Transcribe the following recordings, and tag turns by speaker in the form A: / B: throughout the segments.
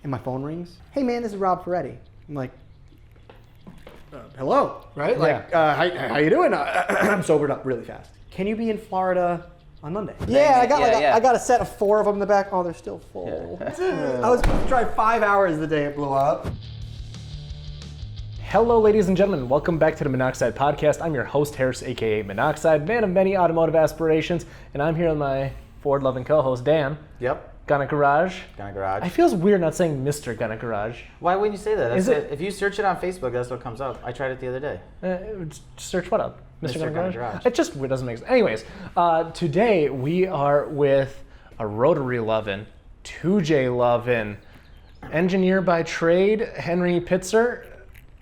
A: and my phone rings. Hey man, this is Rob Ferretti. I'm like, hello, right? Like, how you doing? I'm sobered up really fast. Can you be in Florida on Monday? Yeah, I got a set of 4 of them in the back. Oh, they're still full. Yeah. I was supposed to drive 5 hours the day it blew up.
B: Hello, ladies and gentlemen. Welcome back to the Minnoxide podcast. I'm your host, Harris, aka Minnoxide, man of many automotive aspirations, and I'm here with my Ford-loving co-host, Dan.
C: Yep.
B: Gunna Garage.
C: Gunna Garage.
B: I feels weird not saying Mr. Gunna Garage.
C: Why wouldn't you say that?
B: Is it?
C: If you search it on Facebook, that's what comes up. I tried it the other day.
B: Search what up?
C: Mr. Gunna Garage.
B: It just doesn't make sense. Anyways, today we are with a Rotary lovin', 2J lovin', engineer by trade, Hendrick Pitzer.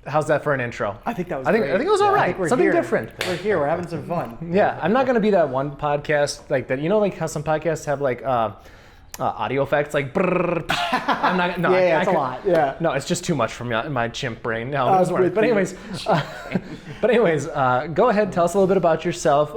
B: How's that for an intro?
A: I think that was
B: great. I think it was all right. Something
A: here.
B: different.
A: We're here. We're having some fun.
B: Yeah, I'm not gonna be that one podcast like that. You know, like how some podcasts have like audio effects, like brrr. I'm not. No,
A: it's a lot. Yeah.
B: No, it's just too much for my chimp brain. No, it doesn't work. But anyways, go ahead. Tell us a little bit about yourself.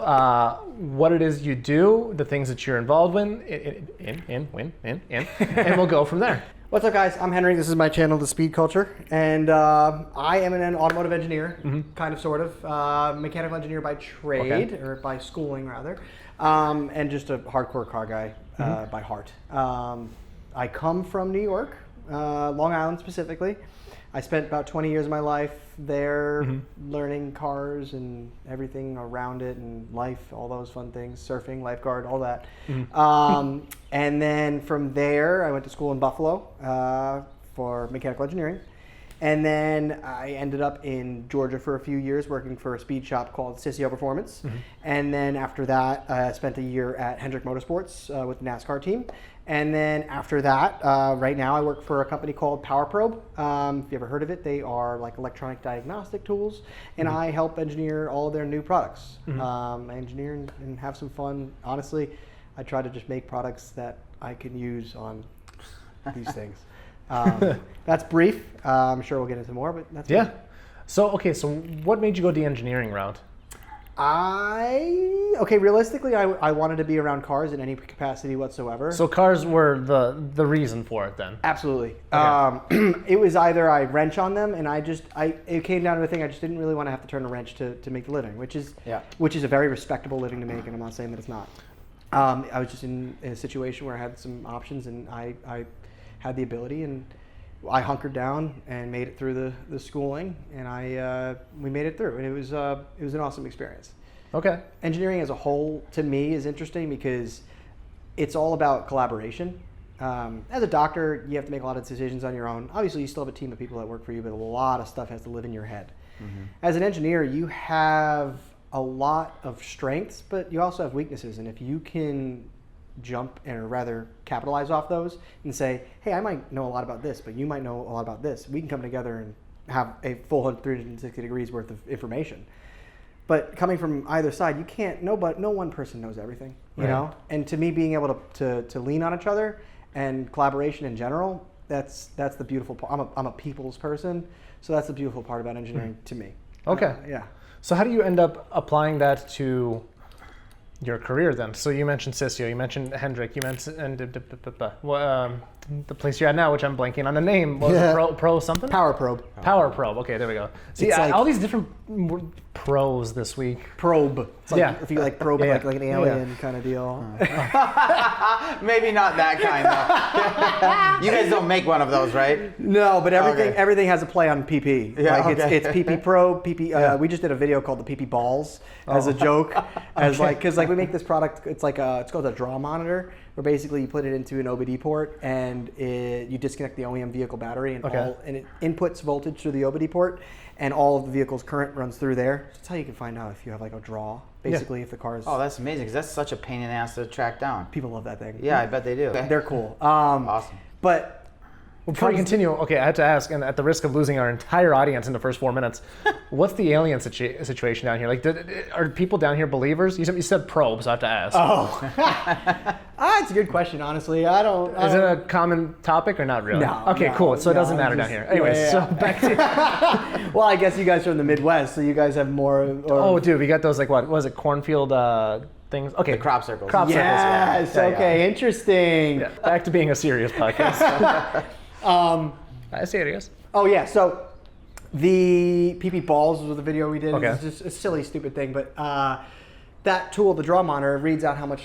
B: What it is you do, the things that you're involved in, and we'll go from there.
A: What's up, guys? I'm Henry. This is my channel, The Speed Culture, and I am an automotive engineer, kind of, sort of, mechanical engineer by trade, or by schooling, rather, and just a hardcore car guy by heart. I come from New York, Long Island specifically. I spent about 20 years of my life there learning cars and everything around it and life, all those fun things, surfing, lifeguard, all that. And then from there, I went to school in Buffalo for mechanical engineering. And then I ended up in Georgia for a few years working for a speed shop called Cicio Performance. And then after that, I spent a year at Hendrick Motorsports with the NASCAR team. And then after that, right now I work for a company called PowerProbe. If you ever heard of it, they are like electronic diagnostic tools. And I help engineer all of their new products. I engineer and have some fun. Honestly, I try to just make products that I can use on these things. That's brief. I'm sure we'll get into more, but that's
B: me. So what made you go the engineering route?
A: Realistically, I wanted to be around cars in any capacity whatsoever.
B: So cars were the reason for it then?
A: Absolutely.
B: Okay.
A: It was either I wrench on them, and it came down to a thing, I just didn't really want to have to turn a wrench to make the living, which is a very respectable living to make, and I'm not saying that it's not. I was just in a situation where I had some options, and I had the ability, and I hunkered down and made it through the schooling, and we made it through, and it was an awesome experience.
B: Okay.
A: Engineering as a whole, to me, is interesting because it's all about collaboration. As a doctor, you have to make a lot of decisions on your own. Obviously, you still have a team of people that work for you, but a lot of stuff has to live in your head. As an engineer, you have a lot of strengths, but you also have weaknesses, and if you can jump, or rather capitalize off those and say, hey, I might know a lot about this, but you might know a lot about this. We can come together and have a full 360 degrees worth of information. But coming from either side, you can't, no one person knows everything, you know? And to me, being able to lean on each other and collaboration in general, that's the beautiful part. I'm a people's person, so that's the beautiful part about engineering to me.
B: Okay. So how do you end up applying that to your career then? So you mentioned Cicio, you mentioned Hendrick, you mentioned the place you're at now, which I'm blanking on the name. What was it, Pro something?
A: PowerProbe.
B: PowerProbe. Okay, there we go. See, all these different pros this week.
A: Probe. It's like, if you like probe like an alien kind of deal.
C: Maybe not that kind though. You guys don't make one of those, right?
A: No, but everything has a play on PP. It's PP Probe, PP. We just did a video called the PP Balls as a joke, because we make this product. It's it's called a draw monitor, where basically you put it into an OBD port and you disconnect the OEM vehicle battery and it inputs voltage through the OBD port, and all of the vehicle's current runs through there. That's how you can find out if you have like a draw, basically, if the car is...
C: Oh, that's amazing, because that's such a pain in the ass to track down.
A: People love that thing.
C: Yeah, I bet they do.
A: They're cool.
C: Awesome.
A: But...
B: Before we continue, I had to ask, and at the risk of losing our entire audience in the first 4 minutes, what's the alien situation down here? Like, are people down here believers? You said probes, so I have to ask.
A: Oh, it's a good question, honestly. I don't...
B: Is it a common topic or not really?
A: No.
B: Okay, cool. So it doesn't matter down here. Anyways, so back to...
A: Well, I guess you guys are in the Midwest, so you guys have more...
B: Oh, dude, we got those, like, what was it, cornfield things? Okay.
C: The crop circles.
A: Yes, okay, interesting.
B: Yeah, back to being a serious podcast. I see it, yes.
A: Oh yeah, so the PP balls was the video we did.
B: Okay.
A: It's just a silly, stupid thing, but that tool, the draw monitor, reads out how much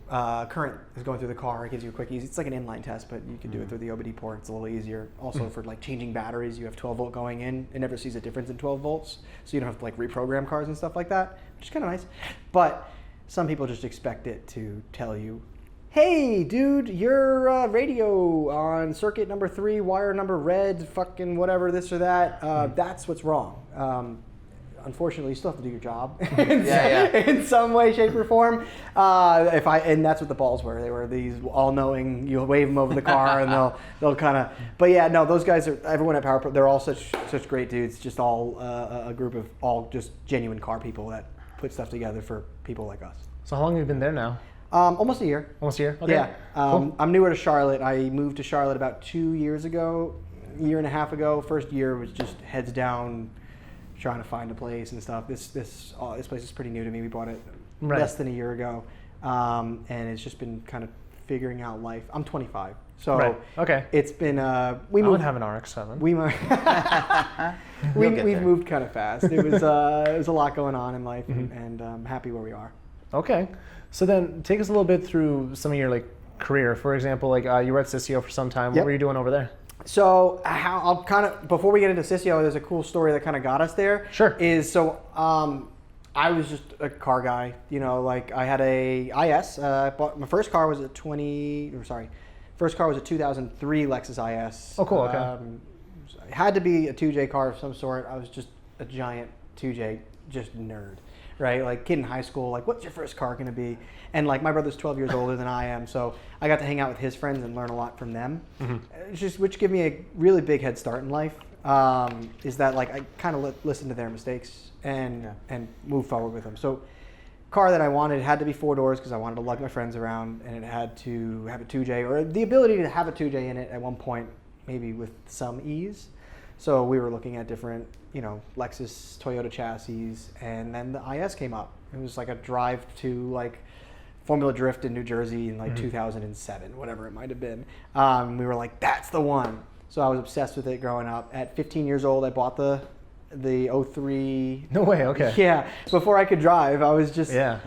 A: current is going through the car. It gives you a quick, easy. It's like an inline test, but you can do it through the OBD port. It's a little easier. Also for like changing batteries, you have 12 volt going in. It never sees a difference in 12 volts, so you don't have to like reprogram cars and stuff like that, which is kind of nice. But some people just expect it to tell you, hey, dude, your radio on circuit number 3, wire number red, fucking whatever, this or that. That's what's wrong. Unfortunately, you still have to do your job in some way, shape, or form. And that's what the balls were. They were these all-knowing. You wave them over the car, and they'll kind of. But yeah, no, those guys are. Everyone at PowerPro, they're all such great dudes. Just all a group of all just genuine car people that put stuff together for people like us.
B: So how long have you been there now?
A: Almost a year.
B: Almost a year? Okay.
A: Yeah.
B: Cool.
A: I'm newer to Charlotte. I moved to Charlotte about 2 years ago, a year and a half ago. First year was just heads down, trying to find a place and stuff. This place is pretty new to me. We bought it less than a year ago, and it's just been kind of figuring out life. I'm 25, so it's been we moved.
B: I would have an RX-7.
A: We've moved kind of fast. It was a lot going on in life, and I'm happy where we are.
B: Okay, so then take us a little bit through some of your like career. For example, like you were at Cicio for some time. What were you doing over there?
A: So I'll kind of, before we get into Cicio, there's a cool story that kind of got us there.
B: Sure.
A: I was just a car guy, like I had a IS. My first car was a 2003 Lexus IS.
B: Oh, cool. Okay.
A: It had to be a 2J car of some sort. I was just a giant 2J, just nerd, right? Like kid in high school, like what's your first car gonna be? And like my brother's 12 years older than I am, so I got to hang out with his friends and learn a lot from them, which gave me a really big head start in life. Is that like I kind of listened to their mistakes and move forward with them. So car that I wanted had to be 4 doors because I wanted to lug my friends around, and it had to have a 2J or the ability to have a 2J in it at one point, maybe with some ease. So we were looking at different, Lexus, Toyota chassis, and then the IS came up. It was like a drive to like Formula Drift in New Jersey in like 2007, whatever it might have been. We were like, that's the one. So I was obsessed with it growing up. At 15 years old, I bought the 03.
B: No way, okay.
A: Yeah, before I could drive, I was just,
B: Yeah.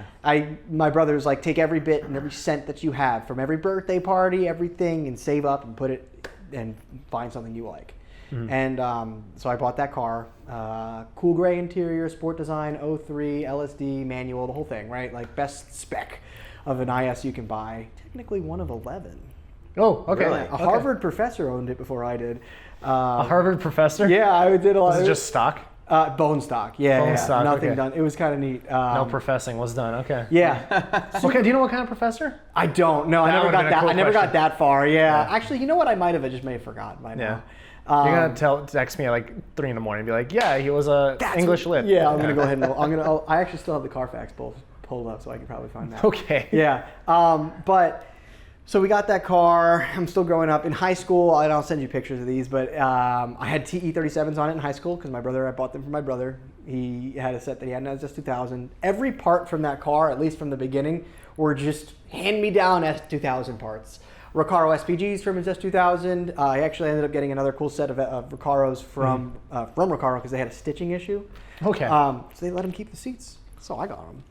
A: My brother was like, take every bit and every cent that you have from every birthday party, everything, and save up and put it and find something you like. And so I bought that car, cool gray interior, sport design, 03, LSD, manual, the whole thing, right? Like best spec of an IS you can buy. Technically one of 11.
B: Oh, okay.
C: Really?
A: A Harvard professor owned it before I did.
B: A Harvard professor?
A: Yeah, I did a lot.
B: Was it just stock?
A: Bone stock. Yeah,
B: Bone stock,
A: nothing
B: okay.
A: done. It was kind of neat.
B: No professing was done. Okay.
A: Yeah.
B: Okay. Do you know what kind of professor?
A: I don't know. I
B: That
A: never
B: would've
A: got
B: been a
A: that.
B: cool
A: I never
B: question.
A: got that far. Yeah.
B: Yeah.
A: Actually, you know what? I might have. I just may have forgotten by now.
B: You're gonna text me at like 3 in the morning and be like, yeah, he was a English lit.
A: Yeah, I'm gonna go ahead and I actually still have the Carfax pulled up, so I can probably find that.
B: Okay.
A: Yeah. But so we got that car. I'm still growing up in high school. I'll send you pictures of these, but I had TE37s on it in high school because I bought them for my brother. He had a set that he had an S2000. Every part from that car, at least from the beginning, were just hand-me-down S2000 parts. Recaro SPGs from his S2000. I actually ended up getting another cool set of Recaros from Recaro because they had a stitching issue.
B: Okay.
A: So they let him keep the seats. So I got them.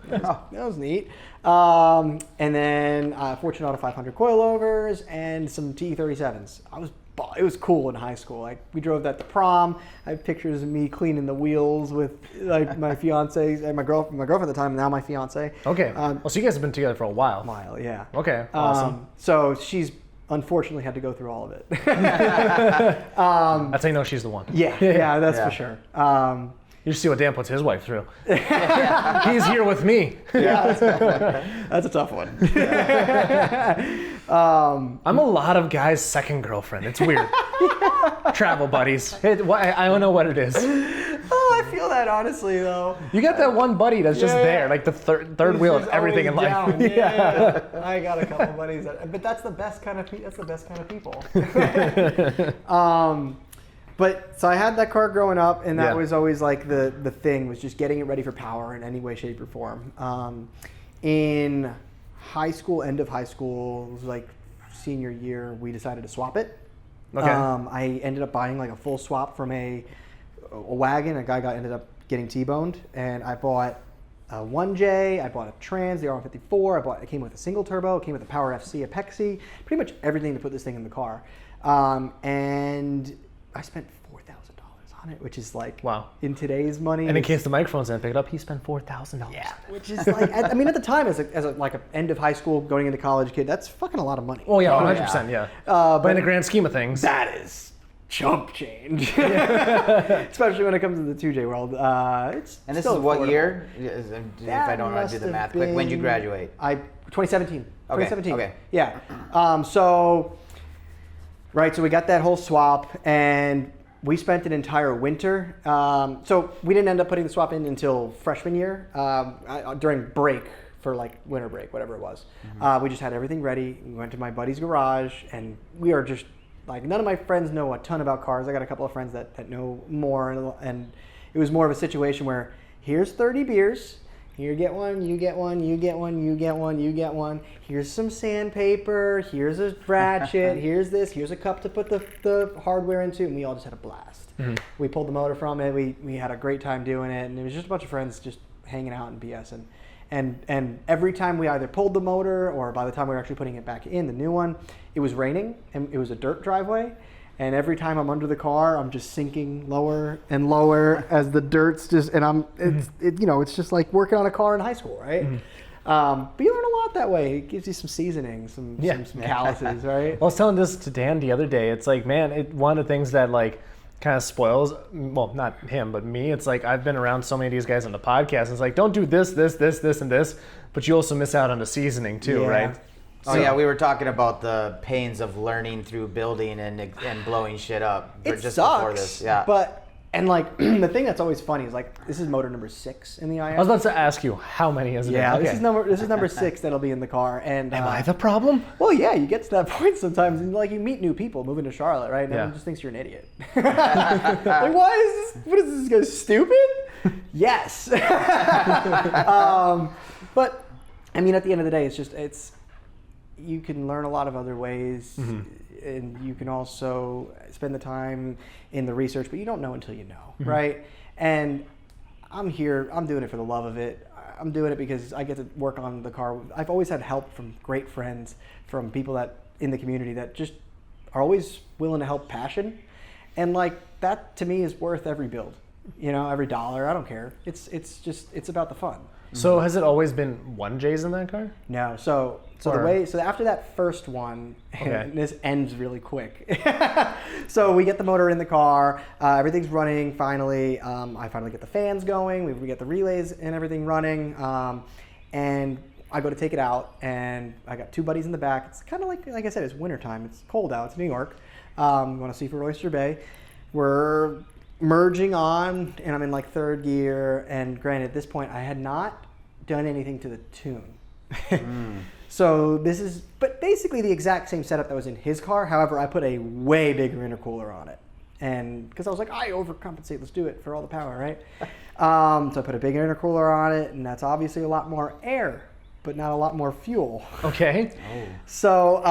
A: That was neat. And then Fortune Auto 500 coilovers and some TE37s. It was cool in high school. Like we drove that to prom. I have pictures of me cleaning the wheels with like my fiance and my girlfriend at the time, now my fiance.
B: Okay. So you guys have been together for a while.
A: Yeah.
B: Okay. Awesome.
A: So she's unfortunately had to go through all of it.
B: That's how you know she's the one.
A: Yeah, that's for sure.
B: You see what Dan puts his wife through. He's here with me.
A: Yeah, that's a tough one.
B: I'm a lot of guys' second girlfriend. It's weird. Travel buddies. I don't know what it is.
A: Oh, I feel that honestly though.
B: You got that one buddy that's just there, like the third wheel of everything in life.
A: Down. Yeah. I got a couple buddies, but that's the best kind of people. But so I had that car growing up, and that was always like the thing was just getting it ready for power in any way, shape, or form. In high school, end of high school, it was like senior year, we decided to swap it.
B: Okay.
A: I ended up buying like a full swap from a wagon. A guy ended up getting T-boned, and I bought a 1J, I bought a trans, the R154, it came with a single turbo, it came with a Power FC, a Pexi, pretty much everything to put this thing in the car. And I spent $4,000 on it, which is like,
B: wow,
A: in today's money.
B: And in case the microphones didn't pick it up, he spent $4,000.
A: Yeah, which is like, I mean, at the time, as a like an end of high school, going into college kid, that's fucking a lot of money.
B: Oh yeah, 100%, yeah. But in the grand scheme of things,
A: that is chump change, especially when it comes to the 2J world. It's
C: and this
A: still
C: is what
A: affordable.
C: year? If I don't want to do the math quick, when did you graduate?
A: 2017.
C: Okay.
A: 2017.
C: Okay.
A: Yeah. So we got that whole swap, and we spent an entire winter. So we didn't end up putting the swap in until freshman year, during break for like winter break, whatever it was. We just had everything ready. We went to my buddy's garage, and we are just like, none of my friends know a ton about cars. I got a couple of friends that know more, and it was more of a situation where here's 30 beers. Here, get one, you get one, you get one, you get one, you get one. Here's some sandpaper. Here's a ratchet. Here's this. Here's a cup to put the hardware into. And we all just had a blast. We pulled the motor from it. We had a great time doing it. And it was just a bunch of friends just hanging out and BSing. And every time we either pulled the motor, or by the time we were actually putting it back in, the new one, it was raining and it was a dirt driveway. And every time I'm under the car, I'm just sinking lower and lower as the dirt's just, and it's just like working on a car in high school, right? But you learn a lot that way. It gives you some seasoning, some calluses, right?
B: I was telling this to Dan the other day. It's like, man, one of the things that like kind of spoils, well, not him, but me. It's like, I've been around so many of these guys on the podcast. And it's like, don't do this, and this, but you also miss out on the seasoning too, right?
C: Oh yeah, we were talking about the pains of learning through building and blowing shit up.
A: It
C: just
A: sucks,
C: before this, yeah.
A: But like the thing that's always funny is like, this is motor number 6 in the IS.
B: I was about to ask you, how many is it?
A: Yeah,
B: Okay.
A: this is number 6 that'll be in the car. And
B: am I the problem?
A: Well, yeah, you get to that point sometimes, and like you meet new people moving to Charlotte, right? And everyone just thinks you're an idiot. Like, why is this? What is this guy, stupid? Yes. But I mean, at the end of the day, it's you can learn a lot of other ways, and you can also spend the time in the research, but you don't know until you know, right? And I'm doing it for the love of it. I'm doing it because I get to work on the car. I've always had help from great friends, from people that in the community that just are always willing to help passion. And like, that to me is worth every build, every dollar. I don't care. It's about the fun.
B: So has it always been 1J's in that car?
A: No. So after that first one, and this ends really quick. So we get the motor in the car, everything's running finally. I finally get the fans going, we get the relays and everything running, and I go to take it out, and I got 2 buddies in the back. It's kind of like I said, it's wintertime, it's cold out, it's New York. Going to see for Oyster Bay. We're merging on, and I'm in like 3rd gear, and granted, at this point I had not done anything to the tune. So this is but basically the exact same setup that was in his car. However, I put a way bigger intercooler on it, and because I was like, I overcompensate, let's do it for all the power, right? So I put a big intercooler on it, and that's obviously a lot more air, but not a lot more fuel.
B: Okay.
A: So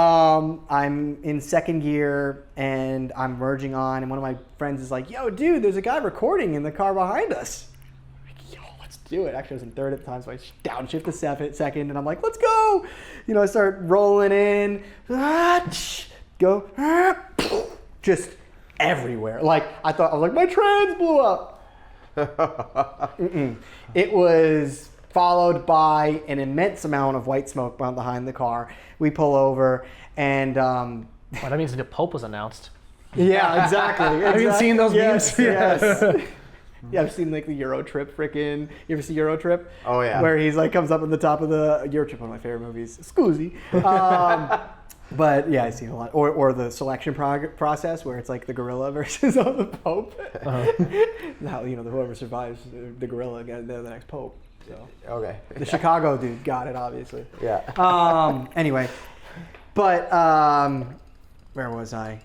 A: I'm in 2nd gear, and I'm merging on, and one of my friends is like, yo, dude, there's a guy recording in the car behind us. I'm like, yo, let's do it. Actually, I was in 3rd at the time, so I downshift to 2nd, and I'm like, let's go. I start rolling in, go, just everywhere. Like, I was like, my trans blew up. It was followed by an immense amount of white smoke behind the car. We pull over, and
B: Well, that means the Pope was announced.
A: yeah, exactly.
B: Have you seen those memes?
A: Yes. Yeah, I've seen like the Euro Trip freaking. You ever see Euro Trip?
C: Oh yeah.
A: Where he's like comes up on the top of the Euro Trip, one of my favorite movies. Scusi. But yeah, I've seen a lot. Or the selection process where it's like the gorilla versus the Pope. Now whoever survives the gorilla got the next Pope. So.
C: Okay.
A: The Chicago dude got it, obviously.
C: Yeah.
A: Anyway, but where was I?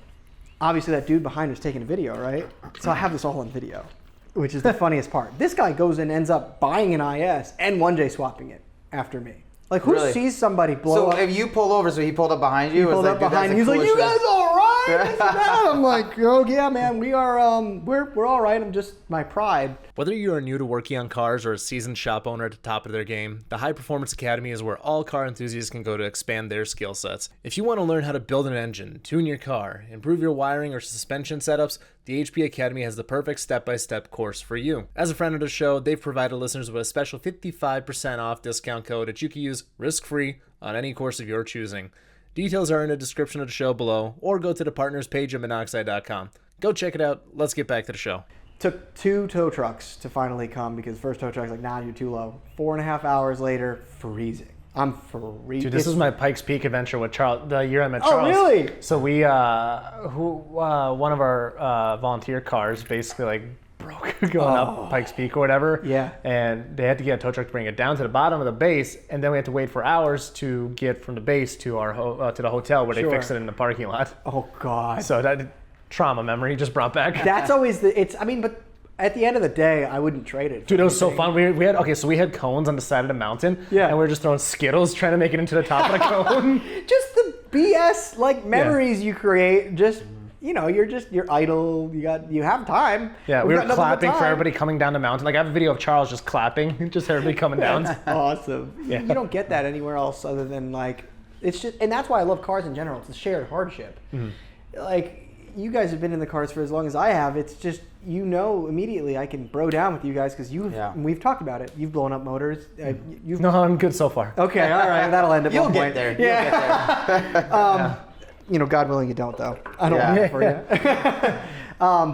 A: Obviously, that dude behind us taking a video, right? So I have this all on video, which is the funniest part. This guy goes and ends up buying an IS and 1J swapping it after me. Like, who
C: Really?
A: sees somebody blow up?
C: So if you pulled over, so he pulled up behind you?
A: He pulled up behind me. He's like, you guys all right? I'm like, oh yeah, man, we are we're all right. I'm just my pride.
B: Whether you are new to working on cars or a seasoned shop owner at the top of their game, the High Performance Academy is where all car enthusiasts can go to expand their skill sets. If you want to learn how to build an engine, tune your car, improve your wiring or suspension setups, the HP Academy has the perfect step-by-step course for you. As a friend of the show, they've provided listeners with a special 55% off discount code that you can use risk-free on any course of your choosing. Details are in the description of the show below, or go to the partners page at Minnoxide.com. Go check it out. Let's get back to the show.
A: Took 2 tow trucks to finally come because the first tow truck's like, nah, you're too low. 4.5 hours later, freezing. I'm freezing.
B: Dude, this was my Pikes Peak adventure with Charles, the year I met Charles.
A: Oh, really?
B: So we, one of our volunteer cars basically like broke going up Pikes Peak or whatever.
A: Yeah.
B: And they had to get a tow truck to bring it down to the bottom of the base, and then we had to wait for hours to get from the base to our to the hotel where they fixed it in the parking lot.
A: Oh, God.
B: So that trauma memory just brought back.
A: That's always but at the end of the day, I wouldn't trade it.
B: Dude, it was so fun. We had cones on the side of the mountain.
A: Yeah.
B: And we were just throwing Skittles trying to make it into the top of the cone.
A: Just the BS memories you create. Just you're idle. You have time.
B: Yeah, we were clapping for everybody coming down the mountain. Like, I have a video of Charles just clapping, just everybody coming down.
A: That's awesome.
B: Yeah.
A: You don't get that anywhere else other than it's just, and that's why I love cars in general. It's a shared hardship. Like, you guys have been in the cars for as long as I have. It's just, immediately I can bro down with you guys because we've talked about it. You've blown up motors.
B: No, I'm good so far.
A: Okay, all right, that'll end at
C: You'll
A: one
C: get
A: point.
C: there.
A: Yeah.
C: You'll get there.
A: God willing, you don't though. I don't want it for you.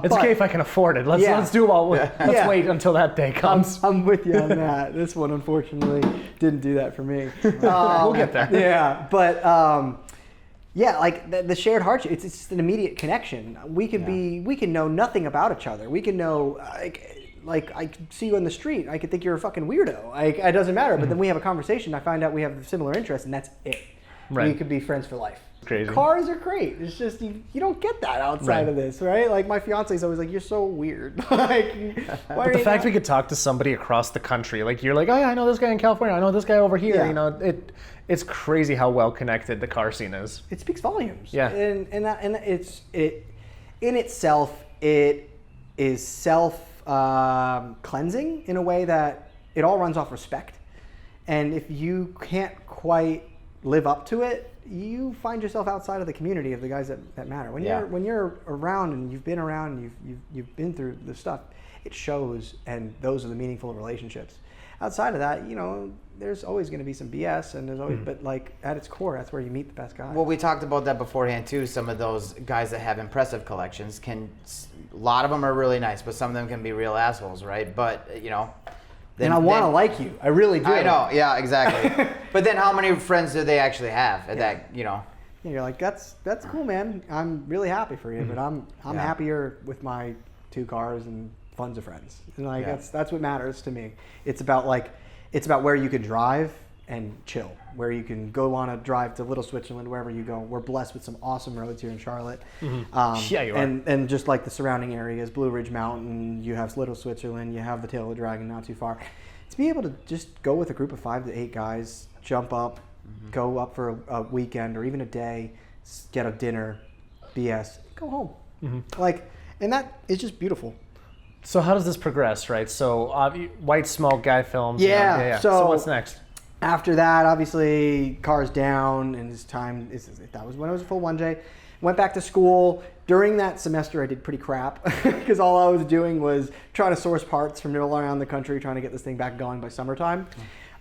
B: It's okay if I can afford it. Let's do all. Let's wait until that day comes.
A: I'm with you on that. This one unfortunately didn't do that for me.
B: We'll get there.
A: Yeah, but like the shared hardship. It's just an immediate connection. We can know nothing about each other. We can know like I could see you on the street. I could think you're a fucking weirdo. It doesn't matter. But then we have a conversation. I find out we have similar interests, and that's it.
B: Right.
A: We could be friends for life.
B: Crazy.
A: Cars are great. It's just you don't get that outside of this, right? Like, my fiance's always like, "You're so weird." Like,
B: but the fact we could talk to somebody across the country, like, you're like, "Oh yeah, I know this guy in California. I know this guy over here."
A: Yeah.
B: It's crazy how well connected the car scene is.
A: It speaks volumes.
B: Yeah.
A: And it's in itself, it is self cleansing in a way that it all runs off respect. And if you can't quite live up to it, you find yourself outside of the community of the guys that matter. When you're around and you've been around and you've been through the stuff, it shows, and those are the meaningful relationships. Outside of that, there's always going to be some BS, and there's always, but like at its core, that's where you meet the best guys.
C: Well, we talked about that beforehand too. Some of those guys that have impressive collections a lot of them are really nice, but some of them can be real assholes, right? But
A: and I want to like you. I really do.
C: I know. Yeah, exactly. But then, how many friends do they actually have? That
A: You're like, that's cool, man. I'm really happy for you, but I'm happier with my 2 cars and funds of friends. And that's what matters to me. It's about where you can drive and chill, where you can go on a drive to Little Switzerland, wherever you go. We're blessed with some awesome roads here in Charlotte.
B: Yeah, you are.
A: And just like the surrounding areas, Blue Ridge Mountain, you have Little Switzerland, you have the Tail of the Dragon not too far. To be able to just go with a group of 5 to 8 guys, jump up, go up for a weekend or even a day, get a dinner, BS, go home. And that is just beautiful.
B: So how does this progress, right? So white smoke, guy films.
A: Yeah.
B: So what's next?
A: After that, obviously, cars down, and that was when I was a full 1J. Went back to school. During that semester, I did pretty crap because all I was doing was trying to source parts from all around the country, trying to get this thing back going by summertime.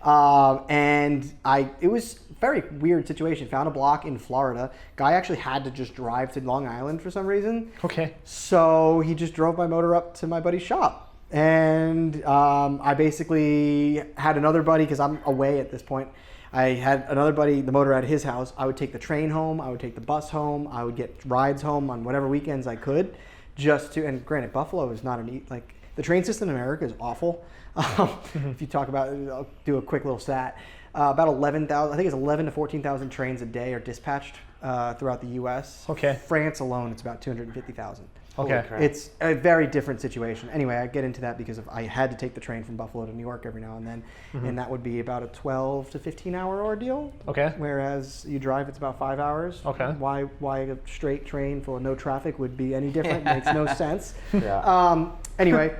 A: It was a very weird situation. Found a block in Florida. Guy actually had to just drive to Long Island for some reason.
B: Okay.
A: So he just drove my motor up to my buddy's shop. And I basically had another buddy, because I'm away at this point. I had another buddy, the motor at his house. I would take the train home. I would take the bus home. I would get rides home on whatever weekends I could, and granted, Buffalo is not the train system in America is awful. If you talk about it, I'll do a quick little stat. About 11,000, I think it's 11 to 14,000 trains a day are dispatched throughout the U.S.
B: Okay.
A: France alone, it's about 250,000.
B: Okay.
C: Holy crap.
A: It's a very different situation. Anyway, I get into that because I had to take the train from Buffalo to New York every now and then, and that would be about a 12 to 15-hour ordeal.
B: Okay.
A: Whereas you drive, it's about 5 hours.
B: Okay.
A: Why a straight train full of no traffic would be any different makes no sense.
C: Yeah.
A: Anyway,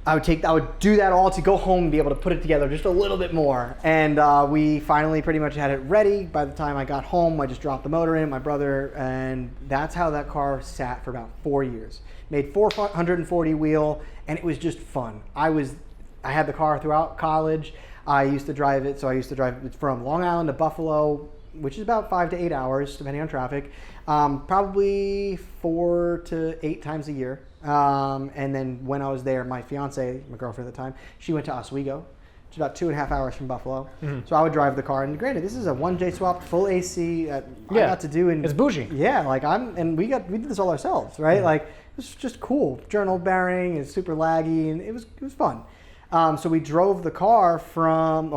A: I would do that all to go home and be able to put it together just a little bit more. And we finally pretty much had it ready. By the time I got home, I just dropped the motor in, my brother, and that's how that car sat for about 4 years. Made 440 wheel, and it was just fun. I had the car throughout college. I used to drive it, so I used to drive it from Long Island to Buffalo, which is about 5 to 8 hours, depending on traffic, probably 4 to 8 times a year. And then when I was there, my fiance, my girlfriend at the time, she went to Oswego, which is about 2.5 hours from Buffalo. So I would drive the car, and granted, this is a 1J swap, full AC. I got to do, and
B: it's bougie.
A: Yeah, like we did this all ourselves, right? Like it was just cool. Journal bearing is super laggy, and it was fun. So I drove the car from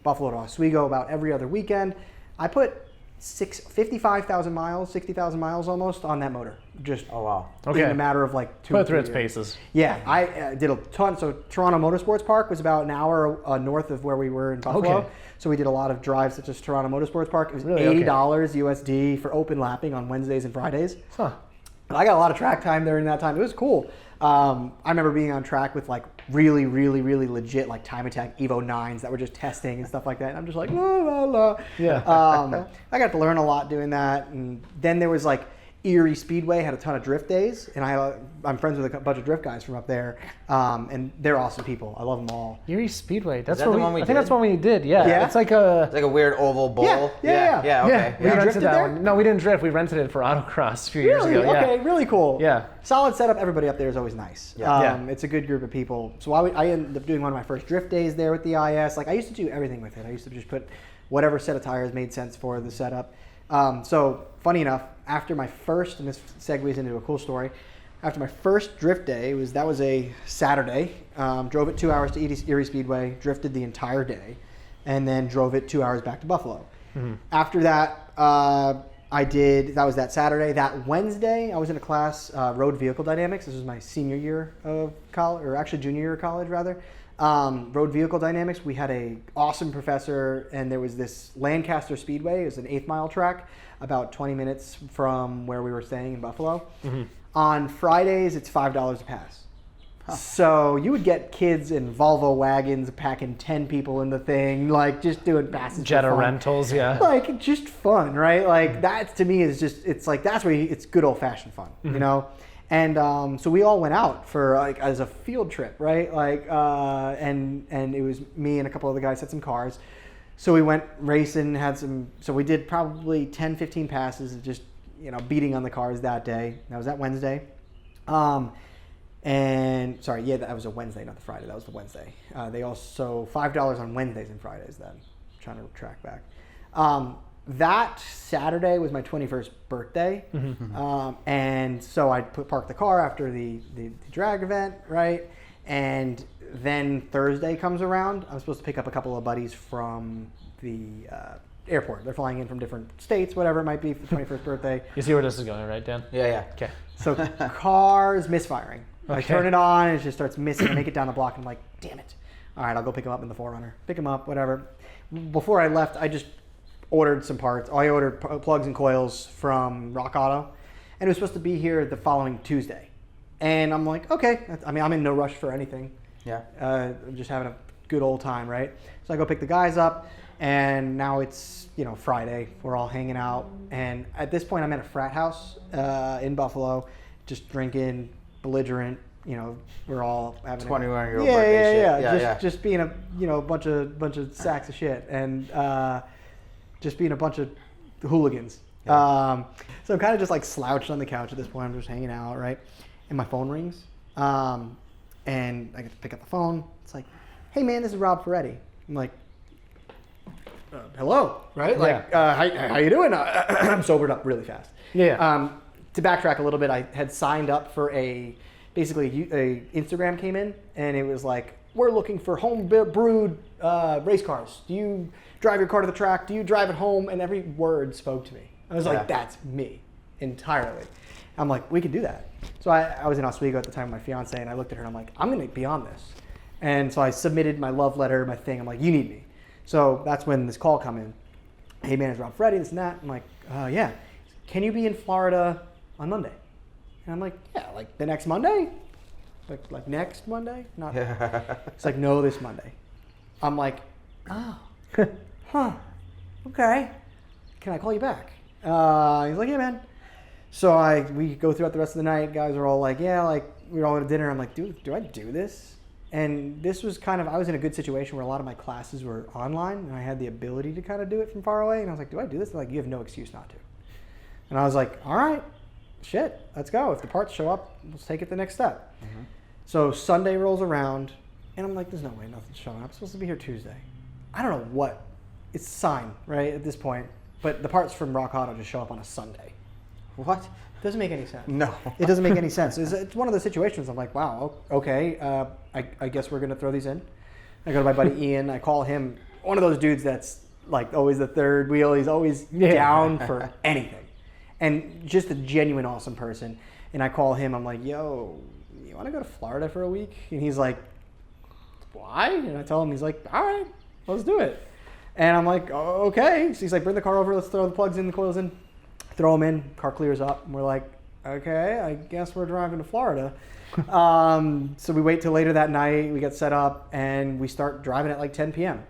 A: Buffalo to Oswego about every other weekend. I put 55,000 miles, 60,000 miles almost on that motor. Just
C: Oh, wow.
B: Okay.
A: in a matter of like 2
B: Put
A: or
B: it through
A: 3
B: its
A: years.
B: paces.
A: Yeah, I did a ton. So Toronto Motorsports Park was about an hour north of where we were in Buffalo.
B: Okay.
A: So we did a lot of drives such as Toronto Motorsports Park. It was
B: Really?
A: $80 USD for open lapping on Wednesdays and Fridays.
B: Huh.
A: I got a lot of track time during that time. It was cool. I remember being on track with like really, really, really legit like Time Attack Evo 9s that were just testing and stuff like that. And I'm just like, la, la, la.
B: Yeah.
A: I got to learn a lot doing that. And then there was like Erie Speedway had a ton of drift days, and I'm friends with a bunch of drift guys from up there, and they're awesome people. I love them all.
B: Erie Speedway. That's
C: that
B: what
C: the one we
B: I think that's
C: did?
B: one we did. Yeah.
A: Yeah?
B: It's like a.
C: It's like a weird oval bowl.
A: Yeah.
C: Yeah. Okay.
B: Yeah, we
A: You
B: rented
A: drifted
B: that
A: there?
B: one. No, we didn't drift. We rented it for autocross a few years
A: Really?
B: ago. Yeah.
A: Okay, really cool.
B: Yeah.
A: Solid setup. Everybody up there is always nice.
B: Yeah.
A: It's a good group of people. So I ended up doing one of my first drift days there with the IS. Like I used to do everything with it. I used to just put whatever set of tires made sense for the setup. So funny enough, after my first, and this segues into a cool story, after my first drift day, that was a Saturday, drove it 2 hours to Erie Speedway, drifted the entire day, and then drove it 2 hours back to Buffalo. After that, that was that Saturday. That Wednesday, I was in a class, road vehicle dynamics. This was my senior year of college, or actually junior year of college rather. Road vehicle dynamics. We had a awesome professor, and there was this Lancaster Speedway. It was an 8th mile track, about 20 minutes from where we were staying in Buffalo. On Fridays, it's $5 a pass. So you would get kids in Volvo wagons packing 10 people in the thing, like just doing passes.
B: Jetta
A: for fun.
B: rentals. Yeah.
A: Like just fun, right? Like that to me is just, it's like, that's where it's good old fashioned fun, you know? And so we all went out for like as a field trip, right? Like, and it was me and a couple of the guys had some cars. So we went racing, so we did probably 10, 15 passes of just, beating on the cars that day. That was that Wednesday. And sorry, yeah, that was a Wednesday, not the Friday. That was the Wednesday. They also $5 on Wednesdays and Fridays then. I'm trying to track back. That Saturday was my 21st birthday. And so I parked the car after the drag event, right? And then Thursday comes around. I'm supposed to pick up a couple of buddies from the airport. They're flying in from different states, whatever it might be for the 21st birthday.
B: You see where this is going, right, Dan?
C: Yeah.
B: Okay.
A: So car's misfiring. I
B: Okay.
A: turn it on and it just starts missing. I make it down the block and I'm like, damn it. All right, I'll go pick him up in the 4Runner. Pick him up, whatever. Before I left, I just ordered some parts. I ordered plugs and coils from Rock Auto, and it was supposed to be here the following Tuesday. And I'm like, okay. I'm in no rush for anything.
C: Yeah.
A: I'm just having a good old time, right? So I go pick the guys up, and now it's Friday. We're all hanging out, and at this point, I'm at a frat house in Buffalo, just drinking, belligerent. We're all having
C: 21-year-old birthday shit.
A: Just being a bunch of sacks of shit, and just being a bunch of hooligans.
C: Yeah.
A: So I'm kind of just like slouched on the couch at this point. I'm just hanging out, right? And my phone rings, and I get to pick up the phone. It's like, hey man, this is Rob Ferretti. I'm like, hello, right? Like, how you doing? I'm sobered up really fast.
B: Yeah.
A: To backtrack a little bit, I had signed up for basically a Instagram came in, and it was like, we're looking for home brewed race cars. Do you drive your car to the track? Do you drive it home? And every word spoke to me. I was like, that's me. entirely. I'm like, we could do that. So I was in Oswego at the time with my fiance, and I looked at her and I'm like, I'm going to be on this. And so I submitted my love letter, my thing. I'm like, you need me. So that's when this call come in. Hey, man, it's Rob Ferretti, this and that. I'm like, yeah. Can you be in Florida on Monday? And I'm like, yeah, like the next Monday? Like next Monday? Not. It's like, no, this Monday. I'm like, oh, huh, okay. Can I call you back? He's like, yeah, man. So we go throughout the rest of the night. Guys are all like, yeah, like we were all at dinner. I'm like, dude, do I do this? And this was kind of, I was in a good situation where a lot of my classes were online and I had the ability to kind of do it from far away. And I was like, do I do this? They're like, you have no excuse not to. And I was like, all right, shit, let's go. If the parts show up, let's take it the next step. Mm-hmm. So Sunday rolls around and I'm like, there's no way nothing's showing up. I'm supposed to be here Tuesday. I don't know what. It's a sign, right, at this point. But the parts from Rock Auto just show up on a Sunday.
C: What?
A: It doesn't make any sense.
C: No.
A: It doesn't make any sense. It's one of those situations I'm like, wow, okay, I guess we're going to throw these in. I go to my buddy Ian. I call him one of those dudes that's like always the third wheel. He's always down for anything. And just a genuine awesome person. And I call him. I'm like, yo, you want to go to Florida for a week? And he's like, why? And I tell him, he's like, all right, let's do it. And I'm like, oh, okay. So he's like, bring the car over. Let's throw the plugs in, the coils in. Throw them in, car clears up, and we're like, okay, I guess we're driving to Florida. So we wait till later that night, we get set up, and we start driving at like 10 p.m.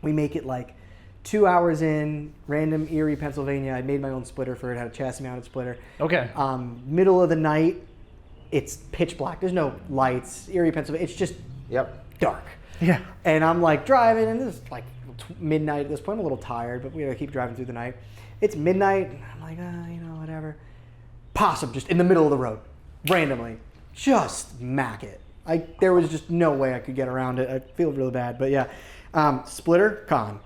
A: We make it like 2 hours in, random Erie, Pennsylvania. I made my own splitter for it, had a chassis mounted splitter.
B: Okay.
A: Middle of the night, it's pitch black. There's no lights, Erie, Pennsylvania. It's just dark.
B: Yeah.
A: And I'm like driving, and this is like midnight at this point. I'm a little tired, but we gotta keep driving through the night. It's midnight. I'm like, whatever. Possum just in the middle of the road, randomly, just mack it. There was just no way I could get around it. I feel really bad, but yeah. Splitter, gone.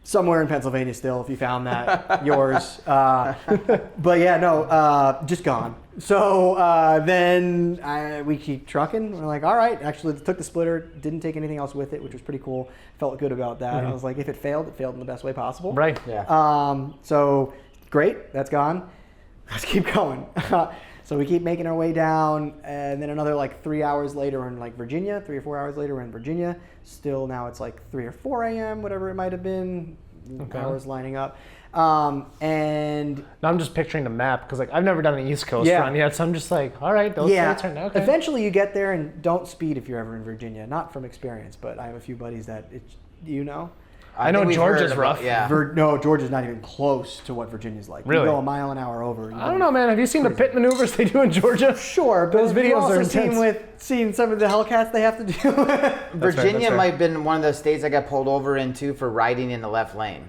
A: Somewhere in Pennsylvania still, if you found that, yours. But yeah, no, just gone. So then we keep trucking. We're like, all right, actually took the splitter, didn't take anything else with it, which was pretty cool. Felt good about that. Mm-hmm. I was like, if it failed in the best way possible.
B: Right.
C: Yeah.
A: So great, that's gone. Let's keep going. So we keep making our way down, and then another like 3 hours later, we're in like Virginia. 3 or 4 hours later, we're in Virginia. Still now it's like 3 or 4 a.m., whatever it might have been. Okay. Hours lining up. And
B: now I'm just picturing the map because like I've never done an East Coast run yet, so I'm just like, all right, those states are okay.
A: Eventually you get there, and don't speed if you're ever in Virginia. Not from experience, but I have a few buddies that
B: I know Georgia's rough.
C: Yeah.
A: No, Georgia's not even close to what Virginia's like.
B: Really?
A: You go a mile an hour over.
B: I don't know, man. Have you seen the pit maneuvers they do in Georgia?
A: Sure, but
B: those videos are intense.
A: Seen some of the Hellcats they have to do.
C: Virginia might have been one of the states I got pulled over into for riding in the left lane.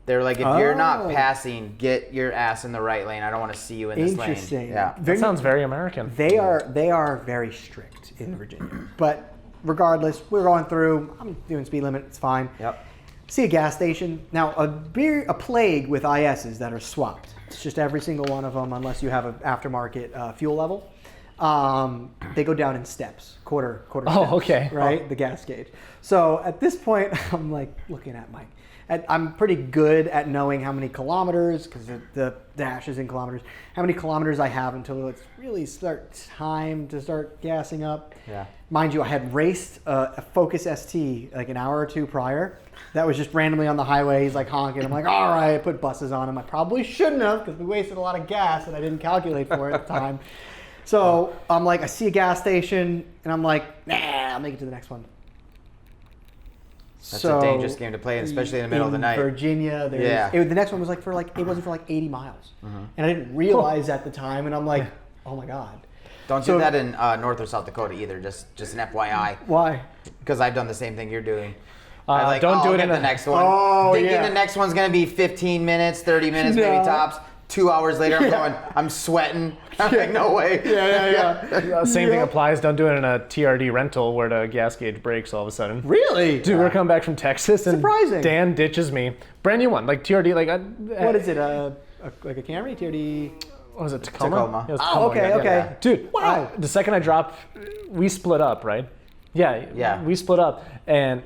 C: They're like, if you're not passing, get your ass in the right lane. I don't want to see you in this lane.
A: Interesting.
C: Yeah.
B: That sounds very American.
A: They are very strict in Virginia. But regardless, we're going through. I'm doing speed limit. It's fine.
C: Yep.
A: See a gas station. Now, a plague with ISs that are swapped. It's just every single one of them, unless you have an aftermarket fuel level. They go down in steps, quarter steps.
B: Oh, okay.
A: Right? The gas gauge. So at this point, I'm like looking at Mike. I'm pretty good at knowing how many kilometers, because the dash is in kilometers, how many kilometers I have until it's really time to start gassing up.
C: Yeah.
A: Mind you, I had raced a Focus ST like an hour or two prior. That was just randomly on the highway. He's like honking. I'm like, all right, I put buses on him. I probably shouldn't have because we wasted a lot of gas and I didn't calculate for it at the time. So I'm like, I see a gas station and I'm like, nah, I'll make it to the next one.
C: That's a dangerous game to play, especially in the middle of the night.
A: Virginia, the next one was like it wasn't for like 80 miles. Mm-hmm. And I didn't realize at the time, and I'm like, oh my God.
C: Don't do that in North or South Dakota either, just an FYI.
A: Why?
C: Because I've done the same thing you're doing.
B: Don't do it in
C: the next one.
A: Oh,
C: Thinking the next one's going to be 15 minutes, 30 minutes, maybe tops. 2 hours later, I'm sweating. I'm like, no way.
A: Yeah.
B: Same thing applies. Don't do it in a TRD rental where the gas gauge breaks all of a sudden.
A: Really?
B: Dude, we're coming back from Texas and
A: surprising.
B: Dan ditches me. Brand new one, like TRD.
A: What is it? Like a Camry? TRD?
B: What was it? Tacoma?
A: Yeah, Tacoma. Okay.
B: Dude, wow. The second I dropped, we split up, right? Yeah. We split up, and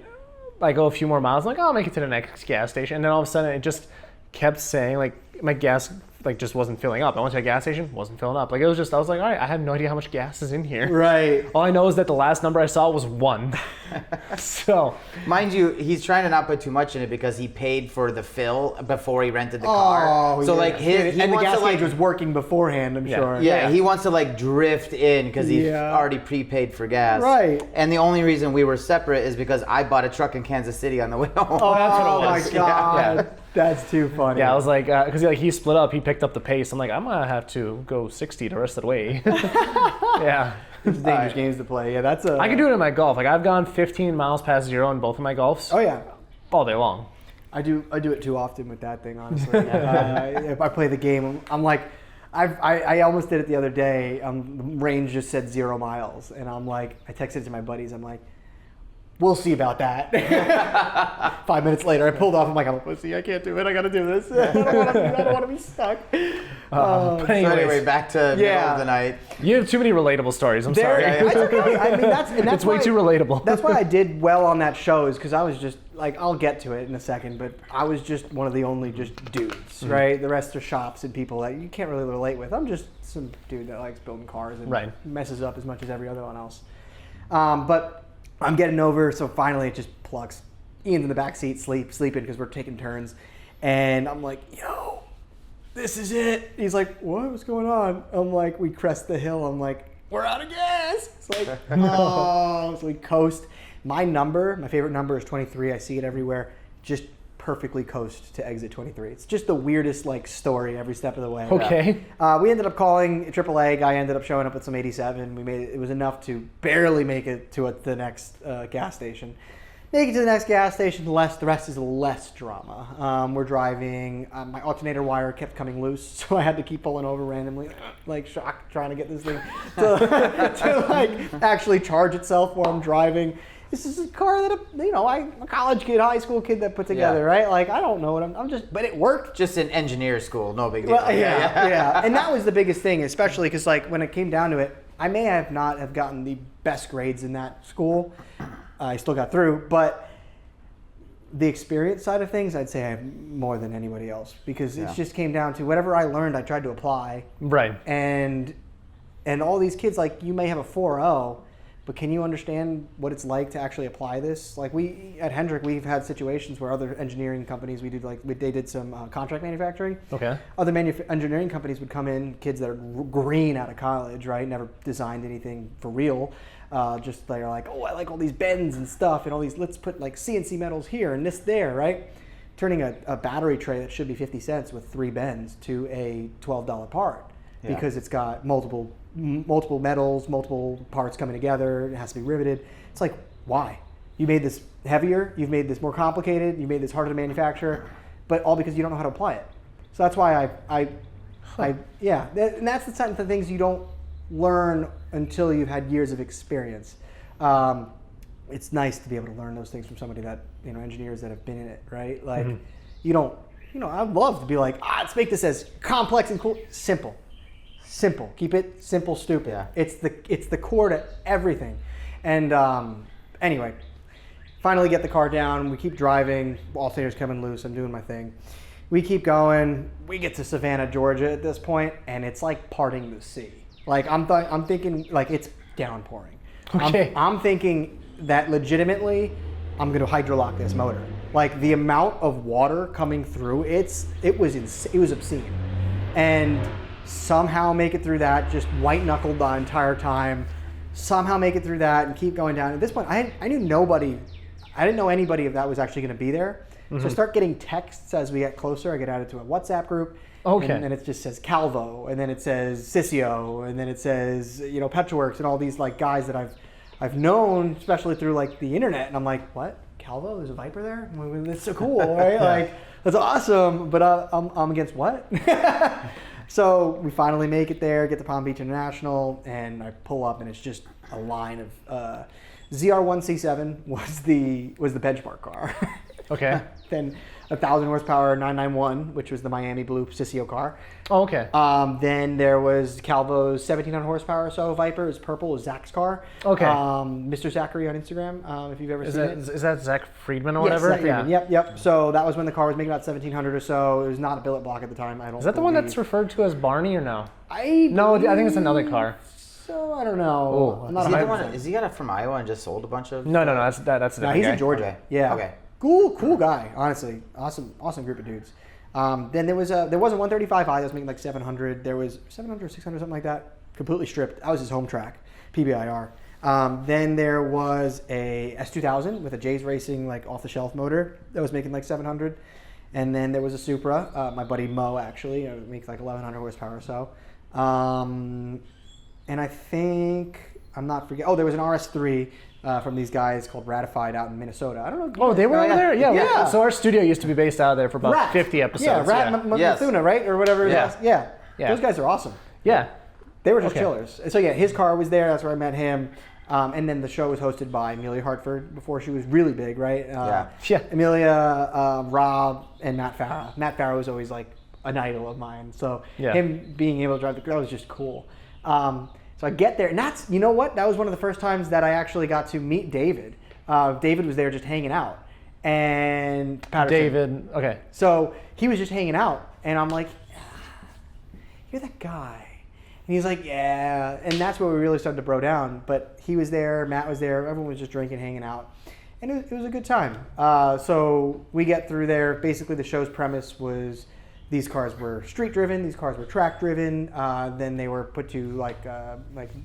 B: I go a few more miles. I'm like, I'll make it to the next gas station, and then all of a sudden it just kept saying like my gas like just wasn't filling up. I went to a gas station, wasn't filling up. Like it was just, I was like, all right, I have no idea how much gas is in here.
A: Right.
B: All I know is that the last number I saw was 1. So,
C: mind you, he's trying to not put too much in it because he paid for the fill before he rented the car. So like he
A: and the
C: wants
A: gas
C: to like
A: gauge was working beforehand, I'm sure.
C: Yeah, he wants to like drift in because he's already prepaid for gas.
A: Right.
C: And the only reason we were separate is because I bought a truck in Kansas City on the way home.
B: oh, that's what it was.
A: my God.
B: Yeah.
A: That's too funny.
B: Yeah, I was like, because he split up, he picked up the pace. I'm like, I'm gonna have to go 60 the rest of the way. Yeah.
A: It's dangerous games to play. Yeah, that's a.
B: I can do it in my golf. Like I've gone 15 miles past 0 in both of my golfs.
A: Oh yeah.
B: All day long.
A: I do it too often with that thing, honestly. If I play the game, I'm like, I almost did it the other day. Range just said 0 miles, and I'm like, I texted to my buddies. I'm like, we'll see about that. 5 minutes later, I pulled off. I'm like, I'm a pussy. I can't do it. I got to do this. I don't want to be stuck.
B: But
C: So anyway, back to middle of the night.
B: You have too many relatable stories. I'm sorry.
A: It's okay. I mean, that's
B: it's way too relatable.
A: That's why I did well on that show, is because I was just like, I'll get to it in a second, but I was just one of the only just dudes, right? The rest are shops and people that you can't really relate with. I'm just some dude that likes building cars and messes up as much as every other one else. But I'm getting over, so finally it just plugs. Ian's in the back seat, sleeping because we're taking turns, and I'm like, yo, this is it. He's like, what? What's going on? I'm like, we crest the hill. I'm like, we're out of gas. It's like, oh, so we coast. My favorite number is 23. I see it everywhere. Just perfectly coast to exit 23. It's just the weirdest like story every step of the way.
B: Okay.
A: We ended up calling AAA. Guy ended up showing up with some 87. We made it. It was enough to barely make it to the next gas station. Make it to the next gas station. The rest is less drama. We're driving. My alternator wire kept coming loose, so I had to keep pulling over randomly, like shocked, trying to get this thing to like actually charge itself while I'm driving. This is a car that I'm a college kid, high school kid that put together, right? Like I don't know what I'm just, but it worked.
C: Just in engineer school, no big deal.
A: Well, yeah. And that was the biggest thing, especially because like when it came down to it, I may have not have gotten the best grades in that school. I still got through, but the experience side of things, I'd say I have more than anybody else, because it just came down to whatever I learned, I tried to apply.
B: Right.
A: And all these kids, like you may have a 4.0, but can you understand what it's like to actually apply this? Like we at Hendrick, we've had situations where other engineering companies, they did some contract manufacturing.
B: Okay.
A: Other engineering companies would come in, kids that are green out of college, right? Never designed anything for real. Just they're like, oh, I like all these bends and stuff and all these, let's put like CNC metals here and this there, right? Turning a battery tray that should be 50 cents with 3 bends to a $12 part because it's got multiple metals, multiple parts coming together. It has to be riveted. It's like, why? You made this heavier. You've made this more complicated. You made this harder to manufacture, but all because you don't know how to apply it. So that's why and that's the type of things you don't learn until you've had years of experience. It's nice to be able to learn those things from somebody that, engineers that have been in it, right? Like, you don't, I'd love to be like, let's make this as complex and cool. Simple. Keep it simple, stupid. Yeah. It's the core to everything. And anyway, finally get the car down. We keep driving. Alternator's coming loose. I'm doing my thing. We keep going. We get to Savannah, Georgia at this point, and it's like parting the sea. Like I'm thinking like it's downpouring.
B: Okay.
A: I'm thinking that legitimately I'm going to hydrolock this motor. Like the amount of water coming through, it was obscene. And somehow make it through that, just white knuckled the entire time. Somehow make it through that and keep going down. At this point, I knew nobody. I didn't know anybody if that was actually going to be there. So I start getting texts as we get closer. I get added to a WhatsApp group.
B: Okay.
A: And it just says Calvo, and then it says Cicio, and then it says Petrworks, and all these like guys that I've known, especially through like the internet. And I'm like, what? Calvo? There's a Viper there? That's so cool, right? Like that's awesome. But I'm against what? So we finally make it there, get to Palm Beach International, and I pull up, and it's just a line of ZR1C7 was the benchmark car.
B: Okay.
A: Then 1,000 horsepower 991, which was the Miami Blue Cicio car.
B: Oh, okay.
A: Then there was Calvo's 1,700 horsepower or so Viper. It was purple. It was Zach's car.
B: Okay.
A: Mr. Zachary on Instagram, if you've ever seen it.
B: Is that Zach Friedman or whatever?
A: Zach Friedman. Yep. So that was when the car was making about 1,700 or so. It was not a billet block at the time. I don't.
B: Is that the one that's referred to as Barney or no?
A: No,
B: I think it's another car.
A: So I don't know.
B: Oh,
A: I'm not
C: Is he the
A: 100%.
C: one? Is he got it from Iowa and just sold a bunch of?
B: No, that's a different
A: No, he's
B: guy.
A: in Georgia.
C: Okay.
A: Yeah.
C: Okay.
A: Cool guy. Honestly, awesome group of dudes. Then there was a 135i that was making like 700. There was 700, 600, something like that. Completely stripped. That was his home track, PBIR. Then there was a S2000 with a J's Racing like off the shelf motor that was making like 700. And then there was a Supra. My buddy Mo actually makes like 1,100 horsepower or so. And I think I'm not forgetting. Oh, there was an RS3. From these guys called Ratified out in Minnesota. I don't know.
B: Oh, they were over there?
A: Yeah.
B: So our studio used to be based out of there for about 50 episodes.
A: Yeah, Mathuna, right? Or whatever it is. Yeah. Those guys are awesome.
B: Yeah.
A: They were just killers. So yeah, his car was there. That's where I met him. And then the show was hosted by Amelia Hartford before she was really big, right?
B: Yeah.
A: Amelia, Rob, and Matt Farah. Matt Farah was always like an idol of mine. So him being able to drive the car was just cool. So I get there, and that's, you know what? That was one of the first times that I actually got to meet David. David was there just hanging out. And Patterson.
B: David, okay.
A: So he was just hanging out, and I'm like, you're that guy. And he's like, yeah. And that's where we really started to bro down. But he was there, Matt was there, everyone was just drinking, hanging out. And it was a good time. So we get through there. Basically, the show's premise was these cars were street driven, these cars were track driven. Then they were put to like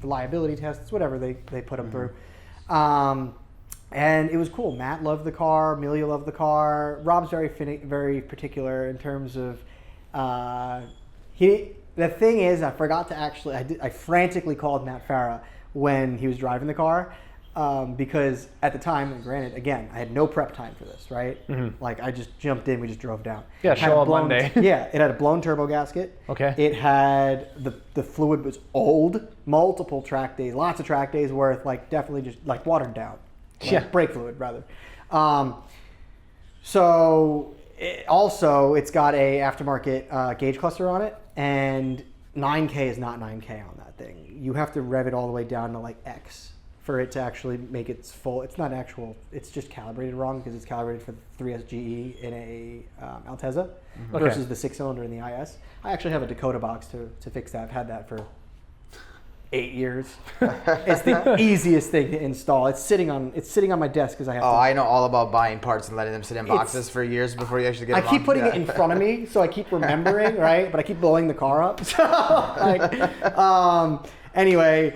A: liability tests, whatever they put them through. And it was cool. Matt loved the car. Amelia loved the car. Rob's very particular in terms of the thing is, I forgot to actually. I frantically called Matt Farah when he was driving the car. Because at the time, and granted, again, I had no prep time for this, right? Mm-hmm. Like I just jumped in, we just drove down.
B: Yeah, show up Monday.
A: Yeah, it had a blown turbo gasket.
B: Okay.
A: It had the fluid was old, multiple track days, lots of track days worth, like definitely just like watered down. Like brake fluid rather. So it's got a aftermarket gauge cluster on it, and 9K is not 9K on that thing. You have to rev it all the way down to like X for it to actually make its full. It's not actual. It's just calibrated wrong because it's calibrated for the 3S GE in a Altezza versus the 6-cylinder in the IS. I actually have a Dakota box to fix that. I've had that for 8 years. It's the easiest thing to install. It's sitting on my desk because I have.
C: Oh, I know all about buying parts and letting them sit in boxes for years before you actually get them.
A: I keep putting it in front of me, so I keep remembering, right? But I keep blowing the car up. So, anyway.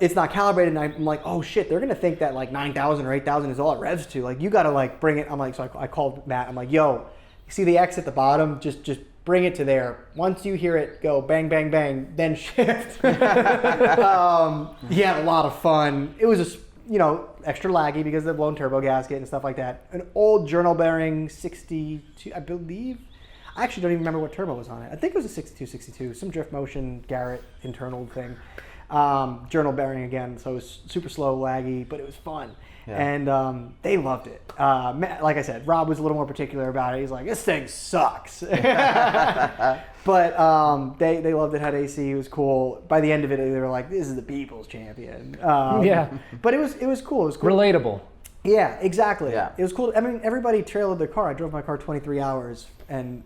A: It's not calibrated, and I'm like, oh shit, they're gonna think that like 9,000 or 8,000 is all it revs to. Like you gotta like bring it. I'm like, so I called Matt. I'm like, yo, you see the X at the bottom? Just bring it to there. Once you hear it go bang bang bang, then shift. Yeah, a lot of fun. It was just extra laggy because of the blown turbo gasket and stuff like that. An old journal bearing 62, I believe. I actually don't even remember what turbo was on it. I think it was a 62, some drift motion Garrett internal thing. Journal bearing again, so it was super slow, laggy, but it was fun. Yeah. And they loved it. Like I said, Rob was a little more particular about it. He's like, this thing sucks. But they loved it, had AC, it was cool. By the end of it, they were like, this is the people's champion. But it was cool. It was cool.
B: Relatable.
A: Yeah, exactly.
C: Yeah.
A: It was cool. I mean, everybody trailered their car. I drove my car 23 hours, and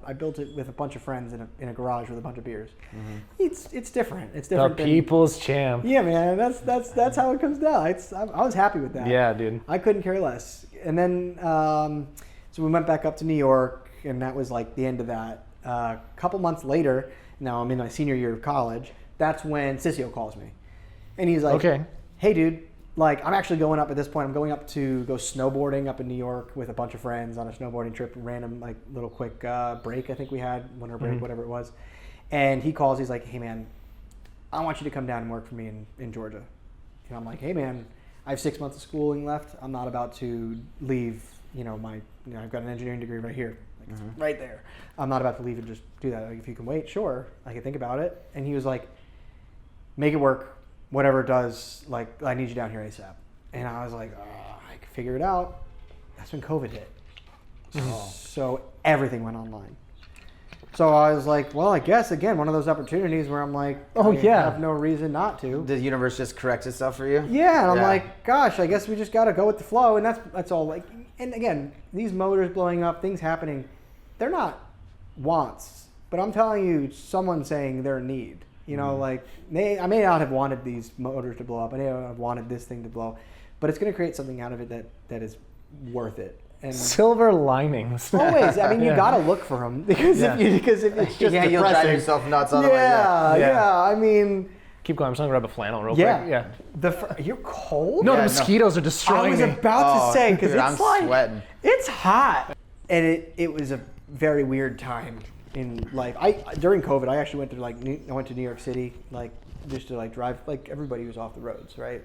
A: I built it with a bunch of friends in a garage with a bunch of beers. Mm-hmm. It's different. It's different.
B: The people's champ.
A: Yeah, man. That's how it comes down. I was happy with that.
B: Yeah, dude.
A: I couldn't care less. And then so we went back up to New York, and that was like the end of that. A couple months later, now I'm in my senior year of college. That's when Cicio calls me, and he's like,
B: okay,
A: hey, dude. Like, I'm actually going up at this point. I'm going up to go snowboarding up in New York with a bunch of friends on a snowboarding trip, random, like, little quick break I think we had, winter break, whatever it was. And he calls, he's like, hey, man, I want you to come down and work for me in Georgia. And I'm like, hey, man, I have 6 months of schooling left. I'm not about to leave, I've got an engineering degree right here, like, right there. I'm not about to leave and just do that. Like, if you can wait, sure, I can think about it. And he was like, make it work. Whatever it does, like, I need you down here ASAP. And I was like, I can figure it out. that's when COVID hit. So everything went online. So I was like, well, I guess, again, one of those opportunities where I'm like, I have no reason not to.
C: The universe just corrects itself for you?
A: Yeah, and I'm like, gosh, I guess we just got to go with the flow. And that's all. Like, and again, these motors blowing up, things happening, they're not wants. But I'm telling you, someone's saying they're in need. You know, like, I may not have wanted these motors to blow up. I may not have wanted this thing to blow. But it's going to create something out of it that is worth it. And
B: silver linings.
A: Always. I mean, you got to look for them because if it's just
C: you'll drive yourself nuts on the way.
A: Yeah. I mean,
B: keep going. I'm just gonna grab a flannel real quick. Yeah.
A: You're cold.
B: No, the mosquitoes are destroying me.
A: I was about to say because it's
C: I'm sweating.
A: It's hot, and it was a very weird time in life. During COVID, I actually went to New York City, like just to like drive. Like everybody was off the roads, right?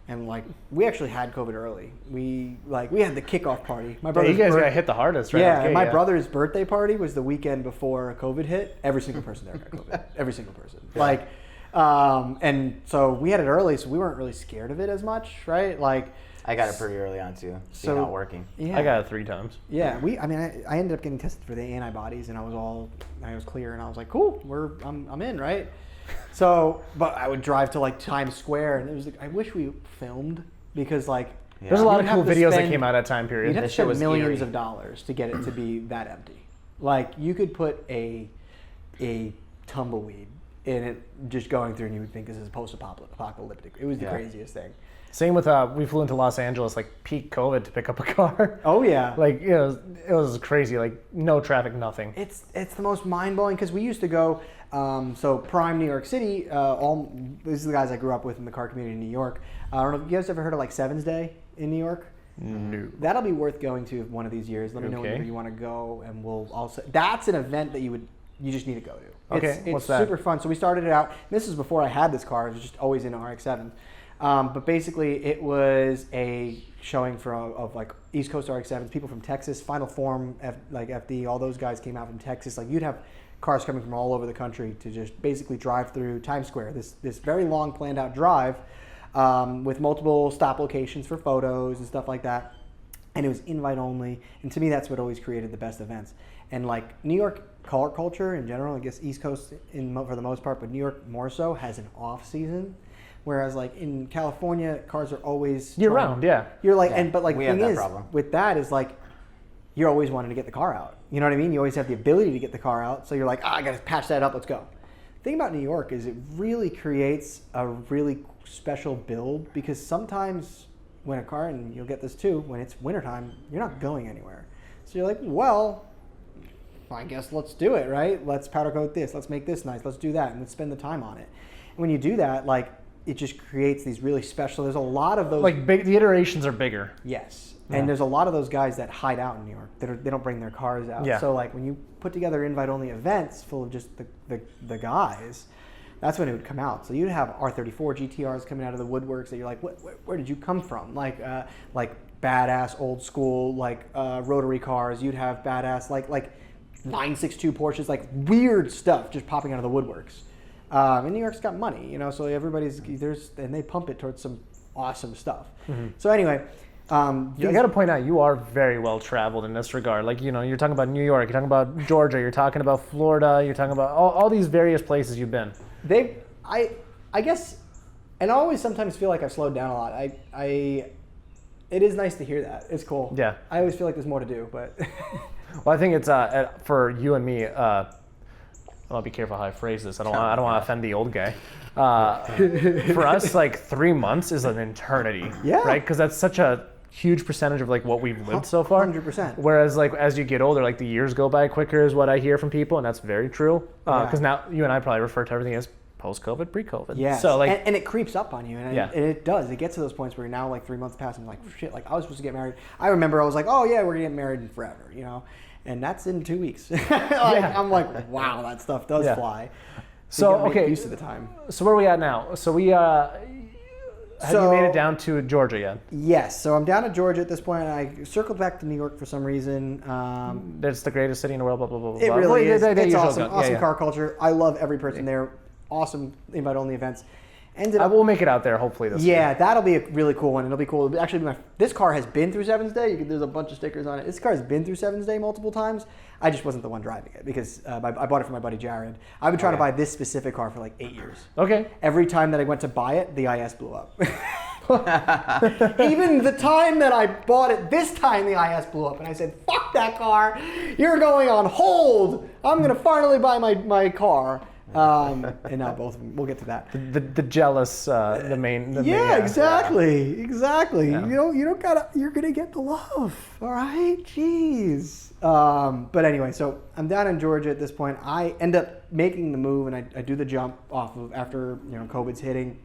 A: And like we actually had COVID early. We had the kickoff party. My brother's
B: you guys got hit the hardest, right?
A: Yeah, my brother's birthday party was the weekend before COVID hit. Every single person there got COVID. Every single person. Like, and so we had it early, so we weren't really scared of it as much, right? Like,
C: I got it pretty early on too. So not working.
A: Yeah,
B: I got it 3 times.
A: Yeah, I ended up getting tested for the antibodies, and I was clear, and I was like, cool, I'm in, right? So, but I would drive to like Times Square, and it was like, I wish we filmed because like
B: there's a lot of cool videos that came out at that time period.
A: You'd have to spend millions of dollars to get it to be that empty. Like you could put a tumbleweed in it just going through, and you would think this is post-apocalyptic. It was the craziest thing.
B: Same with we flew into Los Angeles like peak COVID to pick up a car.
A: Oh yeah,
B: like it was crazy. Like no traffic, nothing.
A: It's the most mind blowing because we used to go. So Prime New York City. These are the guys I grew up with in the car community in New York. I don't know if you guys ever heard of like Sevens Day in New York.
B: No.
A: That'll be worth going to one of these years. Let me know whenever you want to go, and we'll also. That's an event that you just need to go to.
B: Okay,
A: it's super fun. So we started it out. This is before I had this car. It was just always in an RX-7. But basically, it was a showing of like East Coast RX-7s, people from Texas, Final Form, like FD, all those guys came out from Texas. Like you'd have cars coming from all over the country to just basically drive through Times Square. This very long planned out drive with multiple stop locations for photos and stuff like that. And it was invite only. And to me, that's what always created the best events. And like New York car culture in general, I guess East Coast for the most part, but New York more so has an off season. Whereas like in California, cars are always
B: year round. Yeah,
A: you're like, but like
C: we
A: the thing
C: have that
A: is
C: problem.
A: With that is like you're always wanting to get the car out. You know what I mean? You always have the ability to get the car out, so you're like, I gotta patch that up. Let's go. The thing about New York is it really creates a really special build because sometimes when a car, and you'll get this too, when it's wintertime, you're not going anywhere. So you're like, well, I guess let's do it, right? Let's powder coat this. Let's make this nice. Let's do that, and let's spend the time on it. And when you do that, like. It just creates these really special. There's a lot of those.
B: Like the iterations are bigger.
A: Yes, and there's a lot of those guys that hide out in New York. They don't bring their cars out.
B: Yeah.
A: So like when you put together invite-only events full of just the guys, that's when it would come out. So you'd have R34 GTRs coming out of the woodworks that you're like, where did you come from? Like badass old school like rotary cars. You'd have badass like 962 Porsches, like weird stuff just popping out of the woodworks. And New York's got money, you know, so and they pump it towards some awesome stuff. Mm-hmm. So anyway, I
B: got to point out you are very well traveled in this regard. Like, you know, you're talking about New York, you're talking about Georgia, you're talking about Florida, you're talking about all these various places you've been.
A: I guess, and I always sometimes feel like I've slowed down a lot. It is nice to hear that. It's cool.
B: Yeah.
A: I always feel like there's more to do, but.
B: Well, I think it's for you and me. I'll be careful how I phrase this. I don't want to offend the old guy. For us, like 3 months is an eternity.
A: Yeah.
B: Right? Because that's such a huge percentage of like what we've lived so far.
A: 100%.
B: Whereas like as you get older, like the years go by quicker is what I hear from people, and that's very true. Because now you and I probably refer to everything as post-COVID, pre-COVID.
A: Yeah.
B: So like,
A: and it creeps up on you, and it does. It gets to those points where you're now like 3 months past, and like shit, like I was supposed to get married. I remember I was like, oh yeah, we're gonna get married in forever, you know. And that's in 2 weeks. I'm like, wow, that stuff does fly.
B: So
A: you
B: okay,
A: get used to the time.
B: So where are we at now? So we have you made it down to Georgia yet?
A: Yes. So I'm down to Georgia at this point. I circled back to New York for some reason.
B: It's the greatest city in the world. Blah blah blah.
A: It really is. It's awesome.
B: Awesome
A: Car culture. I love every person there. Awesome invite only events. Ended
B: I
A: up.
B: will make it out there hopefully this year.
A: Yeah, that'll be a really cool one. It'll be cool. It'll actually, this car has been through Seven's Day. There's a bunch of stickers on it. This car has been through Seven's Day multiple times. I just wasn't the one driving it because I bought it from my buddy Jared. I've been trying to buy this specific car for like 8 years.
B: Okay.
A: Every time that I went to buy it, the IS blew up. Even the time that I bought it, this time the IS blew up, and I said, "Fuck that car! You're going on hold. I'm gonna finally buy my car." And now both of them. We'll get to that.
B: The jealous, the main.
A: Exactly.
B: Yeah.
A: You don't gotta. You're gonna get the love. All right. Jeez. But anyway, so I'm down in Georgia at this point. I end up making the move, and I do the jump off of after COVID's hitting,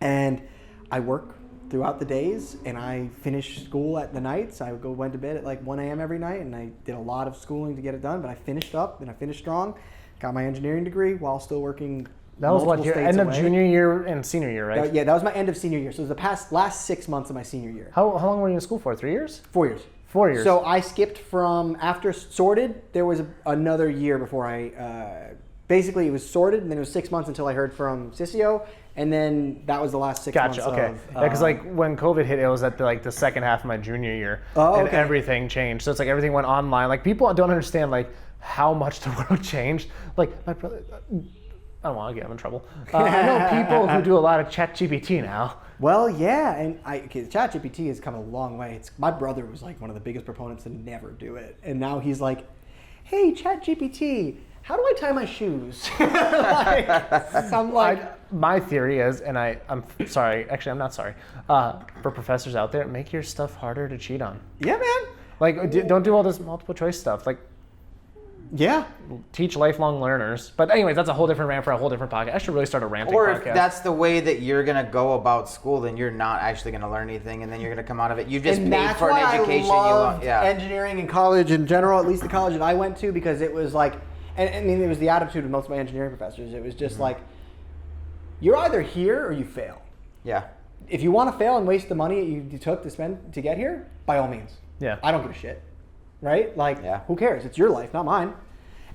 A: and I work throughout the days, and I finish school at the nights. I went to bed at like 1 a.m. every night, and I did a lot of schooling to get it done. But I finished up, and I finished strong. Got my engineering degree while still working.
B: That was what, your end of
A: away.
B: junior year and senior year, right?
A: Yeah, that was my end of senior year. So it was the last 6 months of my senior year.
B: How long were you in school for? 3 years?
A: 4 years.
B: 4 years.
A: So I skipped from after sorted. There was another year before I. Basically, it was sorted, and then it was 6 months until I heard from Cicio, and then that was the last 6 months.
B: Gotcha. Okay.
A: Of,
B: Yeah, because like when COVID hit, it was at the second half of my junior year, and everything changed. So it's like everything went online. Like people don't understand like how much the world changed. Like my brother, I don't want to get him in trouble. I know people who do a lot of ChatGPT now.
A: Well, yeah, and ChatGPT has come a long way. My brother was like one of the biggest proponents to never do it, and now he's like, "Hey, ChatGPT, how do I tie my shoes?" I'm like,
B: my theory is, and I'm sorry, actually I'm not sorry, for professors out there, make your stuff harder to cheat on.
A: yeah, man.
B: Like don't do all this multiple choice stuff. Like
A: Yeah.
B: teach lifelong learners. But anyways, that's a whole different rant for a whole different podcast. I should really start a ranting
C: Or
B: podcast.
C: if that's the way that you're going to go about school, then you're not actually going to learn anything, and then you're going to come out of it. You just
A: And
C: paid
A: that's
C: for an
A: why
C: education.
A: I loved
C: Yeah.
A: engineering and college in general, at least the college that I went to, because it was like, and I mean, it was the attitude of most of my engineering professors. It was just like, you're either here or you fail.
C: Yeah.
A: If you want to fail and waste the money you took to spend to get here, by all means.
B: Yeah.
A: I don't give a shit. Right? Like,
C: Yeah.
A: who cares? It's your life, not mine.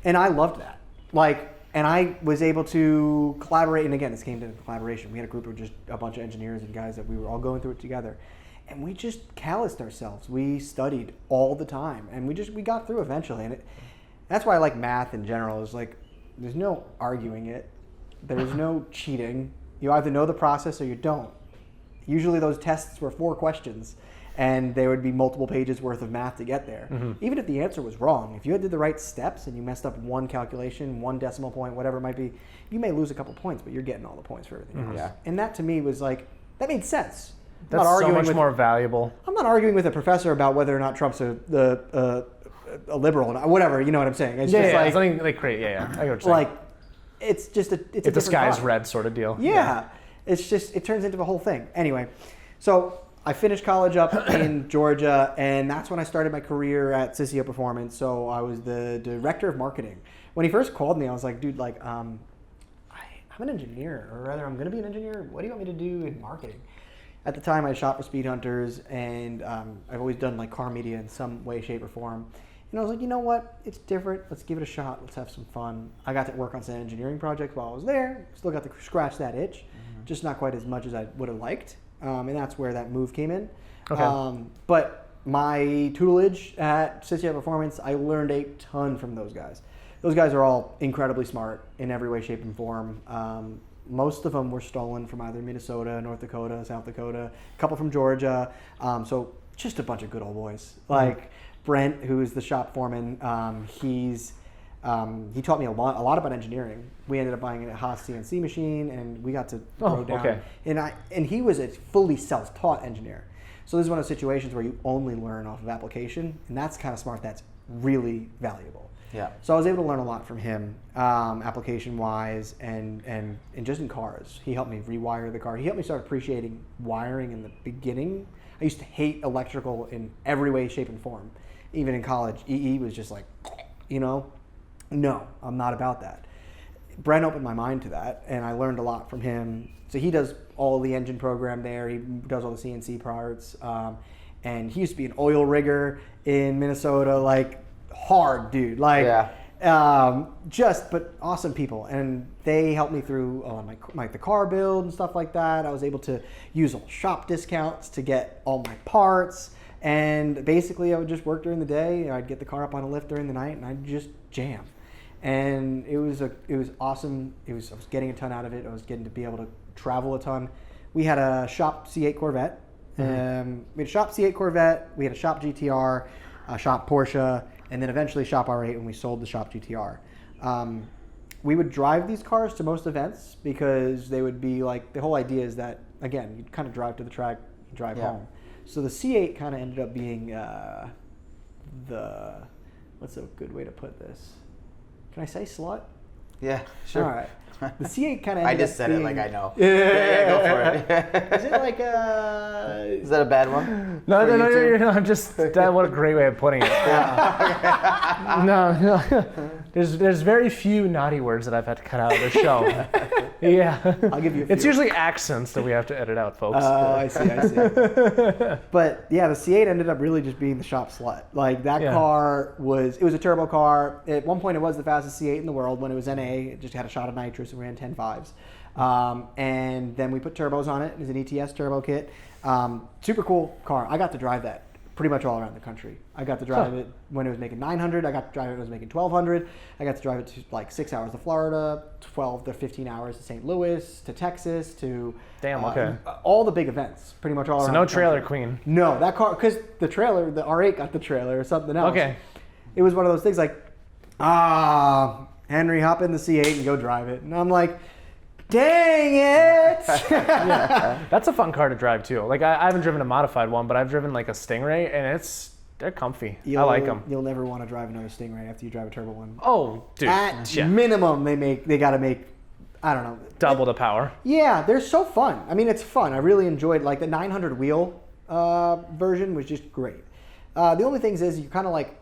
A: And I loved that. Like, and I was able to collaborate. And again, this came to collaboration. We had a group of just a bunch of engineers and guys that we were all going through it together. And we just calloused ourselves. We studied all the time. And we got through eventually. And that's why I like math in general. Is like, there's no arguing it. There's no cheating. You either know the process or you don't. Usually those tests were 4 questions. And there would be multiple pages worth of math to get there. Mm-hmm. Even if the answer was wrong, if you did the right steps and you messed up one calculation, 1 decimal point, whatever it might be, you may lose a couple points, but you're getting all the points for everything else.
C: Yeah.
A: And that to me was like, that made sense.
B: That's so much more valuable.
A: I'm not arguing with a professor about whether or not Trump's a liberal or whatever, you know what I'm saying? It's just like,
B: something like great. Yeah. I get what you're saying.
A: like, it's just it's
B: if the sky's red sort of deal.
A: Yeah. It's just, it turns into the whole thing. Anyway, so I finished college up in Georgia, and that's when I started my career at Cicio Performance. So I was the director of marketing. When he first called me, I was like, dude, like, I'm an engineer, or rather, I'm going to be an engineer. What do you want me to do in marketing? At the time, I shot for Speed Hunters, and I've always done like car media in some way, shape, or form. And I was like, you know what? It's different. Let's give it a shot. Let's have some fun. I got to work on some engineering projects while I was there. Still got to scratch that itch, just not quite as much as I would have liked. And that's where that move came in.
B: Okay.
A: But my tutelage at Cicio Performance, I learned a ton from those guys. Those guys are all incredibly smart in every way, shape, and form. Most of them were stolen from either Minnesota, North Dakota, South Dakota, a couple from Georgia. So just a bunch of good old boys. Like Brent, who is the shop foreman, he taught me a lot about engineering. We ended up buying a Haas CNC machine, and we got to go down.
B: Okay.
A: And he was a fully self-taught engineer. So this is one of those situations where you only learn off of application, and that's kind of smart. That's really valuable.
C: Yeah.
A: So I was able to learn a lot from him, application-wise, and just in cars. He helped me rewire the car. He helped me start appreciating wiring in the beginning. I used to hate electrical in every way, shape, and form. Even in college, EE was just like, no, I'm not about that. Brent opened my mind to that, and I learned a lot from him. So he does all the engine program there. He does all the CNC parts. And he used to be an oil rigger in Minnesota, like hard dude. Like, But awesome people, and they helped me through the car build and stuff like that. I was able to use all shop discounts to get all my parts, and basically I would just work during the day. I'd get the car up on a lift during the night, and I'd just jam. And it was awesome. I was getting a ton out of it. I was getting to be able to travel a ton. We had a shop C8 Corvette. We had a shop C8 Corvette. We had a shop GTR, a shop Porsche, and then eventually shop R8 when we sold the shop GTR. We would drive these cars to most events because they would be like, the whole idea is that, again, you'd kind of drive to the track, drive home. So the C8 kind of ended up being what's a good way to put this? Can I say slut?
C: Yeah, sure.
A: All right. The C8 kind of.
C: I just said
A: being,
C: it like I know. Yeah, go for it.
A: Is it like
C: Is that a bad one?
B: No, I'm just. What a great way of putting it. No. There's very few naughty words that I've had to cut out of the show. Yeah.
A: I'll give you a few.
B: It's usually accents that we have to edit out, folks.
A: Oh, I see. But yeah, the C8 ended up really just being the shop slut. Like that car was a turbo car. At one point it was the fastest C8 in the world when it was NA. It just had a shot of nitrous and ran 10.5s. And then we put turbos on it. It was an ETS turbo kit. Super cool car. I got to drive that pretty much all around the country. I got to drive it when it was making 900. I got to drive it when it was making 1200. I got to drive it to like 6 hours to Florida, 12 to 15 hours to St. Louis, to Texas, to all the big events, pretty much all around.
B: So no
A: the
B: trailer
A: country.
B: queen.
A: No, that car, because the R8 got the trailer or something else.
B: Okay.
A: It was one of those things like, Henry, hop in the C8 and go drive it. And I'm like, dang it!
B: That's a fun car to drive too. Like I haven't driven a modified one, but I've driven like a Stingray, and they're comfy. I like them.
A: You'll never want to drive another Stingray after you drive a turbo one.
B: Oh, dude.
A: At minimum, they got to make, I don't know,
B: double the power.
A: Yeah, they're so fun. I mean, it's fun. I really enjoyed like the 900 wheel version was just great. The only thing is you kind of like.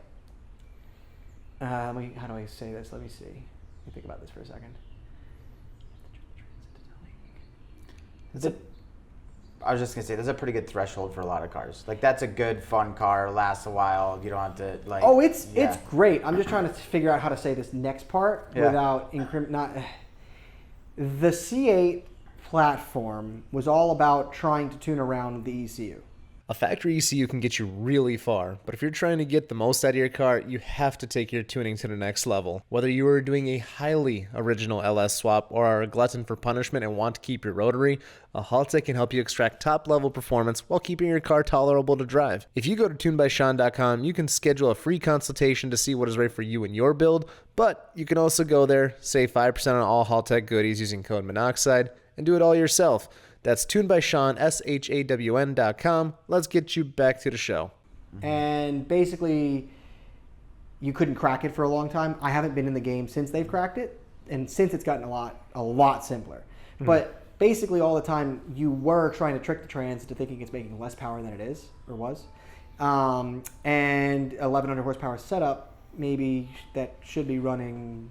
A: How do I say this? Let me see. Let me think about this for a second.
C: I was just gonna say, there's a pretty good threshold for a lot of cars. Like that's a good, fun car, lasts a while. You don't have to like.
A: Oh, it's great. I'm just trying to figure out how to say this next part without The C8 platform was all about trying to tune around the ECU.
D: A factory ECU can get you really far, but if you're trying to get the most out of your car, you have to take your tuning to the next level. Whether you are doing a highly original LS swap or are a glutton for punishment and want to keep your rotary, a Haltech can help you extract top-level performance while keeping your car tolerable to drive. If you go to tunedbysean.com, you can schedule a free consultation to see what is right for you and your build, but you can also go there, save 5% on all Haltech goodies using code Minnoxide, and do it all yourself. That's tunedbysean, SHAWN.com. Let's get you back to the show.
A: And basically, you couldn't crack it for a long time. I haven't been in the game since they've cracked it, and since it's gotten a lot simpler. Mm-hmm. But basically, all the time, you were trying to trick the trans into thinking it's making less power than it is, or was. And 1100 horsepower setup, maybe that should be running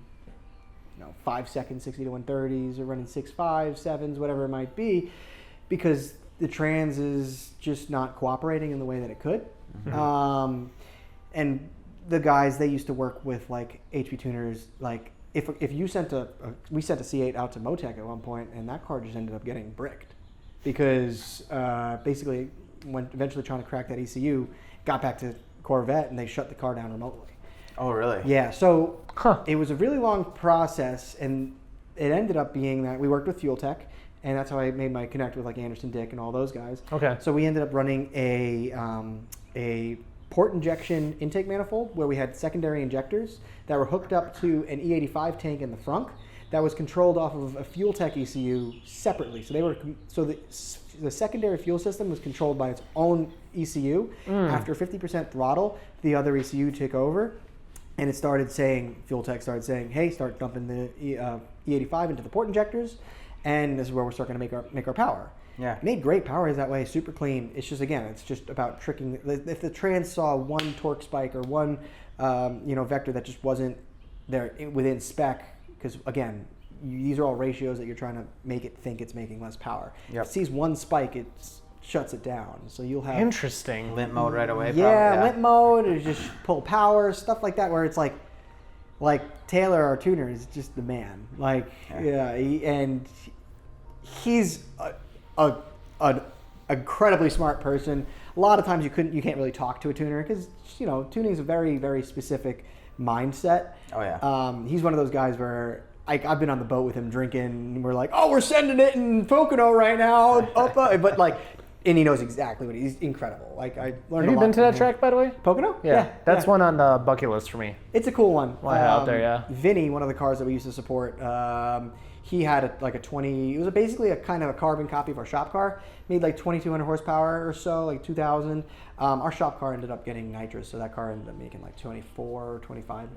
A: 5 seconds, 60 to 130s, or running 6.5, 7s, whatever it might be, because the trans is just not cooperating in the way that it could. Mm-hmm. And the guys, they used to work with like HP tuners. Like if you we sent a C8 out to Motec at one point, and that car just ended up getting bricked because basically when eventually trying to crack that ECU, got back to Corvette, and they shut the car down remotely.
C: Oh, really?
A: Yeah, so it was a really long process, and it ended up being that we worked with Fuel Tech, and that's how I made my connect with like Anderson Dick and all those guys.
B: Okay.
A: So we ended up running a port injection intake manifold where we had secondary injectors that were hooked up to an E85 tank in the frunk that was controlled off of a Fuel Tech ECU separately. So the secondary fuel system was controlled by its own ECU. After 50% throttle, the other ECU took over. And it started saying, Fuel Tech started saying, hey, start dumping the E85 into the port injectors, and this is where we're starting to make our power.
C: Yeah.
A: It made great power that way, super clean. It's just, again, it's just about tricking. If the trans saw one torque spike or one vector that just wasn't there within spec, because, again, these are all ratios that you're trying to make it think it's making less power. Yep. If it sees one spike, it shuts it down. So you'll have
B: interesting
C: limp mode right away.
A: Yeah, limp mode, or just pull power, stuff like that, where it's like Like Taylor, our tuner, is just the man. Like, he's an incredibly smart person. A lot of times you can't really talk to a tuner because tuning is a very, very specific mindset.
C: Oh yeah.
A: He's one of those guys where I've been on the boat with him drinking, and we're like, oh, we're sending it in Pocono right now, but like, and he knows exactly what he's incredible. Like I learned.
B: Have you been to that track, by the way?
A: Pocono?
B: Yeah, that's one on the bucket list for me.
A: It's a cool one.
B: Out there, yeah.
A: Vinny, one of the cars that we used to support, he had a 20. It was basically a kind of a carbon copy of our shop car. Made like 2,200 horsepower or so, like 2,000. Our shop car ended up getting nitrous, so that car ended up making like 24 or 25.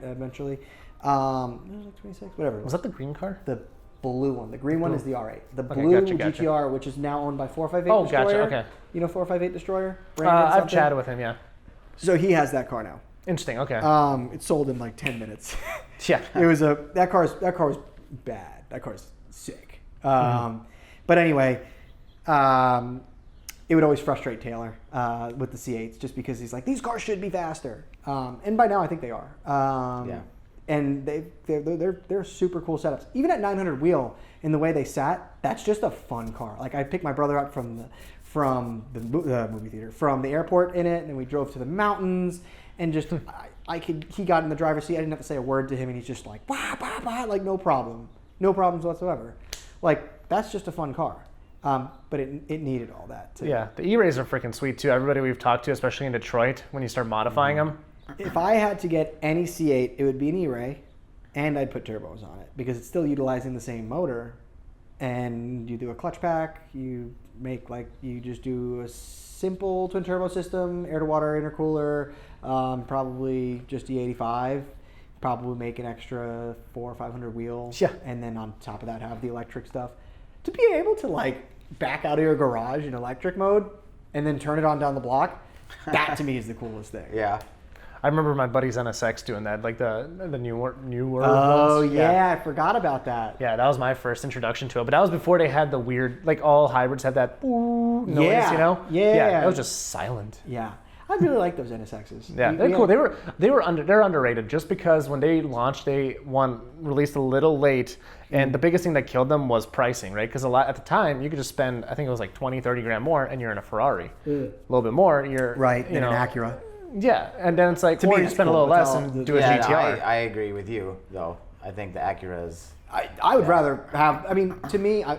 A: Eventually, it was like 26, whatever.
B: Was that the green car?
A: The blue one. The green one is the R8. The
B: Okay,
A: blue
B: gotcha.
A: GTR, which is now owned by 458
B: Oh,
A: Destroyer.
B: gotcha. Okay.
A: You know 458 Destroyer?
B: I've chatted with him. Yeah.
A: So he has that car now.
B: Interesting. Okay.
A: It sold in like 10 minutes.
B: Yeah.
A: It was that car was bad. That car's sick. But anyway, it would always frustrate Taylor with the C8s just because he's like, these cars should be faster. And by now I think they are.
C: Yeah.
A: And they're super cool setups. Even at 900 wheel, in the way they sat, that's just a fun car. Like I picked my brother up from the movie theater, from the airport in it, and then we drove to the mountains, and just he got in the driver's seat. I didn't have to say a word to him, and he's just like, bah, bah, bah, like no problems whatsoever. Like that's just a fun car. But it needed all that too.
B: Yeah, the E-Rays are freaking sweet too. Everybody we've talked to, especially in Detroit, when you start modifying them.
A: If I had to get any C8, it would be an E-Ray, and I'd put turbos on it because it's still utilizing the same motor. And you do a clutch pack, you just do a simple twin turbo system, air to water intercooler, probably just E85, probably make an extra 400 or 500 wheels.
B: Yeah.
A: And then on top of that, have the electric stuff. To be able to like back out of your garage in electric mode and then turn it on down the block, that to me is the coolest thing.
C: Yeah.
B: I remember my buddy's NSX doing that, like the newer
A: Oh
B: ones.
A: yeah, I forgot about that.
B: Yeah, that was my first introduction to it. But that was before they had the weird, like all hybrids had that noise,
A: Yeah.
B: you know?
A: Yeah.
B: It was just silent.
A: Yeah, I really like those NSXs.
B: Yeah, they're cool. They're underrated just because when they launched, they released a little late, and the biggest thing that killed them was pricing, right? Because at the time you could just spend, I think it was like 20, 30 grand more, and you're in a Ferrari. A little bit more, you're
A: in an Acura.
B: Yeah, and then it's like,
A: To me,
B: or you
A: it's
B: spend a
A: cool
B: little less
A: without
B: and do a
C: Yeah,
B: GTR.
C: no, I agree with you though. I think the Acura is.
A: I would rather have. I mean, to me, I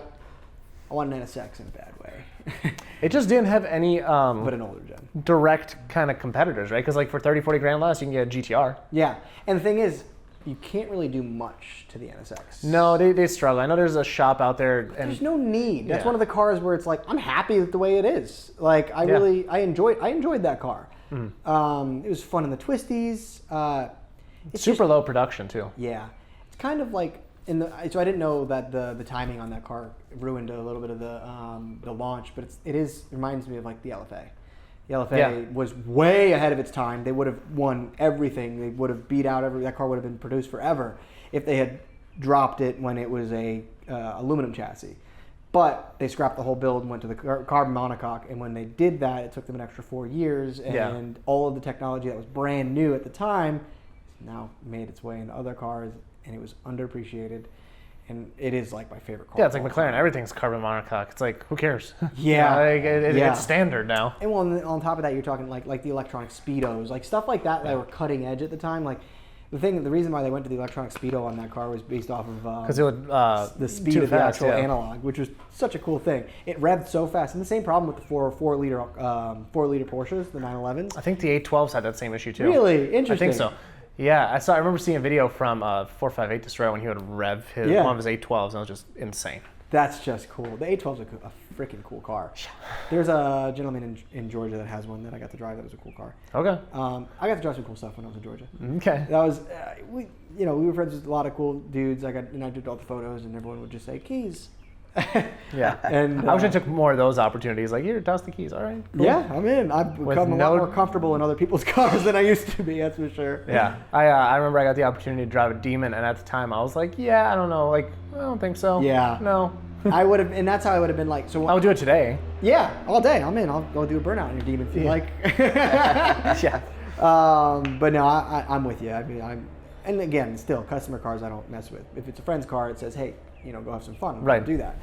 A: want an NSX in a bad way,
B: It just didn't have any
A: but an older gen.
B: direct kind of competitors, right? Because like for 30, 40 grand less, you can get a GTR.
A: Yeah, and the thing is, you can't really do much to the NSX.
B: No, they struggle. I know there's a shop out there, and
A: There's no need. That's
B: Yeah.
A: one of the cars where it's like I'm happy with the way it is. Like I enjoyed that car. It was fun in the twisties. It's
B: super low production too.
A: Yeah, it's kind of like so I didn't know that the timing on that car ruined a little bit of the launch, but it reminds me of like the LFA. The LFA was way ahead of its time. They would have won everything. They would have beat out that car would have been produced forever if they had dropped it when it was a aluminum chassis. But they scrapped the whole build and went to the carbon monocoque. And when they did that, it took them an extra 4 years. And all of the technology that was brand new at the time now made its way into other cars. And it was underappreciated. And it is like my favorite car.
B: Yeah, it's like McLaren. Everything's carbon monocoque. It's like, who cares?
A: Yeah.
B: It's standard now.
A: And well, on top of that, you're talking like the electronic speedos, like stuff like that were cutting edge at the time. Like the reason why they went to the electronic speedo on that car was based off of
B: Because it would
A: the speed of the actual analog, which was such a cool thing. It revved so fast, and the same problem with the 4 liter Porsches, the 911s.
B: I think the 812s had that same issue too.
A: Really interesting.
B: I think so. Yeah, I remember seeing a video from 458 Destroyer when he would rev one of his 812s, and it was just insane.
A: That's just cool. The 812's a freaking cool car. There's a gentleman in Georgia that has one that I got to drive. That was a cool car.
B: Okay.
A: I got to drive some cool stuff when I was in Georgia.
B: Okay.
A: That was we were friends with a lot of cool dudes. I did all the photos, and everyone would just say keys.
B: Yeah.
A: And
B: I wish I took more of those opportunities. Like, here, toss the keys. All right. Cool.
A: Yeah, I'm in. I've become a lot more comfortable in other people's cars than I used to be. That's for sure.
B: Yeah. I remember I got the opportunity to drive a Demon, and at the time I was like, yeah, I don't know. Like, I don't think so.
A: Yeah.
B: No.
A: I would have, and that's how I would have been like. So
B: I would do it today.
A: Yeah, all day. I'm in. I'll go do a burnout in your Demon if you like.
B: Yeah.
A: But no, I'm with you. I mean, And again, still, customer cars I don't mess with. If it's a friend's car, it says, hey, go have some fun.
B: Right.
A: Do that.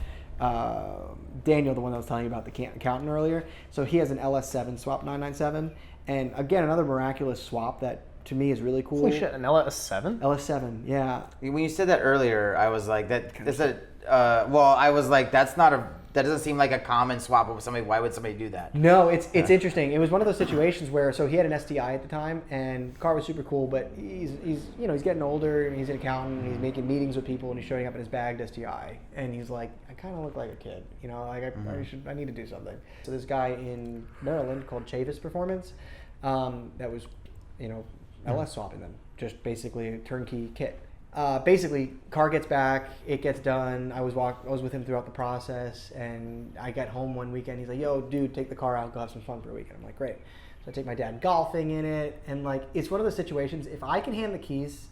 A: Daniel, the one that I was telling you about, the accountant earlier, so he has an LS7 swap 997. And again, another miraculous swap that to me is really cool.
B: Holy shit, an LS7?
A: LS7, yeah.
C: When you said that earlier, I was like, I was like, that doesn't seem like a common swap with somebody. Why would somebody do that?
A: No, it's interesting. It was one of those situations where, so he had an STI at the time, and the car was super cool, but he's getting older, and he's an accountant, and he's making meetings with people, and he's showing up in his bagged STI, and he's like, I kind of look like a kid, I need to do something. So this guy in Maryland called Cicio Performance, that was, LS swapping them, just basically a turnkey kit. Basically, car gets back, it gets done. I was with him throughout the process, and I got home one weekend. He's like, "Yo, dude, take the car out, go have some fun for a weekend." I'm like, "Great." So I take my dad golfing in it, and like, it's one of those situations. If I can hand the keys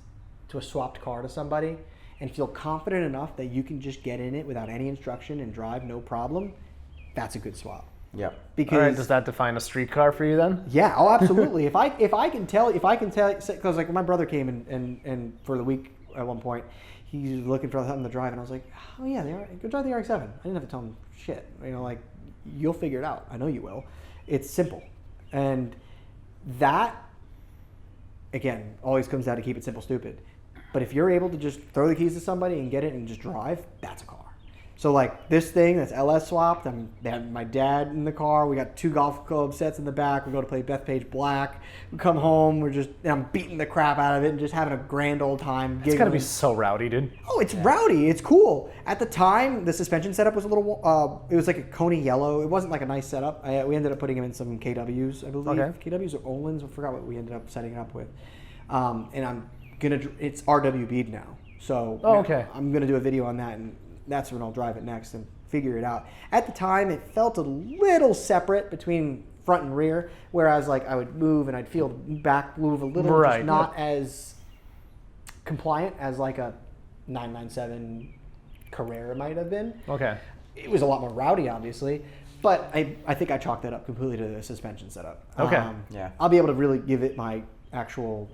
A: to a swapped car to somebody and feel confident enough that you can just get in it without any instruction and drive no problem, that's a good swap.
C: Yep.
B: All right, does that define a street car for you then?
A: Yeah. Oh, absolutely. if I can tell, because like my brother came and for the week. At one point, he's looking for something to drive, and I was like, "Oh yeah, go drive the RX-7." I didn't have to tell him shit. You'll figure it out. I know you will. It's simple, and that again always comes down to keep it simple, stupid. But if you're able to just throw the keys to somebody and get it and just drive, that's a car. So like this thing that's LS swapped, they have my dad in the car. We got 2 golf club sets in the back. We go to play Bethpage Black. We come home. I'm beating the crap out of it and just having a grand old time.
B: It's gotta be so rowdy, dude.
A: Oh, it's rowdy. It's cool. At the time, the suspension setup was a little. It was like a Coney yellow. It wasn't like a nice setup. We ended up putting him in some KWs, I believe. Okay. KWs or Olin's. I forgot what we ended up setting it up with. And it's RWB'd now. So
B: okay.
A: I'm gonna do a video on that, and that's when I'll drive it next and figure it out. At the time, it felt a little separate between front and rear, whereas like I would move and I'd feel the back move a little,
B: right.
A: Just not as compliant as like a 997 Carrera might have been.
B: Okay.
A: It was a lot more rowdy, obviously, but I think I chalked that up completely to the suspension setup.
B: Okay.
C: Yeah.
A: I'll be able to really give it my actual,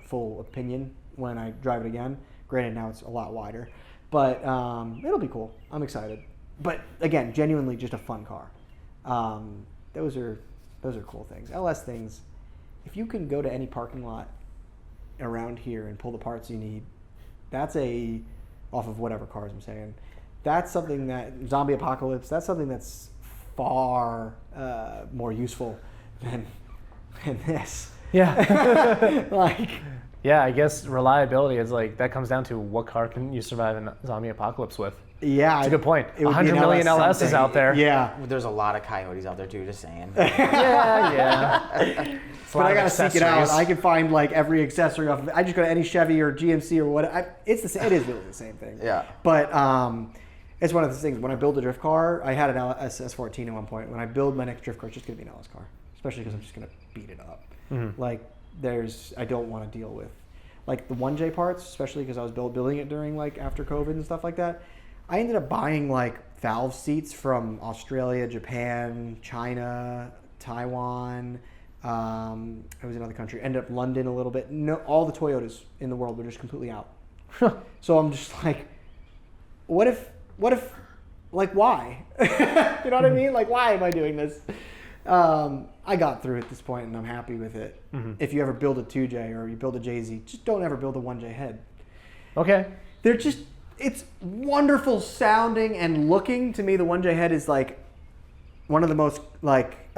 A: full opinion when I drive it again. Granted, now it's a lot wider. But it'll be cool. I'm excited. But again, genuinely just a fun car. Those are cool things. LS things, if you can go to any parking lot around here and pull the parts you need, that's off of whatever cars I'm saying, that's something that, zombie apocalypse, that's something that's far more useful than this.
B: Yeah. Yeah, I guess reliability is like, that comes down to what car can you survive a zombie apocalypse with.
A: Yeah.
B: That's a good point. 100 million LSs out there.
A: Yeah.
C: There's a lot of coyotes out there too, just saying.
B: yeah.
A: But I gotta seek it out. I can find like every accessory off of it. I just go to any Chevy or GMC or what. It is really the same thing.
C: Yeah.
A: But it's one of those things. When I build a drift car, I had an S14 at one point. When I build my next drift car, it's just gonna be an LS car, especially because I'm just gonna beat it up. Mm-hmm. Like I don't want to deal with like the 1J parts, especially because I was building it during like after COVID and stuff like that. I ended up buying like valve seats from Australia, Japan, China, Taiwan. It was another country. Ended up London a little bit. No, all the Toyotas in the world were just completely out. So I'm just like, what if, like, why? You know what I mean? Like, why am I doing this? I got through at this point and I'm happy with it. Mm-hmm. If you ever build a 2J or you build a JZ, just don't ever build a 1J head.
B: Okay.
A: It's wonderful sounding and looking. To me, the 1J head is like one of the most like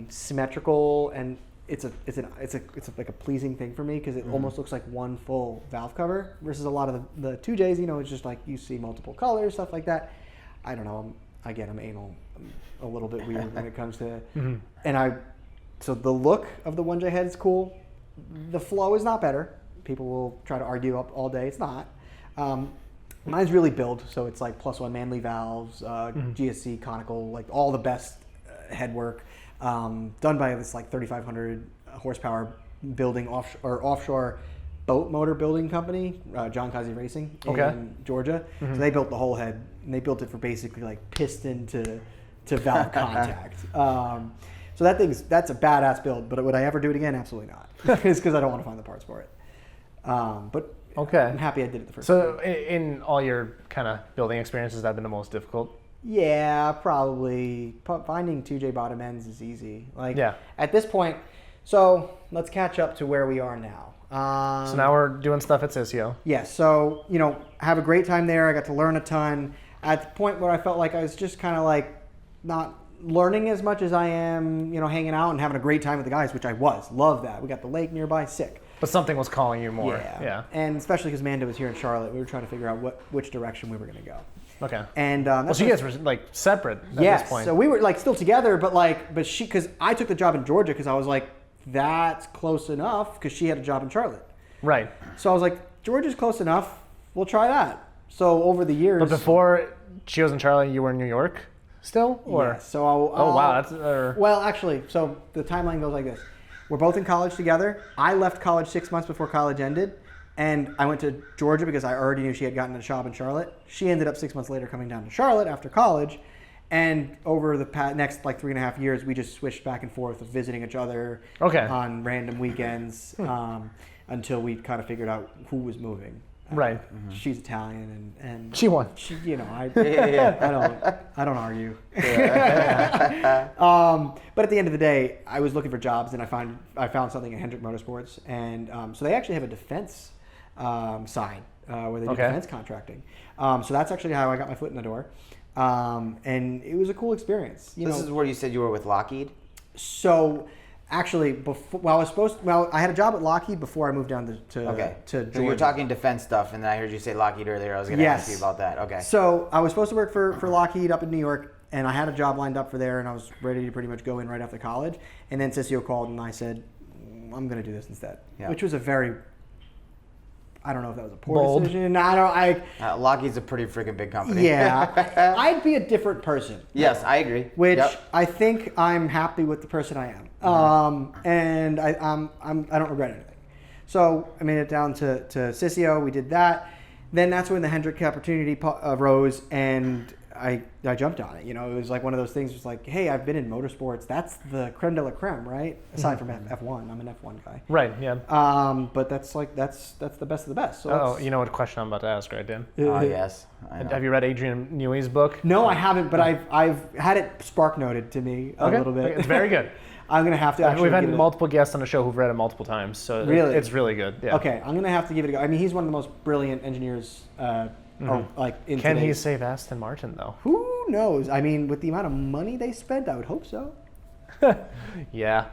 A: symmetrical, and it's like a pleasing thing for me because it almost looks like one full valve cover versus a lot of the 2Js. It's just like you see multiple colors, stuff like that. I don't know. I'm anal. I'm a little bit weird when it comes to, so the look of the 1J head is cool. The flow is not better. People will try to argue up all day. It's not. Mine's really built, so it's like +1 Manley valves, GSC conical, like all the best head work, done by this like 3,500 horsepower building offshore boat motor building company, John Kazi Racing in Georgia. So they built the whole head, and they built it for basically like piston to valve contact. So that's a badass build, but would I ever do it again? Absolutely not. It's because I don't want to find the parts for it. But
B: Okay.
A: I'm happy I did it the first
B: So
A: time.
B: in all your kind of building experiences, that been the most difficult?
A: Yeah, probably. Finding 2J bottom ends is easy. Like
B: Yeah.
A: at this point, so let's catch up to where we are now.
B: So now we're doing stuff at Cicio.
A: Yes, so, I have a great time there. I got to learn a ton. At the point where I felt like I was just kind of like not learning as much as I am, hanging out and having a great time with the guys, which I was. Love that. We got the lake nearby, sick.
B: But something was calling you more. Yeah.
A: And especially because Manda was here in Charlotte, we were trying to figure out which direction we were going to go.
B: Okay.
A: And
B: Well, so you guys were like separate at
A: yes,
B: this point.
A: so we were like still together, but because I took the job in Georgia because I was like, that's close enough because she had a job in Charlotte.
B: Right.
A: So I was like, Georgia's close enough. We'll try that. So over the years.
B: But before she was in Charlotte, you were in New York still? Or?
A: Yeah, so
B: Oh, wow. That's
A: well, actually, so the timeline goes like this. We're both in college together. I left college 6 months before college ended, and I went to Georgia because I already knew she had gotten a job in Charlotte. She ended up 6 months later coming down to Charlotte after college, and over the next 3.5 years, we just switched back and forth of visiting each other on random weekends until we kind of figured out who was moving.
B: Right.
A: She's Italian, and
B: She won.
A: I don't argue. But at the end of the day, I was looking for jobs, and I found something at Hendrick Motorsports, and so they actually have a defense side where they do defense contracting. So that's actually how I got my foot in the door, and it was a cool experience.
C: This is where you said you were with Lockheed?
A: So. Actually, I had a job at Lockheed before I moved down to Georgia.
C: So you were talking defense stuff, and then I heard you say Lockheed earlier. I was going to ask you about that. Okay.
A: So I was supposed to work for Lockheed up in New York, and I had a job lined up for there, and I was ready to pretty much go in right after college. And then Cicio called, and I said, I'm going to do this instead, which was a very, I don't know if that was a poor decision.
C: Lockheed's a pretty freaking big company.
A: Yeah, I'd be a different person.
C: Yes, I agree.
A: Which I think I'm happy with the person I am, and I don't regret anything. So I made it down to Cicio. We did that. Then that's when the Hendrick opportunity arose, and I jumped on it. It was like one of those things. It's like, hey, I've been in motorsports. That's the creme de la creme, right? Aside from F1, I'm an F1 guy.
B: Right. Yeah.
A: But that's the best of the best. So
B: you know what question I'm about to ask, right, Dan?
C: Oh yes.
B: Have you read Adrian Newey's book?
A: No, I haven't, but I've had it spark noted to me a little bit.
B: It's very good.
A: I'm gonna have to. Actually
B: We've had multiple guests on the show who've read it multiple times, so it's really good. Yeah.
A: Okay, I'm gonna have to give it a go. I mean, he's one of the most brilliant engineers.
B: Can he save Aston Martin though?
A: Who knows? I mean, with the amount of money they spent, I would hope so.
B: Yeah.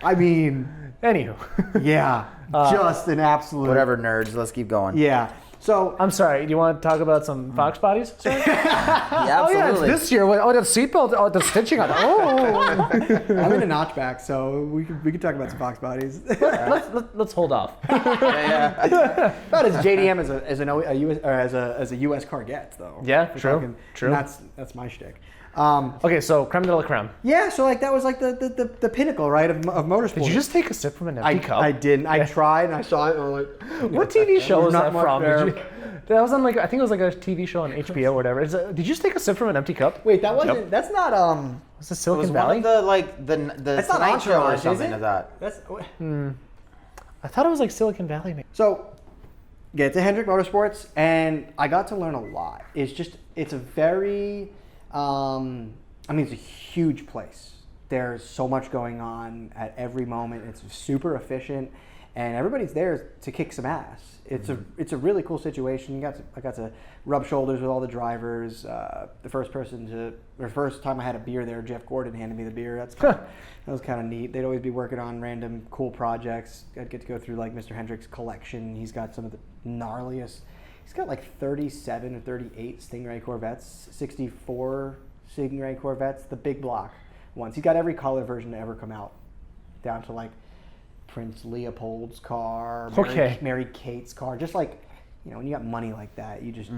A: I mean,
B: anywho.
A: Yeah, just an absolute.
C: Whatever, nerds. Let's keep going.
A: Yeah. So
B: I'm sorry. Do you want to talk about some Fox bodies? Sorry?
C: Yeah, absolutely.
B: Oh yeah, it's this year. Oh, the seatbelt. Oh, the stitching on. Oh.
A: I'm in a notchback, so we could talk about some Fox bodies.
B: Let's hold off.
A: About as JDM as a US car gets, though.
B: Yeah, true.
A: And that's my shtick.
B: Okay, so creme de la creme.
A: Yeah, so that was like the pinnacle, right, of motorsport.
B: Did you just take a sip from an empty cup?
A: I didn't. I tried, and I saw it, and I was like,
B: what TV show was that from?
A: There.
B: That was on I think it was like a TV show on HBO or whatever. Did you just take a sip from an empty cup?
A: Wait, that wasn't. Yep. That's not.
B: Was it Silicon
C: it was
B: Valley?
C: One of the Tonight Show or something of that.
A: That's.
B: I thought it was like Silicon Valley. Maybe.
A: So, get to Hendrick Motorsports, and I got to learn a lot. It's a very. It's a huge place. There's so much going on at every moment. It's super efficient, and everybody's there to kick some ass. It's a really cool situation. I got to rub shoulders with all the drivers. The first time I had a beer there, Jeff Gordon handed me the beer. That was kind of neat. They'd always be working on random cool projects. I'd get to go through like Mr. Hendrick's collection. He's got some of the gnarliest. He's got like 37 or 38 Stingray Corvettes, 64 Stingray Corvettes, the big block ones. He's got every color version to ever come out, down to like Prince Leopold's car, Mary Kate's car. Just like, when you got money like that, you just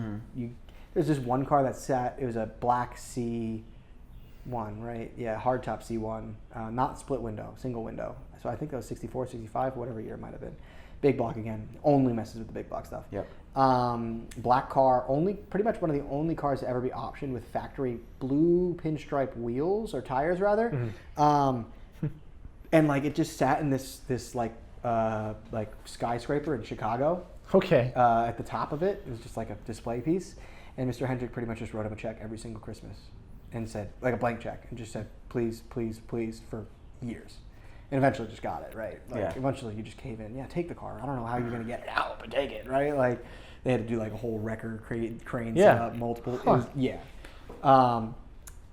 A: there's this one car that sat. It was a black C1, right? Yeah, hardtop C1, not split window, single window. So I think that was 64, 65, whatever year it might have been. Big block again. Only messes with the big block stuff.
C: Yep.
A: Black car, pretty much one of the only cars to ever be optioned with factory blue pinstripe wheels or tires rather. And like it just sat in this like like skyscraper in Chicago.
B: Okay.
A: At the top of it, it was just like a display piece, and Mr. Hendrick pretty much just wrote him a check every single Christmas, and said like a blank check, and just said please, please, please for years, and eventually just got it right. Like eventually you just cave in. Yeah, take the car. I don't know how you're gonna get it out, but take it, right? Like they had to do like a whole wrecker crane set up, multiple. It was,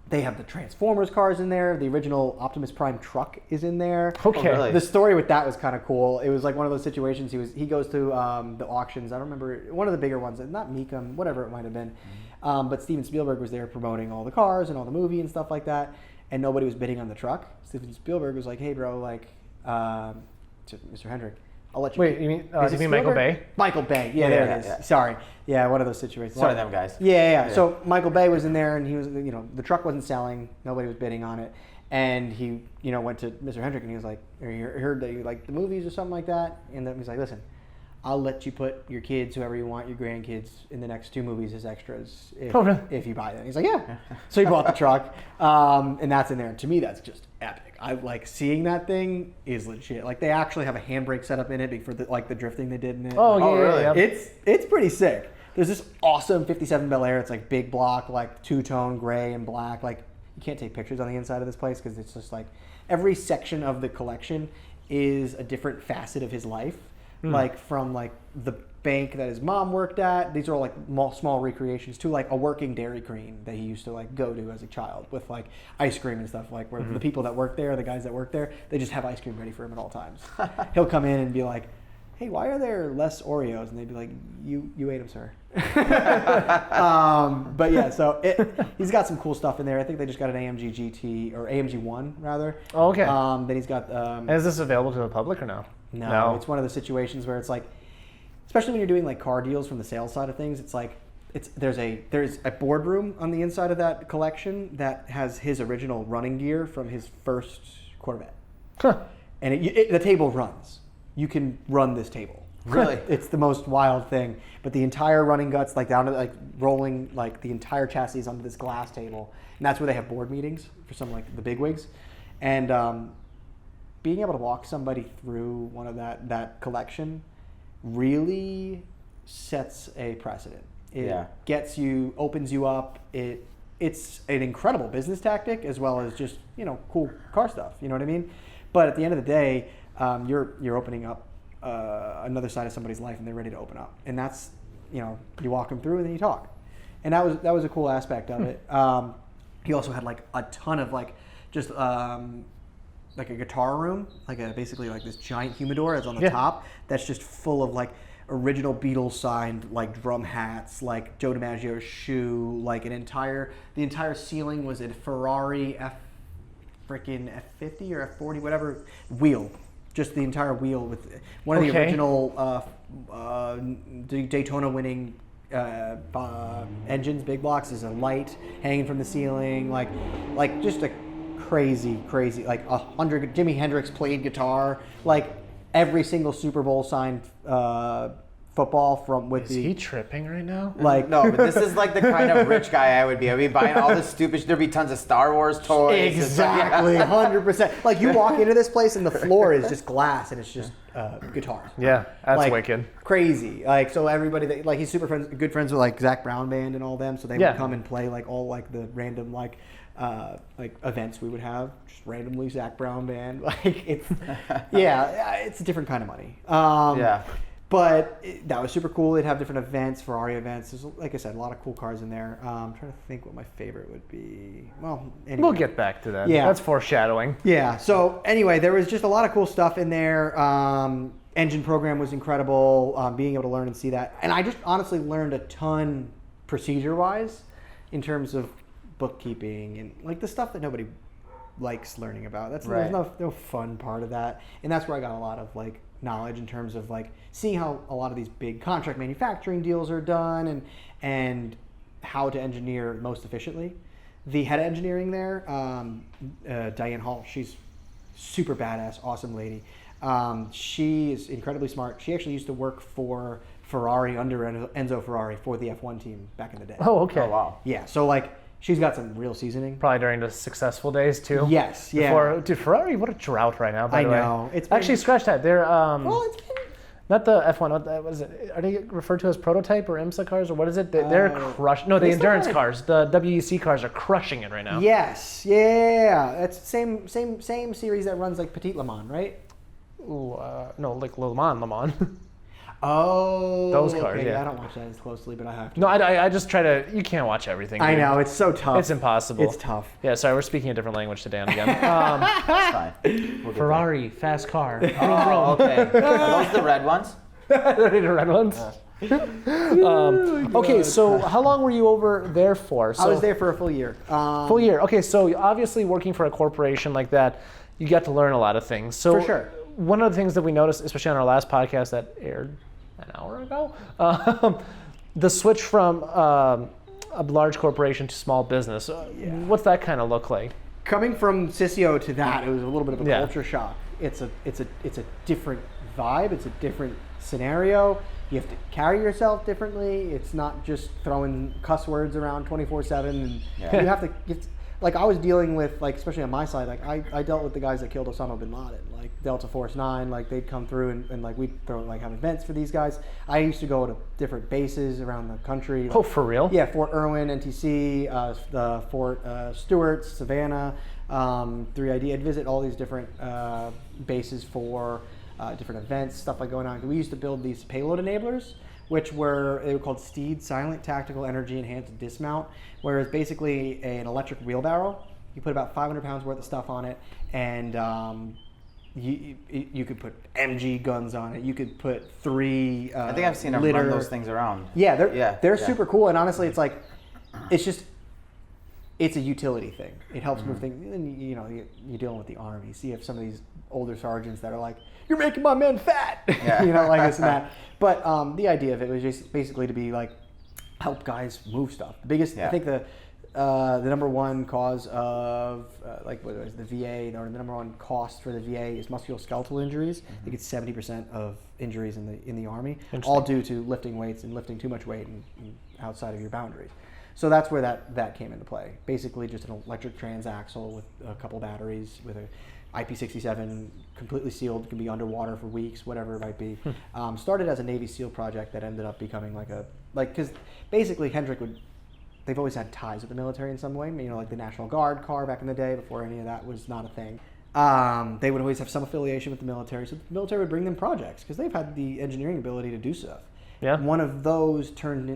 A: they have the Transformers cars in there. The original Optimus Prime truck is in there.
B: Okay.
C: Oh, really?
A: The story with that was kind of cool. It was like one of those situations. He goes to the auctions. I don't remember one of the bigger ones. Not Mecum, whatever it might have been. But Steven Spielberg was there promoting all the cars and all the movie and stuff like that. And nobody was bidding on the truck. Steven Spielberg was like, "Hey, bro, like, to Mr. Hendrick, I'll let you."
B: Wait, you mean Michael Bay?
A: Michael Bay. Yeah, there it is. Yeah. Sorry. Yeah, one of those situations.
C: One of them guys.
A: Yeah. So Michael Bay was in there, and he was, the truck wasn't selling. Nobody was bidding on it. And he, went to Mr. Hendrick, and he was like, "You heard that you like the movies or something like that?" And then he's like, "Listen, I'll let you put your kids, whoever you want, your grandkids, in the next 2 movies as extras if you buy them." He's like, "Yeah." So he bought the truck, and that's in there. And to me, that's just epic. I like seeing that thing is legit. Like they actually have a handbrake setup in it for the drifting they did in it.
B: Oh, yeah,
C: really?
B: Yeah.
A: It's pretty sick. There's this awesome 57 Bel Air. It's like big block, like two-tone gray and black. Like you can't take pictures on the inside of this place because it's just like every section of the collection is a different facet of his life. Like from like the bank that his mom worked at. These are all like small recreations to like a working Dairy Queen that he used to like go to as a child with like ice cream and stuff, like where the people that work there, the guys that work there, they just have ice cream ready for him at all times. He'll come in and be like, "Hey, why are there less Oreos?" And they'd be like, you ate them, sir." But yeah, so he's got some cool stuff in there. I think they just got an AMG GT or AMG 1 rather.
B: Oh, okay.
A: Then he's got
B: Is this available to the public or no?
A: No, it's one of the situations where it's like, especially when you're doing like car deals from the sales side of things, it's like there's a boardroom on the inside of that collection that has his original running gear from his first Corvette.
B: Huh.
A: And the table runs. You can run this table.
C: Really?
A: It's the most wild thing. But the entire running guts, like down to like rolling like the entire chassis onto this glass table, and that's where they have board meetings for some like the bigwigs, and being able to walk somebody through one of that collection really sets a precedent. It opens you up. It's an incredible business tactic as well as just cool car stuff. You know what I mean? But at the end of the day, you're opening up another side of somebody's life, and they're ready to open up. And that's you walk them through and then you talk, and that was a cool aspect of it. He also had like a ton of like just like a guitar room, like basically like this giant humidor that's on the top that's just full of like original Beatles signed like drum hats, like Joe DiMaggio's shoe, like the entire ceiling was a Ferrari F50 or F40, whatever wheel, just the entire wheel with one of the original Daytona winning engines, big blocks. There's a light hanging from the ceiling, like just a crazy, like 100 Jimi Hendrix played guitar, like every single Super Bowl signed football from with
B: Is he tripping right now?
A: Like
C: no, but this is like the kind of rich guy I would be. I'd be buying all this stupid. There'd be tons of Star Wars toys.
A: Exactly, 100%. Like you walk into this place and the floor is just glass and it's just guitars.
B: Yeah, that's
A: like,
B: wicked.
A: Crazy. Like so, everybody like he's good friends with like Zach Brown Band and all them. So they would come and play like all like the random like events we would have, just randomly Zach Brown Band. Like it's it's a different kind of money. But that was super cool. They'd have different events, Ferrari events. There's, like I said, a lot of cool cars in there. I'm trying to think what my favorite would be. Well, anyway.
B: We'll get back to that.
A: Yeah.
B: That's foreshadowing.
A: Yeah. So anyway, there was just a lot of cool stuff in there. Engine program was incredible. Being able to learn and see that. And I just honestly learned a ton procedure-wise in terms of bookkeeping and like the stuff that nobody likes learning about. There's no fun part of that. And that's where I got a lot of like knowledge in terms of like seeing how a lot of these big contract manufacturing deals are done and how to engineer most efficiently. The head of engineering there, Diane Hall, she's super badass, awesome lady. She is incredibly smart. She actually used to work for Ferrari under Enzo Ferrari for the F1 team back in the day.
B: Oh, okay.
C: Oh, wow.
A: Yeah, so like She's got some real seasoning.
B: Probably during the successful days too.
A: Yes, yeah.
B: Dude, Ferrari, what a drought right now. By the way.
A: I know. It's been,
B: actually scratch that. They're
A: well, it's been.
B: not the F1. What is it? Are they referred to as prototype or IMSA cars or what is it? They're crushed. No, the endurance cars. The WEC cars are crushing it right now.
A: Yes, yeah. It's the same series that runs like Petit Le Mans, right?
B: Ooh, no, like Le Mans.
A: Oh,
B: those cars.
A: okay.
B: Yeah,
A: I don't watch that as closely, but I have to.
B: No, I just try to. You can't watch everything.
A: I
B: dude.
A: know, it's so tough.
B: It's impossible.
A: It's tough.
B: Yeah, sorry, we're speaking a different language to Dan again.
C: That's fine. We'll get
B: Ferrari, fast car.
C: Oh, okay. Are those the red ones?
B: The red ones. Okay, so how long were you over there for? So,
A: I was there for a full year.
B: Full year. Okay, so obviously working for a corporation like that, you get to learn a lot of things. So
A: For sure.
B: One of the things that we noticed, especially on our last podcast that aired an hour ago, the switch from a large corporation to small business. What's that kind of look like?
A: Coming from Cicio to that, it was a little bit of a
B: Yeah.
A: culture shock. It's a different vibe. It's a different scenario. You have to carry yourself differently. It's not just throwing cuss words around 24/7. And you have to. Like I was dealing with, like especially on my side, like I dealt with the guys that killed Osama bin Laden, like Delta Force 9, like they'd come through and like we'd throw like have events for these guys. I used to go to different bases around the country. Like,
B: Oh, for real?
A: yeah, Fort Irwin, NTC, the Fort Stewart, Savannah, 3ID. I'd visit all these different bases for different events, stuff like going on. We used to build these payload enablers, they were called STEED, Silent Tactical Energy Enhanced Dismount, where it's basically an electric wheelbarrow. You put about 500 pounds worth of stuff on it, and you could put MG guns on it. You could put 3
C: I think I've seen them run those things around.
A: Yeah, they're super cool, and honestly, it's a utility thing. It helps move things. And you know, you're dealing with the Army, so you have some of these older sergeants that are like, "You're making my men fat," you know, like this and that. But the idea of it was just basically to be like help guys move stuff. The biggest, I think the number one cause of like what was the VA, or the number one cost for the VA is musculoskeletal injuries. I think it's 70% of injuries in the Army, all due to lifting weights and lifting too much weight and outside of your boundaries. So that's where that came into play. Basically, just an electric transaxle with a couple batteries, with a IP67, completely sealed, can be underwater for weeks, whatever it might be. Started as a Navy SEAL project that ended up becoming because basically they've always had ties with the military in some way. You know, like the National Guard car back in the day, before any of that was not a thing. They would always have some affiliation with the military, so the military would bring them projects because they've had the engineering ability to do stuff.
B: Yeah.
A: One of those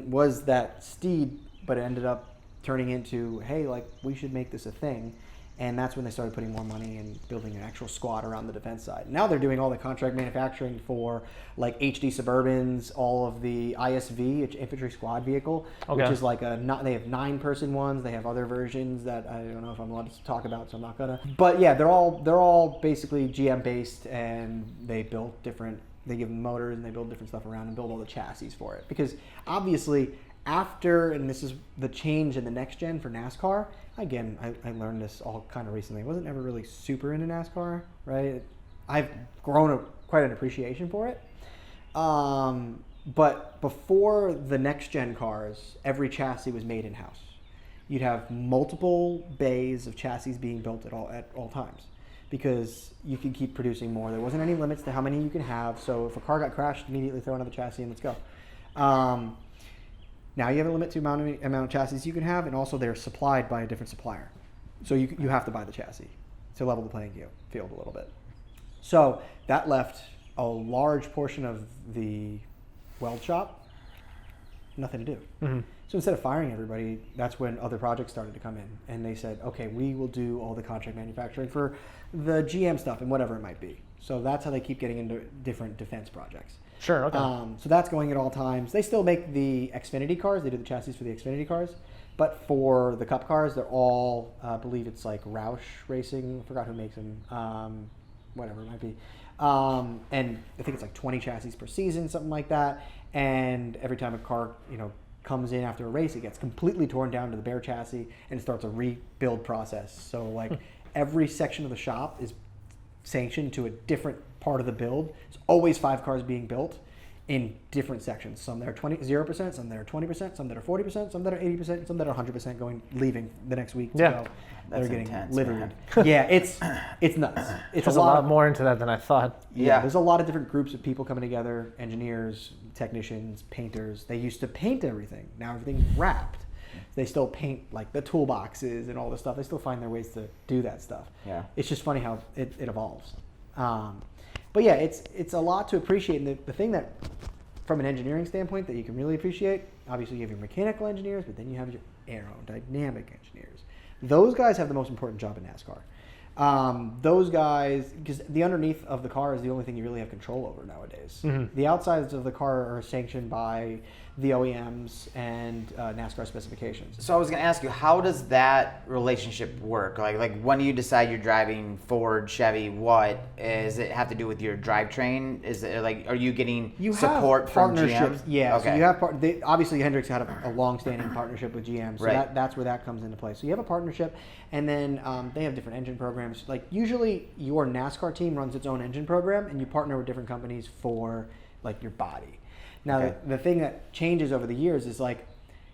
A: was that STEED, but it ended up turning into, hey, like we should make this a thing. And that's when they started putting more money and building an actual squad around the defense side. Now they're doing all the contract manufacturing for like HD Suburbans, all of the ISV, infantry squad vehicle, which is like they have 9-person ones. They have other versions that I don't know if I'm allowed to talk about, so I'm not gonna. But yeah, they're all basically GM based, and they build different. They give them motors and they build different stuff around and build all the chassis for it. Because obviously, and this is the change in the next gen for NASCAR. Again, I learned this all kind of recently. I wasn't ever really super into NASCAR, right? I've grown quite an appreciation for it. But before the next gen cars, every chassis was made in-house. You'd have multiple bays of chassis being built at all times, because you could keep producing more. There wasn't any limits to how many you could have. So if a car got crashed, immediately throw another chassis and let's go. Now you have a limit to amount of chassis you can have, and also they're supplied by a different supplier. So you have to buy the chassis to level the playing field a little bit. So that left a large portion of the weld shop nothing to do. Mm-hmm. So instead of firing everybody, that's when other projects started to come in, and they said, okay, we will do all the contract manufacturing for the GM stuff and whatever it might be. So that's how they keep getting into different defense projects.
B: Sure, okay.
A: So that's going at all times. They still make the Xfinity cars. They do the chassis for the Xfinity cars. But for the Cup cars, they're all, I believe it's like Roush Racing. I forgot who makes them. Whatever it might be. And I think it's like 20 chassis per season, something like that. And every time a car, comes in after a race, it gets completely torn down to the bare chassis and it starts a rebuild process. So like every section of the shop is sanctioned to a different part of the build. It's always 5 cars being built in different sections. Some that are 0%, some that are 20%, some that are 40%, some that are 80%, some that are 100% leaving the next week.
B: Yeah.
A: So
C: That's
A: they're getting
C: intense,
A: liveried. Yeah, it's nuts. It's
B: There's a lot more into that than I thought.
A: Yeah, there's a lot of different groups of people coming together, engineers, technicians, painters. They used to paint everything. Now everything's wrapped. They still paint like the toolboxes and all this stuff. They still find their ways to do that stuff.
C: Yeah.
A: It's just funny how it evolves. But yeah, it's a lot to appreciate. And the thing that, from an engineering standpoint, that you can really appreciate, obviously you have your mechanical engineers, but then you have your aerodynamic engineers. Those guys have the most important job in NASCAR. Those guys, because the underneath of the car is the only thing you really have control over nowadays. Mm-hmm. The outsides of the car are sanctioned by the OEMs and NASCAR specifications.
C: So I was going to ask you, how does that relationship work? Like when you decide you're driving Ford, Chevy, what does it have to do with your drivetrain? Is it like, are you getting support from GM?
A: Yeah.
C: Okay.
A: So you have obviously Hendrick's had a long-standing partnership with GM, so
C: right.
A: that's where that comes into play. So you have a partnership, and then they have different engine programs. Like usually your NASCAR team runs its own engine program, and you partner with different companies for like your body. Now,
C: okay.
A: the thing that changes over the years is like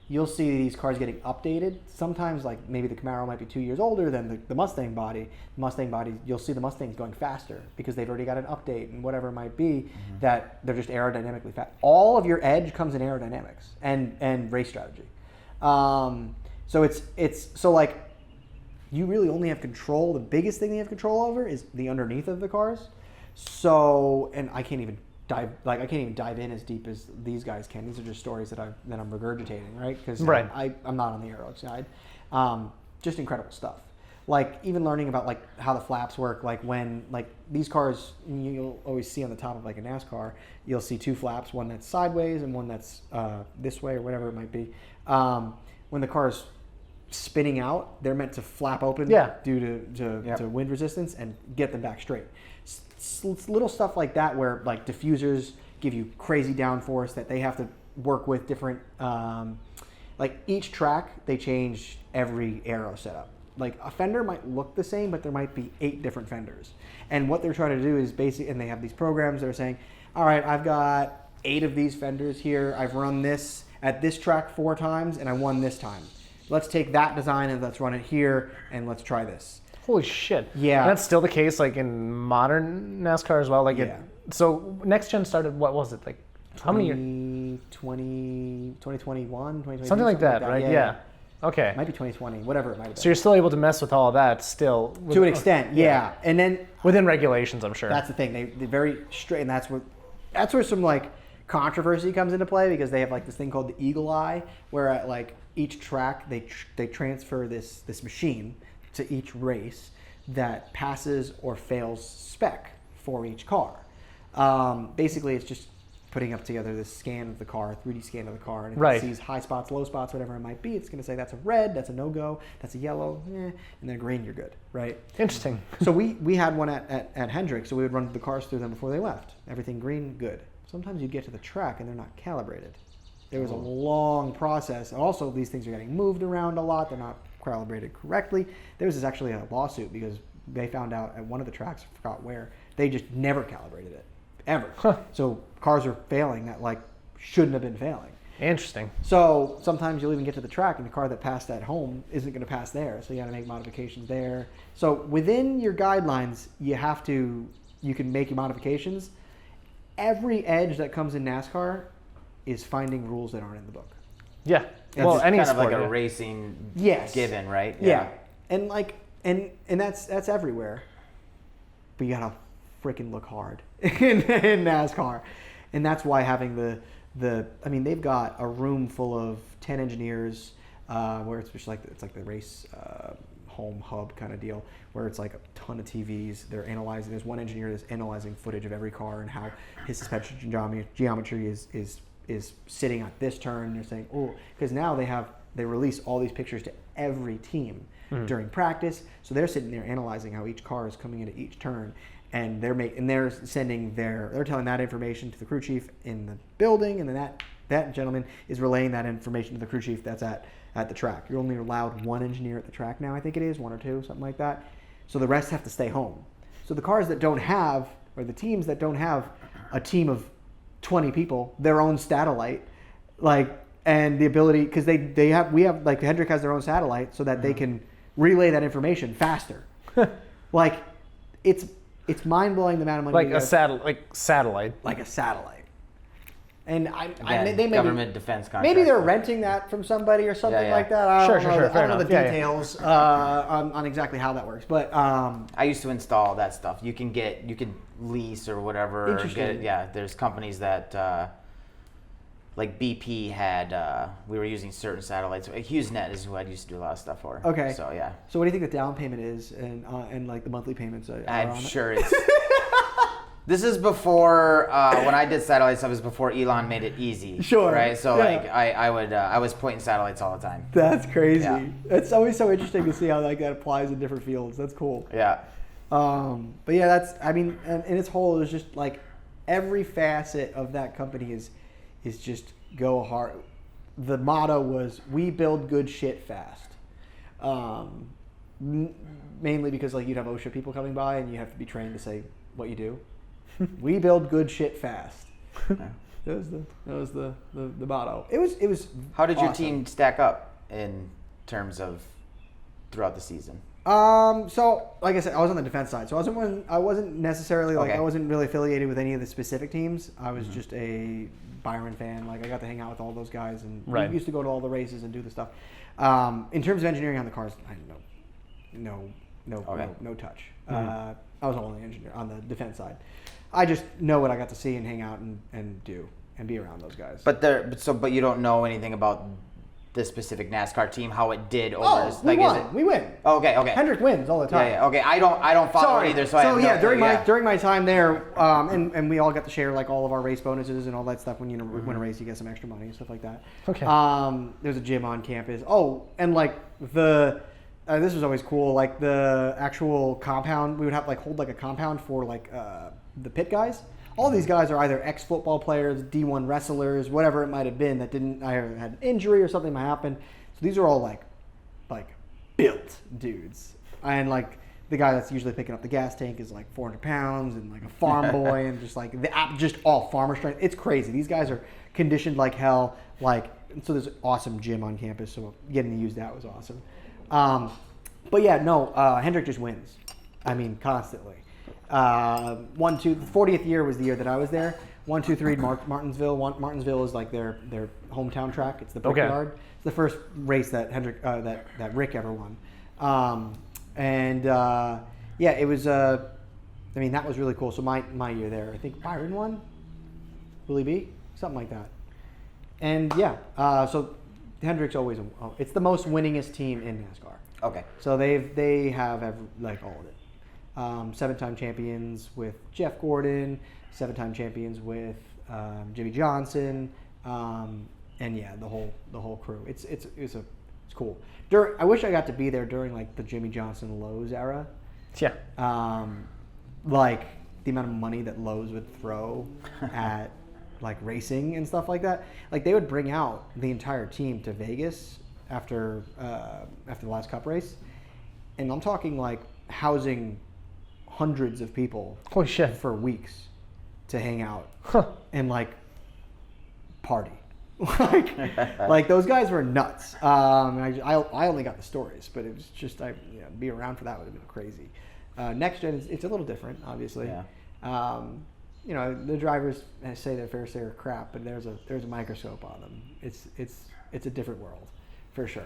A: you'll see these cars getting updated. Sometimes, like maybe the Camaro might be 2 years older than the Mustang body. Mustang body, you'll see the Mustangs going faster because they've already got an update and whatever it might be, that they're just aerodynamically fast. All of your edge comes in aerodynamics and race strategy. So it's so like you really only have control. The biggest thing you have control over is the underneath of the cars. So, and I can't even dive in as deep as these guys can. These are just stories that I'm regurgitating, right? Because
B: right.
A: I'm not on the aero side. Just incredible stuff. Like even learning about like how the flaps work. Like when like these cars, you'll always see on the top of like a NASCAR, you'll see two flaps, one that's sideways and one that's this way or whatever it might be. When the car's spinning out, they're meant to flap open due to wind resistance and get them back straight. Little stuff like that where like diffusers give you crazy downforce that they have to work with different like each track they change every aero setup. Like a fender might look the same, but there might be 8 different fenders, and what they're trying to do is basically, and they have these programs that are saying, all right, I've got 8 of these fenders here, I've run this at this track 4 times and I won this time. Let's take that design and let's run it here and let's try this. Holy
B: shit.
A: Yeah.
B: And that's still the case like in modern NASCAR as well. Like so next gen started, what was it? Like how many years?
A: 2021, 2022.
B: Something like that, right? Yeah. Okay.
A: Might be 2020, whatever it might have been.
B: So you're still able to mess with all of that still?
A: To an extent, yeah. And then
B: within regulations, I'm sure.
A: That's the thing. They're very straight, and that's where some like controversy comes into play, because they have like this thing called the Eagle Eye, where at like each track they transfer this machine to each race that passes or fails spec for each car. Basically, it's just putting up together this scan of the car, 3D scan of the car, and if it sees high spots, low spots, whatever it might be, it's going to say that's a red, that's a no-go, that's a yellow, and then green, you're good, right?
B: Interesting.
A: So we had one at Hendrick, so we would run the cars through them before they left. Everything green, good. Sometimes you get to the track and they're not calibrated. There was a long process. Also, these things are getting moved around a lot. They're not calibrated correctly. There was actually a lawsuit because they found out at one of the tracks, I forgot where, they just never calibrated it, ever. Huh. So cars are failing that like shouldn't have been failing.
B: Interesting.
A: So sometimes you'll even get to the track and the car that passed at home isn't going to pass there. So you got to make modifications there. So within your guidelines, you can make your modifications. Every edge that comes in NASCAR is finding rules that aren't in the book.
B: Yeah.
C: Well, any kind of like a racing given, right?
A: Yeah. And like and that's everywhere. But you gotta freaking look hard in NASCAR. And that's why having I mean, they've got a room full of 10 engineers where it's just like the race home hub kind of deal, where it's like a ton of TVs. They're analyzing. There's one engineer that's analyzing footage of every car and how his suspension geometry is sitting at this turn. They're saying, oh, because now they release all these pictures to every team during practice. So they're sitting there analyzing how each car is coming into each turn, and they're telling that information to the crew chief in the building, and then that gentleman is relaying that information to the crew chief that's at the track. You're only allowed one engineer at the track now, I think it is, 1 or 2, something like that. So the rest have to stay home. So the cars that don't have, or the teams that don't have a team of 20 people their own satellite, like, and the ability, because we have like Hendrick has their own satellite so that they can relay that information faster. Like, it's mind-blowing the amount of money.
B: Like a satellite.
A: Like a satellite. And
C: they government defense contract.
A: Maybe they're renting that from somebody or something like that. I don't know the details on exactly how that works. But
C: I used to install that stuff. You can lease or whatever.
A: Interesting.
C: There's companies that like BP had. We were using certain satellites. HughesNet is who I used to do a lot of stuff for.
A: Okay.
C: So yeah.
A: So what do you think the down payment is and like the monthly payments?
C: I'm sure it's. This is before when I did satellite stuff. Is before Elon made it easy.
A: Sure.
C: Right. So like I was pointing satellites all the time.
A: That's crazy.
C: Yeah.
A: It's always so interesting to see how like that applies in different fields. That's cool.
C: Yeah.
A: But yeah, and in its whole, it was just like every facet of that company is just go hard. The motto was, we build good shit fast. Mainly because like you'd have OSHA people coming by and you have to be trained to say what you do. We build good shit fast. That was the motto. It was.
C: How did your
A: awesome.
C: team stack up in terms of throughout the season?
A: So like I said, I was on the defense side. So I wasn't necessarily like I wasn't really affiliated with any of the specific teams. I was just a Byron fan. Like I got to hang out with all those guys, and we used to go to all the races and do the stuff. In terms of engineering on the cars, I had no touch. I was only engineer on the defense side. I just know what I got to see and hang out and do and be around those guys.
C: But you don't know anything about this specific NASCAR team, how it did over.
A: We win.
C: Oh, okay.
A: Hendrick wins all the time.
C: Yeah. Okay. I don't follow it either.
A: During my time there, and we all got to share like all of our race bonuses and all that stuff. When you win a race, you get some extra money and stuff like that.
B: Okay.
A: There's a gym on campus. Oh, and like this was always cool. Like the actual compound, we would have like hold like a compound for like the pit guys. All these guys are either ex-football players, D1 wrestlers, whatever it might have been that didn't either had an injury or something might happen. So these are all like built dudes. And like the guy that's usually picking up the gas tank is like 400 pounds and like a farm boy and just all farmer strength. It's crazy. These guys are conditioned like hell. So there's an awesome gym on campus. So getting to use that was awesome. But yeah, no, Hendrick just wins. I mean, constantly. 40th year was the year that I was there. 1, 2, 3, Martinsville. Martinsville is like their hometown track. It's the Brickyard. Okay. It's the first race that that Rick ever won. It was. I mean, that was really cool. So my year there, I think Byron won. Will he be? Something like that. And so Hendrick's always it's the most winningest team in NASCAR.
C: Okay.
A: So they have like all of it. 7-time champions with Jeff Gordon, 7-time champions with Jimmy Johnson, the whole crew. It's cool. I wish I got to be there during like the Jimmy Johnson Lowe's era.
B: Yeah.
A: Like the amount of money that Lowe's would throw at like racing and stuff like that. Like they would bring out the entire team to Vegas after the last Cup race, and I'm talking like housing hundreds of people.
B: Holy shit.
A: For weeks to hang out and like party. like those guys were nuts. I only got the stories, but it was just be around for that would have been crazy. Next gen, it's a little different, obviously.
C: Yeah.
A: The drivers say their fair share of crap, but there's a microscope on them. It's a different world, for sure.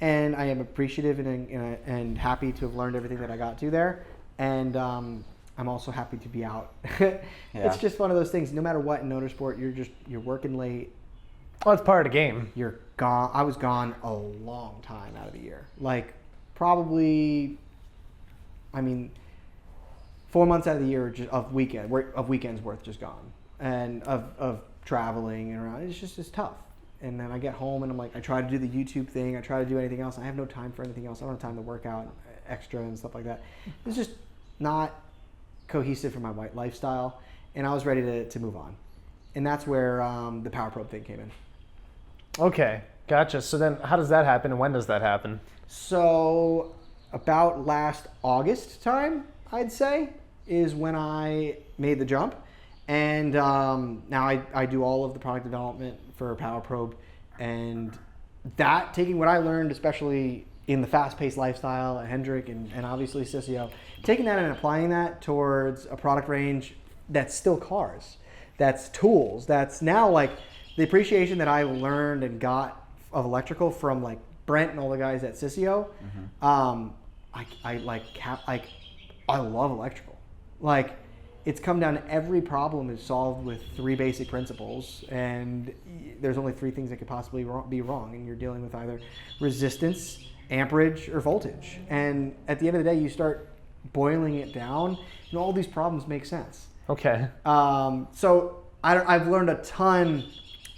A: And I am appreciative and happy to have learned everything that I got to there. And I'm also happy to be out. It's just one of those things. No matter what in motorsport, you're working late.
B: Well, it's part of the game.
A: You're gone. I was gone a long time out of the year. Like probably, 4 months out of the year of weekends worth just gone, and of traveling and around. It's tough. And then I get home and I'm like, I try to do the YouTube thing. I try to do anything else. I have no time for anything else. I don't have time to work out extra and stuff like that. It's just not cohesive for my white lifestyle. And I was ready to move on. And that's where the Power Probe thing came in.
B: Okay, gotcha. So then how does that happen and when does that happen?
A: So about last August time, I'd say, is when I made the jump. And now I do all of the product development for Power Probe, and that, taking what I learned, especially in the fast-paced lifestyle at Hendrick and obviously Cicio, taking that and applying that towards a product range that's still cars, that's tools, that's now like the appreciation that I learned and got of electrical from like Brent and all the guys at Cicio. I love electrical. Like, it's come down to every problem is solved with 3 basic principles, and there's only 3 things that could possibly be wrong, and you're dealing with either resistance, amperage, or voltage. And at the end of the day, you start boiling it down, and all these problems make sense.
B: Okay.
A: So I've learned a ton,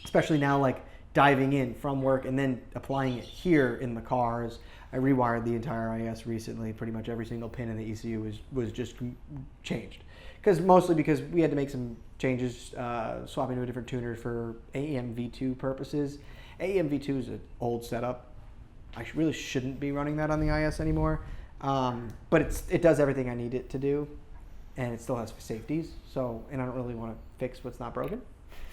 A: especially now, like diving in from work and then applying it here in the cars. I rewired the entire IS recently. Pretty much every single pin in the ECU was just changed. Mostly because we had to make some changes, swapping to a different tuner for AEM V2 purposes. AEM V2 is an old setup. I really shouldn't be running that on the IS anymore. But it does everything I need it to do, and it still has safeties. And I don't really want to fix what's not broken.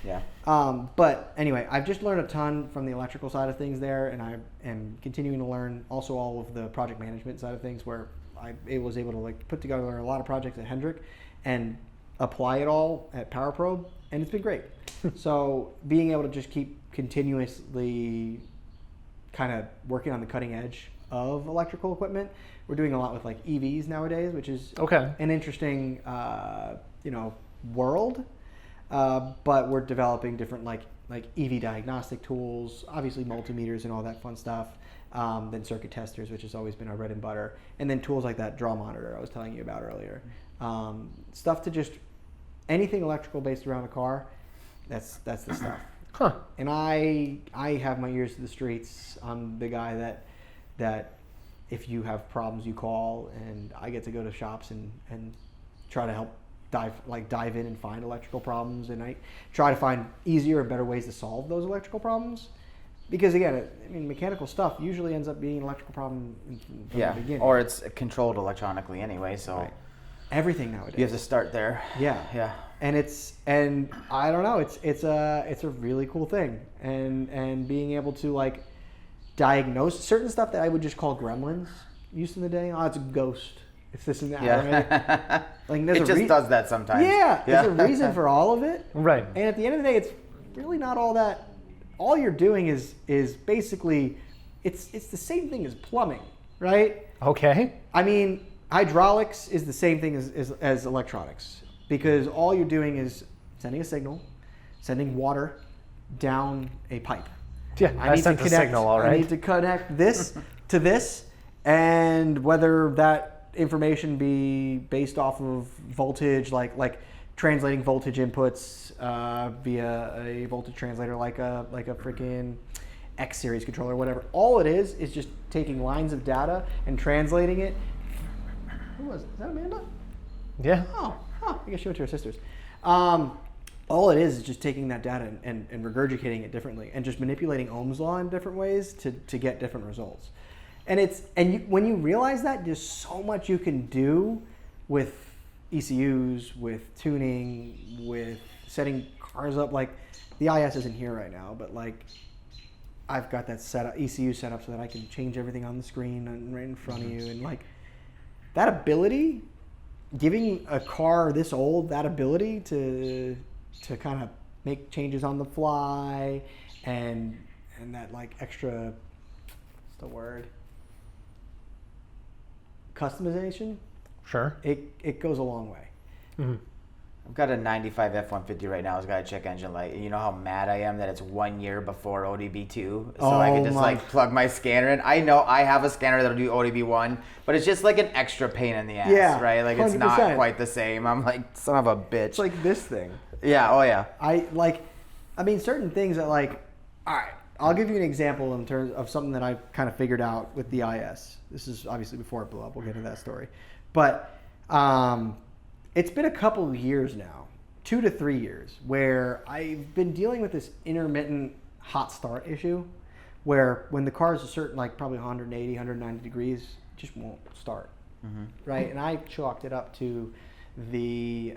C: Yeah.
A: But anyway, I've just learned a ton from the electrical side of things there, and I am continuing to learn also all of the project management side of things, where I was able to like put together a lot of projects at Hendrick and apply it all at Power Probe, and it's been great. So being able to just keep continuously kind of working on the cutting edge of electrical equipment. We're doing a lot with like EVs nowadays, which is an interesting world. But we're developing different like EV diagnostic tools, obviously multimeters and all that fun stuff. Then circuit testers, which has always been our bread and butter, and then tools like that draw monitor I was telling you about earlier. Stuff to just anything electrical based around a car. That's the stuff.
B: Huh.
A: And I have my ears to the streets. I'm the guy that if you have problems, you call, and I get to go to shops and try to help dive in and find electrical problems, and I try to find easier and better ways to solve those electrical problems. Because again, mechanical stuff usually ends up being an electrical problem from the beginning.
C: Or it's controlled electronically anyway, so
A: right. Everything nowadays.
C: You have to start there.
A: Yeah. And I don't know, it's a really cool thing, and being able to like diagnose certain stuff that I would just call gremlins used in the day. Oh, it's a ghost. It's this and that.
C: Yeah.
A: Like,
C: it just does that sometimes.
A: Yeah. There's a reason for all of it.
B: Right.
A: And at the end of the day, it's really not all that. All you're doing is basically, it's the same thing as plumbing, right?
B: Okay.
A: Hydraulics is the same thing as electronics, because all you're doing is sending a signal, sending water down a pipe.
B: Yeah, I sent the signal, all right.
A: I need to connect this to this, and whether that information be based off of voltage, like translating voltage inputs via a voltage translator, like a freaking X series controller, whatever. All it is just taking lines of data and translating it. Who was it? Is that Amanda?
B: Yeah.
A: Oh, I guess she went to her sister's. All it is just taking that data and regurgitating it differently, and just manipulating Ohm's law in different ways to get different results. And when you realize that, there's so much you can do with ECUs, with tuning, with setting cars up. Like, the IS isn't here right now, but like, I've got that ECU set up so that I can change everything on the screen and right in front of you. And like, that ability, giving a car this old that ability to kind of make changes on the fly, and that like extra, what's the word? Customization.
B: Sure.
A: It goes a long way.
B: Mm-hmm.
C: I've got a 95 F-150 right now. It's got a check engine light. You know how mad I am that it's 1 year before ODB2, so I can just plug my scanner in. I know I have a scanner that'll do ODB1, but it's just like an extra pain in the ass, right? Like, 100%. It's not quite the same. I'm like, son of a bitch.
A: It's like this thing.
C: Yeah. Oh yeah.
A: Certain things that like, all right, I'll give you an example in terms of something that I kind of figured out with the IS. This is obviously before it blew up. We'll get into that story, but it's been a couple of years now, 2 to 3 years, where I've been dealing with this intermittent hot start issue, where when the car is a certain, like probably 180, 190 degrees, it just won't start, right? And I chalked it up to the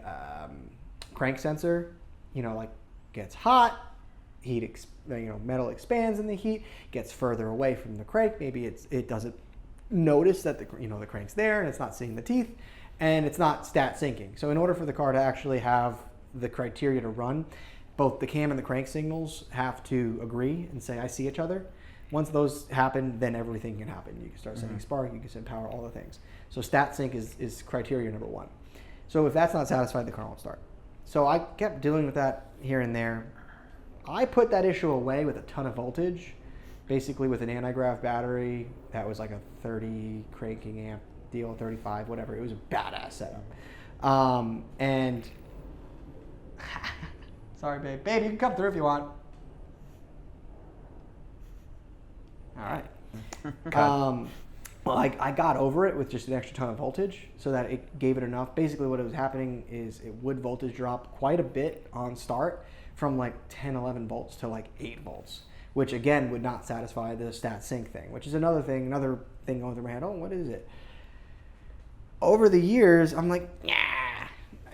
A: crank sensor, like gets hot, metal expands in the heat, gets further away from the crank. Maybe it doesn't notice that the crank's there and it's not seeing the teeth, and it's not stat syncing. So in order for the car to actually have the criteria to run, both the cam and the crank signals have to agree and say, I see each other. Once those happen, then everything can happen. You can start sending spark, you can send power, all the things. So stat sync is criteria number one. So if that's not satisfied, the car won't start. So I kept dealing with that here and there. I put that issue away with a ton of voltage, basically with an anti-grav battery that was like a 30 cranking amp deal, 35, whatever. It was a badass setup. And sorry, babe. Babe, you can come through if you want. All right. Well, I got over it with just an extra ton of voltage so that it gave it enough. Basically what was happening is it would voltage drop quite a bit on start from like 10, 11 volts to like 8 volts, which again would not satisfy the stat sync thing, which is another thing going through my head. Oh, what is it? Over the years, I'm like,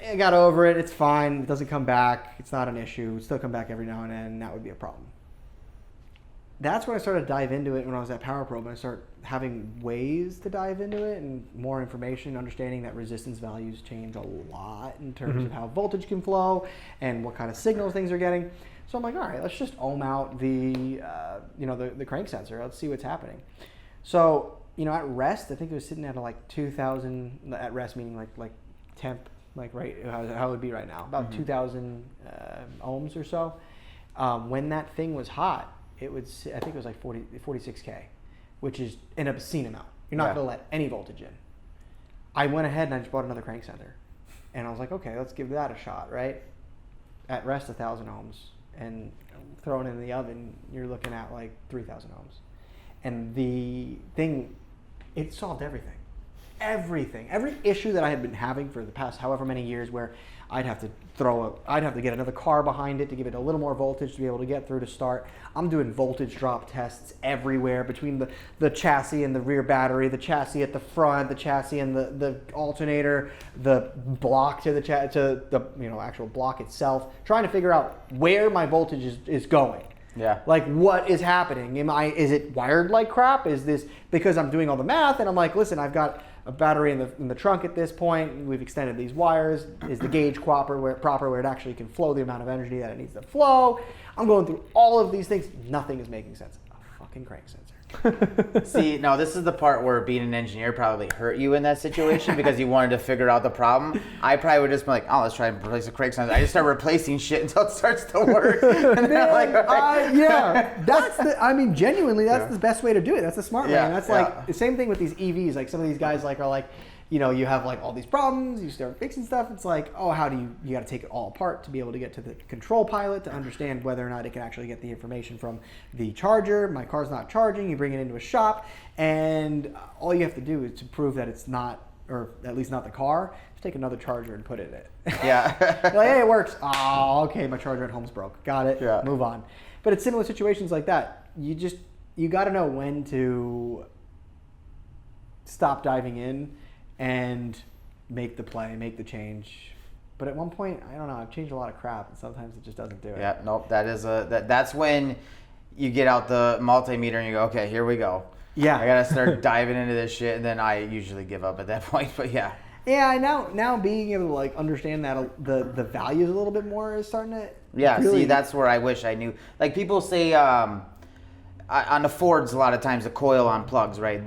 A: I got over it. It's fine. It doesn't come back. It's not an issue. It still come back every now and then. That would be a problem. That's when I started to dive into it when I was at Power Probe, and I started having ways to dive into it and more information, understanding that resistance values change a lot in terms of how voltage can flow and what kind of signals things are getting. So I'm like, all right, let's just ohm out the crank sensor. Let's see what's happening. So, at rest, I think it was sitting at like 2,000, at rest meaning like temp, like right, how it would be right now, about 2,000 ohms or so. When that thing was hot, I think it was like 46K, which is an obscene amount. You're not going to let any voltage in. I went ahead and I just bought another crank sensor. And I was like, okay, let's give that a shot, right? At rest, 1,000 ohms. And thrown in the oven, you're looking at like 3,000 ohms. And the thing, it solved everything. Everything. Every issue that I had been having for the past however many years where I'd have to get another car behind it to give it a little more voltage to be able to get through to start. I'm doing voltage drop tests everywhere between the chassis and the rear battery, the chassis at the front, the chassis and the alternator, the block to the actual block itself, trying to figure out where my voltage is going.
C: Yeah.
A: Like, what is happening? Is it wired like crap? Is this because I'm doing all the math and I'm like, listen, I've got a battery in the trunk at this point. We've extended these wires. Is the gauge proper where it actually can flow the amount of energy that it needs to flow? I'm going through all of these things. Nothing is making sense. A fucking crank sensor.
C: See, no, this is the part where being an engineer probably hurt you in that situation because you wanted to figure out the problem. I probably would just be like, oh, let's try and replace a crank sensor. I just start replacing shit until it starts to work. And then I'm like,
A: genuinely, that's the best way to do it. That's the smart way. And that's like the same thing with these EVs. Like some of these guys are like, you have like all these problems, you start fixing stuff. It's like, oh, how do you got to take it all apart to be able to get to the control pilot to understand whether or not it can actually get the information from the charger. My car's not charging. You bring it into a shop, and all you have to do is to prove that it's not, or at least not the car, just take another charger and put it in it.
C: Yeah.
A: Like, hey, it works. Oh, okay, my charger at home's broke. Got it. Yeah. Move on. But it's similar situations like that. You got to know when to stop diving in and make the play, make the change. But at one point, I don't know, I've changed a lot of crap, and sometimes it just doesn't do it.
C: Yeah, nope, that's when you get out the multimeter and you go, okay, here we go.
A: Yeah.
C: I gotta start diving into this shit, and then I usually give up at that point, but yeah.
A: Yeah, now being able to like understand that the values a little bit more is starting to
C: really... See, that's where I wish I knew. Like people say, on the Fords, a lot of times the coil on plugs, right?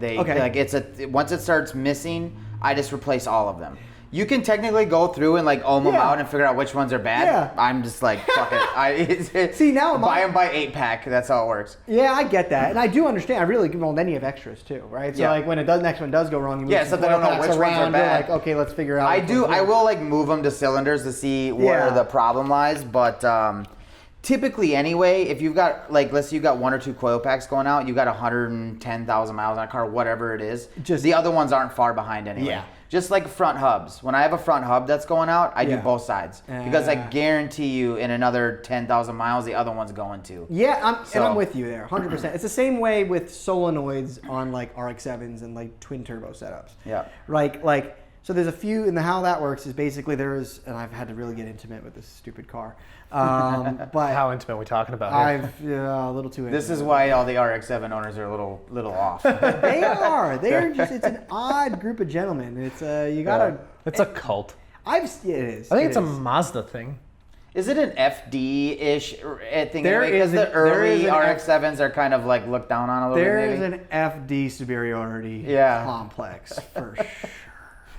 C: Once it starts missing, I just replace all of them. You can technically go through and like ohm them out and figure out which ones are bad. Yeah. I'm just like, fuck it.
A: See, now
C: buy them by 8-pack. That's how it works.
A: Yeah, I get that, and I do understand. I really give them. Then you have extras too, right? So like when next one does go wrong, you move
C: so they don't know which ones are bad.
A: Like, okay, let's figure out.
C: I will like move them to cylinders to see where the problem lies, but typically anyway, if you've got like, let's say you've got 1 or 2 coil packs going out, you've got 110,000 miles on a car, whatever it is. Just the other ones aren't far behind anyway. Yeah. Just like front hubs. When I have a front hub that's going out, I do both sides. Because I guarantee you in another 10,000 miles, the other one's going to.
A: Yeah, I'm with you there, 100%. It's the same way with solenoids on like RX-7s and like twin turbo setups.
C: Yeah.
A: Like So there's a few, and how that works is basically and I've had to really get intimate with this stupid car. But
B: How intimate are we talking about here?
A: a little too intimate.
C: This is why all the RX-7 owners are a little off.
A: They are. It's an odd group of gentlemen. It's you gotta.
B: It's a cult.
A: It is.
B: I think it's a Mazda thing.
C: Is it an FD-ish thing?
A: There
C: Because
A: is
C: the
A: there
C: early
A: is an
C: RX-7s are kind of like looked down on a little
A: There
C: bit.
A: is
C: Maybe.
A: an FD superiority complex for sure.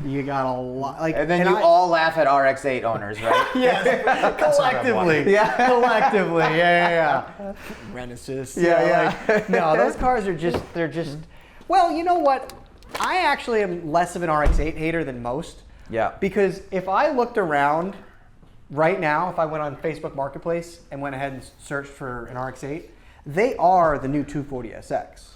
A: You got a lot, like,
C: And then you all laugh at RX-8 owners, right?
A: yes, collectively, collectively, yeah. Renaissance, no, those cars are they're just. Well, you know what? I actually am less of an RX-8 hater than most.
C: Yeah.
A: Because if I looked around right now, if I went on Facebook Marketplace and went ahead and searched for an RX-8, they are the new 240 SX.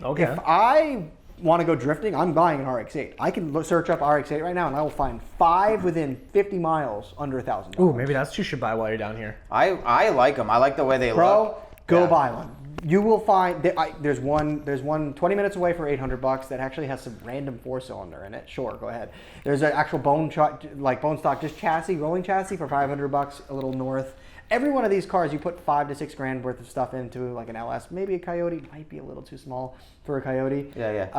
B: Okay.
A: If I want to go drifting, I'm buying an RX-8. I can search up RX-8 right now, and I will find 5 within 50 miles under $1,000.
B: Ooh, maybe that's what you should buy while you're down here.
C: I like them. I like the way they look.
A: Go buy one. You will find there's one 20 minutes away for $800 that actually has some random 4-cylinder in it. Sure, go ahead. There's an actual bone stock just chassis, rolling chassis for $500 a little north. Every one of these cars, you put $5 to $6 grand worth of stuff into, like an LS. Maybe a Coyote might be a little too small for a Coyote.
C: Yeah.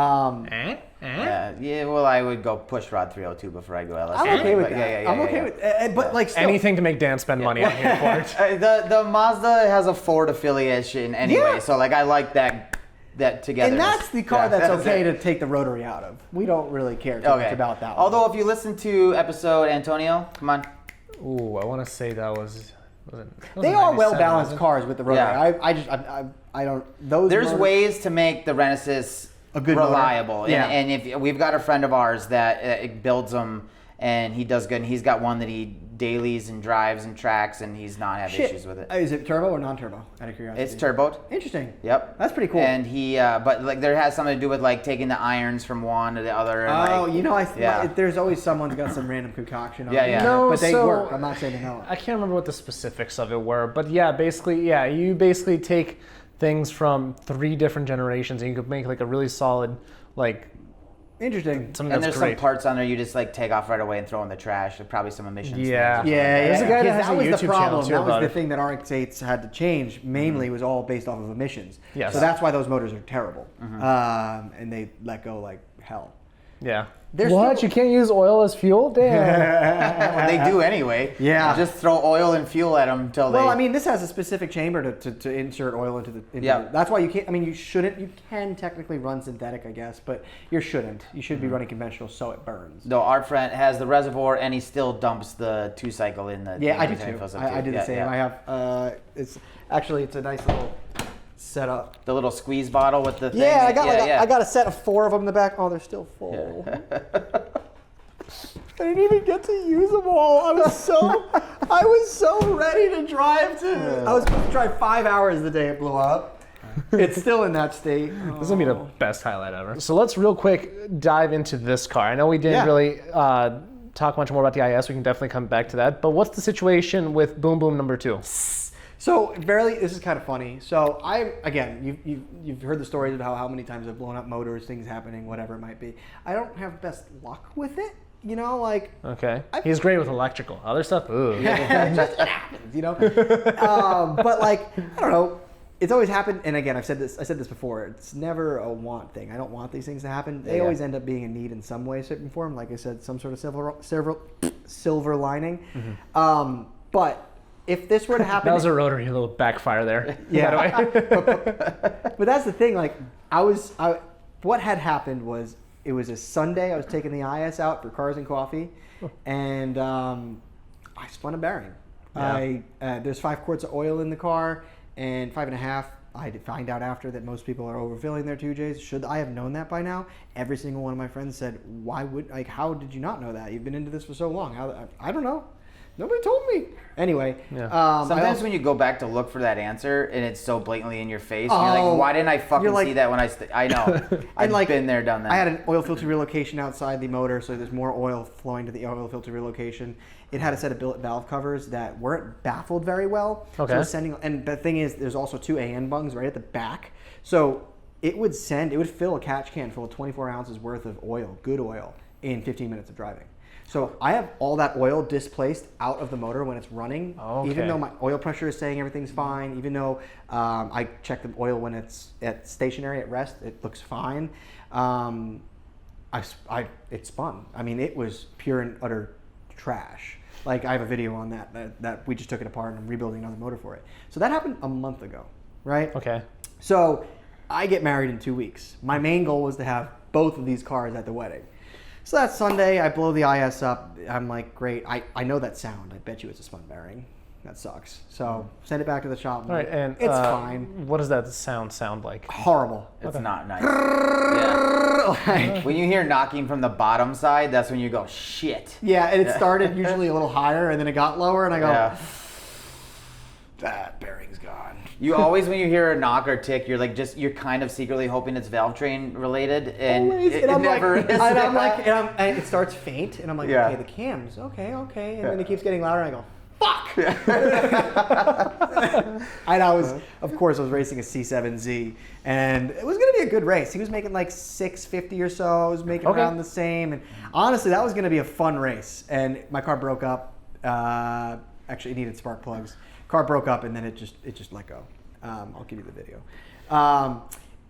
A: Yeah.
C: Well, I would go push rod 302 before I go LS.
A: I'm okay with that. I'm okay with it. But like still,
B: Anything to make Dan spend money out here for it.
C: The Mazda has a Ford affiliation anyway, so like I like that together.
A: And that's the car that's okay to take the rotary out of. We don't really care too much about that one.
C: Although if you listen to episode Antonio, come on.
B: Ooh, I want to say that was
A: they are well balanced
B: wasn't it?
A: cars with the rotary.
C: Yeah.
A: I don't. Those.
C: There's ways to make the Renesas
A: a good
C: reliable.
A: motor. Yeah.
C: And if we've got a friend of ours that builds them, and he does good. And he's got one that he dailies and drives and tracks, and he's not having issues with it.
A: Is it turbo or non-turbo? Out of curiosity.
C: It's turboed.
A: Interesting.
C: Yep.
A: That's pretty cool.
C: And he, but like there has something to do with like taking the irons from one to the other. And
A: there's always someone's got some random concoction on it.
C: Yeah.
B: No,
A: but they
B: so-
A: work. I'm not saying they don't.
B: I can't remember what the specifics of it were, but you basically take things from 3 different generations and you could make like a really solid, like,
A: Interesting.
B: something
C: And
B: that's
C: there's
B: great.
C: some parts on there you just like take off right away and throw in the trash. There's probably some emissions.
B: Yeah.
C: things or
A: Yeah,
C: something like
B: There's a guy that
A: Because
B: has a
A: was
B: YouTube
A: the
B: channel,
A: problem.
B: too,
A: That
B: about
A: was
B: it.
A: the thing that RX-8s had to change. Mainly was all based off of emissions.
B: Yes.
A: So that's why those motors are terrible. And they let go like hell.
B: Yeah.
A: They're
B: What?
A: still-
B: You can't use oil as fuel? Damn.
C: Well, they do anyway.
A: Yeah.
C: Just throw oil and fuel at them until they.
A: Well, I mean, this has a specific chamber to insert oil into the.
C: Yeah.
A: That's why you can't. I mean, you shouldn't. You can technically run synthetic, I guess, but you shouldn't. You should be running conventional so it burns.
C: No, our friend has the reservoir and he still dumps the 2-cycle in the.
A: Yeah, I do
C: every time he
A: too.
C: fills up
A: I do the
C: Yeah,
A: same.
C: yeah.
A: I have. It's a nice little setup.
C: The little squeeze bottle with the thing.
A: Yeah, I got
C: yeah.
A: I got a set of 4 of them in the back. Oh, they're still full. I didn't even get to use them all. I was so ready to drive to. I was supposed to drive 5 hours the day it blew up. It's still in that state.
B: This is going to be the best highlight ever. So let's real quick dive into this car. I know we didn't really talk much more about the IS. We can definitely come back to that. But what's the situation with Boom Boom number 2?
A: So this is kind of funny. So you've heard the stories of how many times I've blown up motors, things happening, whatever it might be. I don't have best luck with it. You know, like.
B: Okay. He's great with electrical. Other stuff, ooh.
A: It happens, you know. But like, I don't know. It's always happened, and again, I said this before. It's never a want thing. I don't want these things to happen. They always end up being a need in some way, shape, and form. Like I said, some sort of silver lining. But if this were to happen,
B: That was a rotary, a little backfire there.
A: yeah.
B: By the way.
A: But that's the thing. Like, what had happened was it was a Sunday. I was taking the IS out for cars and coffee, and I spun a bearing.
B: Yeah.
A: There's 5 quarts of oil in the car. And 5.5, I did find out after that most people are overfilling their 2J's. Should I have known that by now? Every single one of my friends said, how did you not know that? You've been into this for so long. I don't know. Nobody told me. Anyway.
B: Yeah.
C: Sometimes when you go back to look for that answer and it's so blatantly in your face, you're like, why didn't I fucking see that when I know. I've been there, done that.
A: I had an oil filter relocation outside the motor, so there's more oil flowing to the oil filter relocation. It had a set of billet valve covers that weren't baffled very well.
B: Okay.
A: So and the thing is, there's also 2 AN bungs right at the back. So it would fill a catch can full of 24 ounces worth of oil, good oil, in 15 minutes of driving. So I have all that oil displaced out of the motor when it's running, even though my oil pressure is saying everything's fine, even though I check the oil when it's at stationary, at rest, it looks fine. It spun. I mean, it was pure and utter trash. Like, I have a video on that we just took it apart and I'm rebuilding another motor for it. So that happened a month ago, right?
B: Okay.
A: So I get married in 2 weeks. My main goal was to have both of these cars at the wedding. So that Sunday, I blow the IS up. I'm like, great. I know that sound. I bet you it's a spun bearing. That sucks. So send it back to the shop.
B: All right, and
A: it's fine.
B: What does that sound like?
A: Horrible.
C: It's not nice. Yeah. When you hear knocking from the bottom side, that's when you go, shit.
A: Yeah, and it started usually a little higher, and then it got lower, and I go, that bearing's gone.
C: You always, when you hear a knock or tick, you're kind of secretly hoping it's valve train related, and it never is.
A: And it starts faint, and I'm like, okay, the cams, okay, and then it keeps getting louder, and I go, fuck! And I was racing a C7Z, and it was going to be a good race. He was making like 650 or so. I was making around the same, and honestly, that was going to be a fun race. And my car broke up. Actually, it needed spark plugs. Car broke up, and then it just let go. I'll give you the video.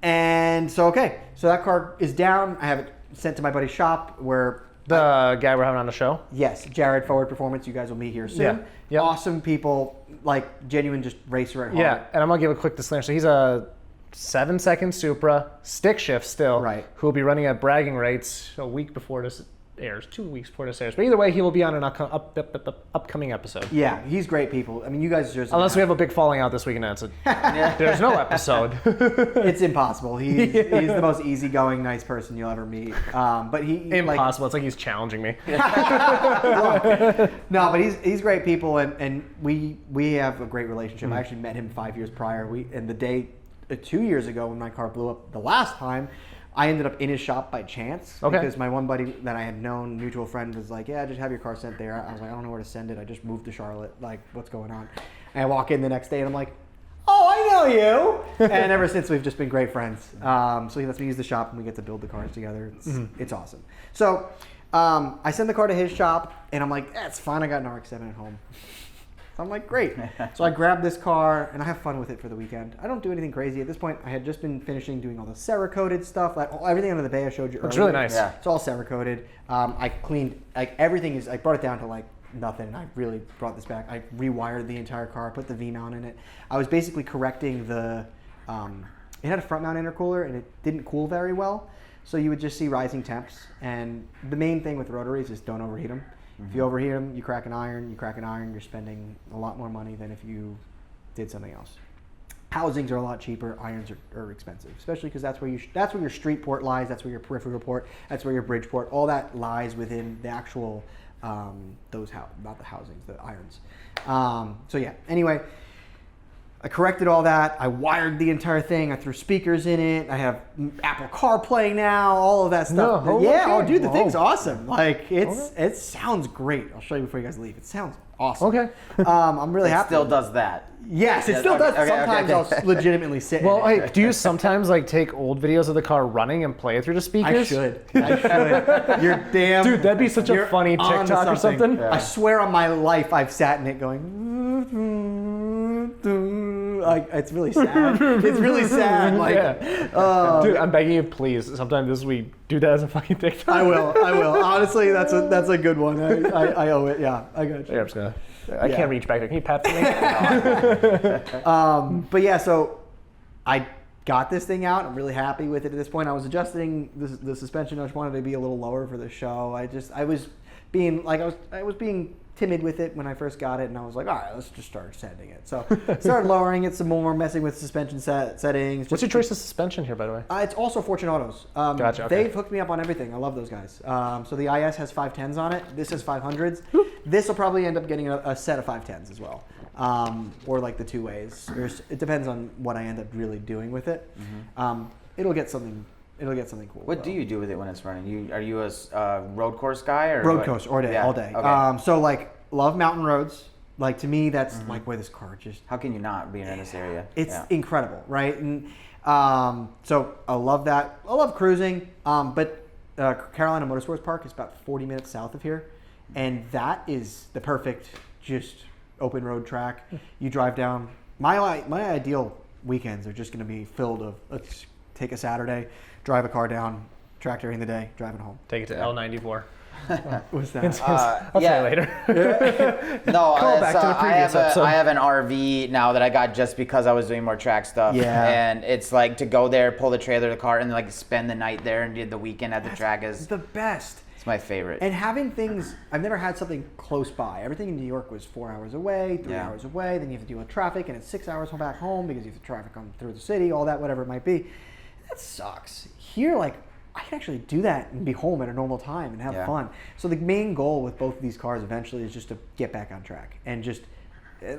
A: And so that car is down. I have it sent to my buddy's shop where.
B: The guy we're having on the show?
A: Yes, Jared, Forward Performance. You guys will meet here soon.
B: Yeah. Yep.
A: Awesome people, like genuine just racer at heart.
B: Yeah, and I'm going to give a quick disclaimer. So he's a 7-second Supra, stick shift still,
A: right,
B: who will be running at bragging rates a week before this airs, 2 weeks before this airs. But either way, he will be on an upcoming episode.
A: Yeah, he's great people. I mean, you guys just...
B: Unless we have a big falling out this week and that's it. There's no episode.
A: It's impossible. He's the most easygoing, nice person you'll ever meet. But
B: impossible. It's like he's challenging me.
A: No, but he's great people, and we have a great relationship. I actually met him 5 years prior. And the day 2 years ago when my car blew up the last time, I ended up in his shop by chance because my one buddy that I had known, mutual friend, was like, yeah, just have your car sent there. I was like, I don't know where to send it. I just moved to Charlotte. Like, what's going on? And I walk in the next day and I'm like, oh, I know you. And ever since, we've just been great friends. So he lets me use the shop and we get to build the cars together. It's awesome. So I send the car to his shop and I'm like, that's fine. I got an RX-7 at home. So I'm like, great. So I grabbed this car and I have fun with it for the weekend. I don't do anything crazy. At this point, I had just been finishing doing all the Cerakoted stuff. Like everything under the bay I showed you earlier.
B: It's really nice.
A: Yeah. It's all Cerakoted. I cleaned, like everything I brought it down to like nothing. And I really brought this back. I rewired the entire car, put the V-mount in it. I was basically correcting it had a front mount intercooler and it didn't cool very well. So you would just see rising temps. And the main thing with Rotaries is don't overheat them. If you overheat them, you crack an iron, you're spending a lot more money than if you did something else. Housings are a lot cheaper, irons are expensive, especially because that's where your street port lies, that's where your peripheral port, that's where your bridge port, all that lies within the actual, not the housings, the irons. So yeah, anyway, I corrected all that. I wired the entire thing. I threw speakers in it. I have Apple CarPlay now. All of that stuff. Dude, the thing's awesome. Like it sounds great. I'll show you before you guys leave. It sounds awesome. Okay. I'm really happy.
C: It still does that.
A: Yes, it still does. Sometimes I'll legitimately sit.
B: Well, hey, do you sometimes like take old videos of the car running and play it through the speakers?
A: I should. You're damn.
B: Dude, that'd be such a funny TikTok or something.
A: Yeah. I swear on my life, I've sat in it going. Like it's really sad. It's really sad. Like,
B: dude, I'm begging you, please. Sometime this week, do that as a fucking TikTok.
A: I will. Honestly, that's a good one. I owe it. Yeah, I got you.
B: Yeah, I'm just gonna. I can't reach back there. Can you pat for me?
A: But yeah, so I got this thing out. I'm really happy with it at this point. I was adjusting the suspension. I just wanted to be a little lower for the show. I was being timid with it when I first got it, and I was like, all right, let's just start sending it. So started lowering it some more, messing with suspension settings.
B: What's your choice of suspension here, by the way?
A: It's also Fortune Autos.
B: Gotcha. Okay.
A: They've hooked me up on everything. I love those guys. So the IS has 510s on it. This has 500s. This will probably end up getting a set of 510s as well, or like the 2J's. It depends on what I end up really doing with it. It'll get something cool.
C: What do you do with it when it's running? Are you a road course guy or
A: road course all day? Okay. So like love mountain roads. Like to me, that's like where this car just.
C: How can you not be in this area?
A: It's incredible, right? And So I love that. I love cruising. But Carolina Motorsports Park is about 40 minutes south of here. And that is the perfect just open road track. You drive down. My ideal weekends are just going to be filled of, let's take a Saturday, drive a car down, track during the day, driving home.
B: Take it to L94.
A: What's that?
B: I'll tell you later.
C: No,
B: Call back to the previous episode.
C: I have an RV now that I got just because I was doing more track stuff.
A: Yeah.
C: And it's like to go there, pull the trailer, the car, and like spend the night there and do the weekend at the track is
A: the best.
C: It's my favorite.
A: And having things, I've never had something close by. Everything in New York was 4 hours away, 3 hours away. Then you have to deal with traffic, and it's 6 hours back home because you have to traffic on through the city, all that, whatever it might be. That sucks. Here, like, I can actually do that and be home at a normal time and have fun. So the main goal with both of these cars eventually is just to get back on track and just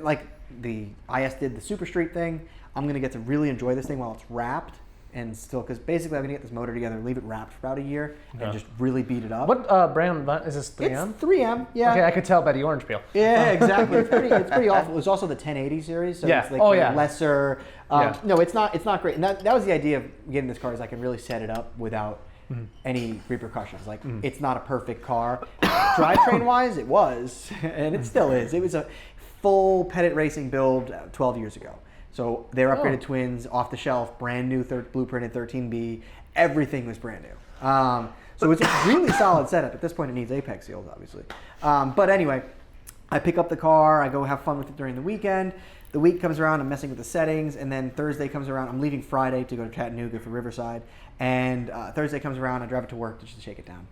A: like the IS did the Super Street thing. I'm gonna get to really enjoy this thing while it's wrapped and still, because basically I'm gonna get this motor together, leave it wrapped for about a year, and just really beat it up.
B: What brand is this? 3M?
A: It's 3M. Yeah.
B: Okay, I could tell by the orange peel.
A: Yeah, exactly. It's pretty awful. It's also the 1080 series, so it's like lesser. No, it's not great. And that was the idea of getting this car, is I can really set it up without any repercussions. Like it's not a perfect car. Drivetrain wise, it was, and it still is. It was a full Pettit Racing build 12 years ago. So they're upgraded twins, off the shelf, brand new blueprinted 13B. Everything was brand new. So it's a really solid setup. At this point, it needs apex seals, obviously. But anyway, I pick up the car. I go have fun with it during the weekend. The week comes around, I'm messing with the settings, and then Thursday comes around. I'm leaving Friday to go to Chattanooga for Riverside, and Thursday comes around. I drive it to work to just shake it down.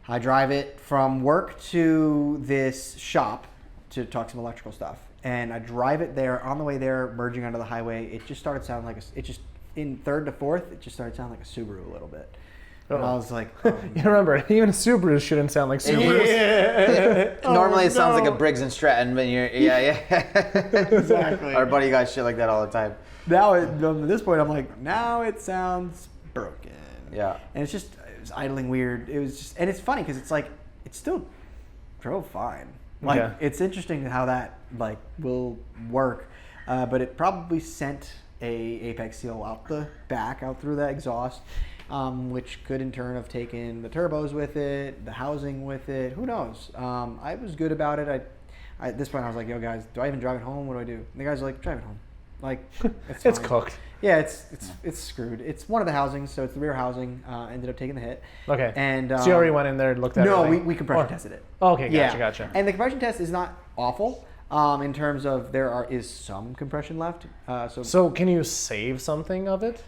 A: I drive it from work to this shop to talk some electrical stuff, and I drive it there. On the way there, merging onto the highway, it just started sounding like in third to fourth, it just started sounding like a Subaru a little bit. And I was like,
B: you remember, even Subarus shouldn't sound like Subarus.
C: Yeah. Normally it sounds like a Briggs and Stratton, but
A: exactly.
C: Our buddy got shit like that all the time.
A: Now at this point, I'm like, now it sounds broken.
C: Yeah.
A: And it was idling weird. It was just, and it's funny because it's like, it still drove fine. Like it's interesting how that like will work, but it probably sent a apex seal out the back, out through the exhaust. Which could in turn have taken the turbos with it, the housing with it. Who knows? I was good about it. At this point, I was like, "Yo, guys, do I even drive it home? What do I do?" And the guys are like, "Drive it home." Like,
B: it's cooked.
A: Yeah, it's screwed. It's one of the housings, so it's the rear housing. Ended up taking the hit.
B: Okay.
A: And
B: so you already went in there and looked at it?
A: No, we compression tested it.
B: Oh, okay, gotcha.
A: And the compression test is not awful. In terms of is some compression left.
B: So can you save something of it?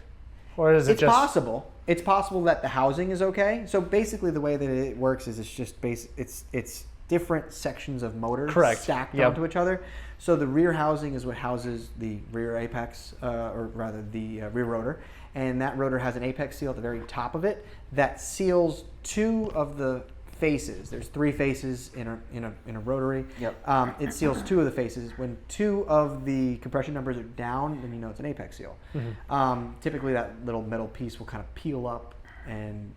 B: Or is it
A: it's possible. It's possible that the housing is okay. So basically, the way that it works is it's just it's different sections of motors stacked onto each other. So the rear housing is what houses the rear apex, or rather the rear rotor, and that rotor has an apex seal at the very top of it that seals two of the faces. There's three faces in a rotary.
C: Yep.
A: It seals two of the faces. When two of the compression numbers are down, then you know it's an apex seal. Mm-hmm. Typically, that little metal piece will kind of peel up and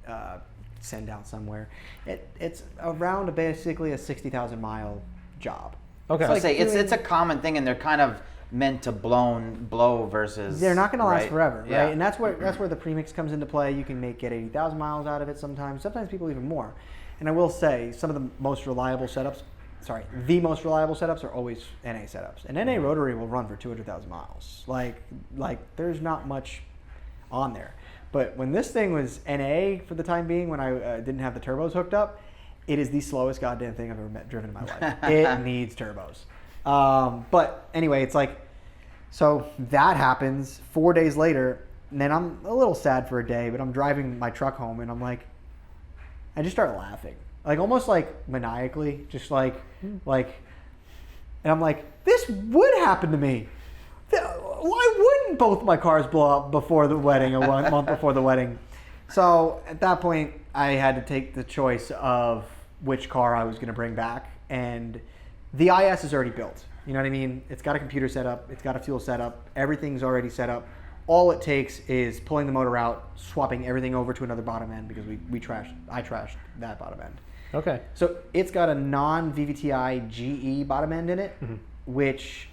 A: send out somewhere. It's around basically a 60,000 mile job.
B: Okay.
C: So it's a common thing, and they're kind of meant to blow versus.
A: They're not going to last forever, right?
C: Yeah.
A: And that's where the premix comes into play. You can get 80,000 miles out of it sometimes. Sometimes people even more. And I will say, some of the most reliable setups are always NA setups. And NA rotary will run for 200,000 miles. Like there's not much on there. But when this thing was NA for the time being, when I didn't have the turbos hooked up, it is the slowest goddamn thing I've ever driven in my life. It needs turbos. But anyway, it's like, so that happens 4 days later, and then I'm a little sad for a day, but I'm driving my truck home, and I'm like, I just start laughing, like almost like maniacally, just like, and I'm like, this would happen to me. Why wouldn't both my cars blow up before the wedding, or 1 month before the wedding? So at that point, I had to take the choice of which car I was going to bring back, and the IS is already built. You know what I mean? It's got a computer set up, it's got a fuel set up, everything's already set up. All it takes is pulling the motor out, swapping everything over to another bottom end, because I trashed that bottom end.
B: Okay.
A: So it's got a non-VVTi GE bottom end in it, which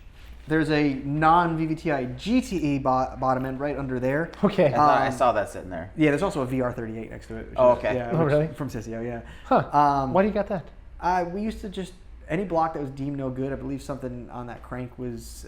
A: There's a non-VVTi GTE bottom end right under there.
B: Okay.
C: I saw that sitting there.
A: Yeah, there's also a VR38 next to it.
C: Oh, okay.
A: Yeah,
B: Oh, really?
A: From Cicio, yeah.
B: Huh. Why do you got that?
A: We used to just, any block that was deemed no good, I believe something on that crank was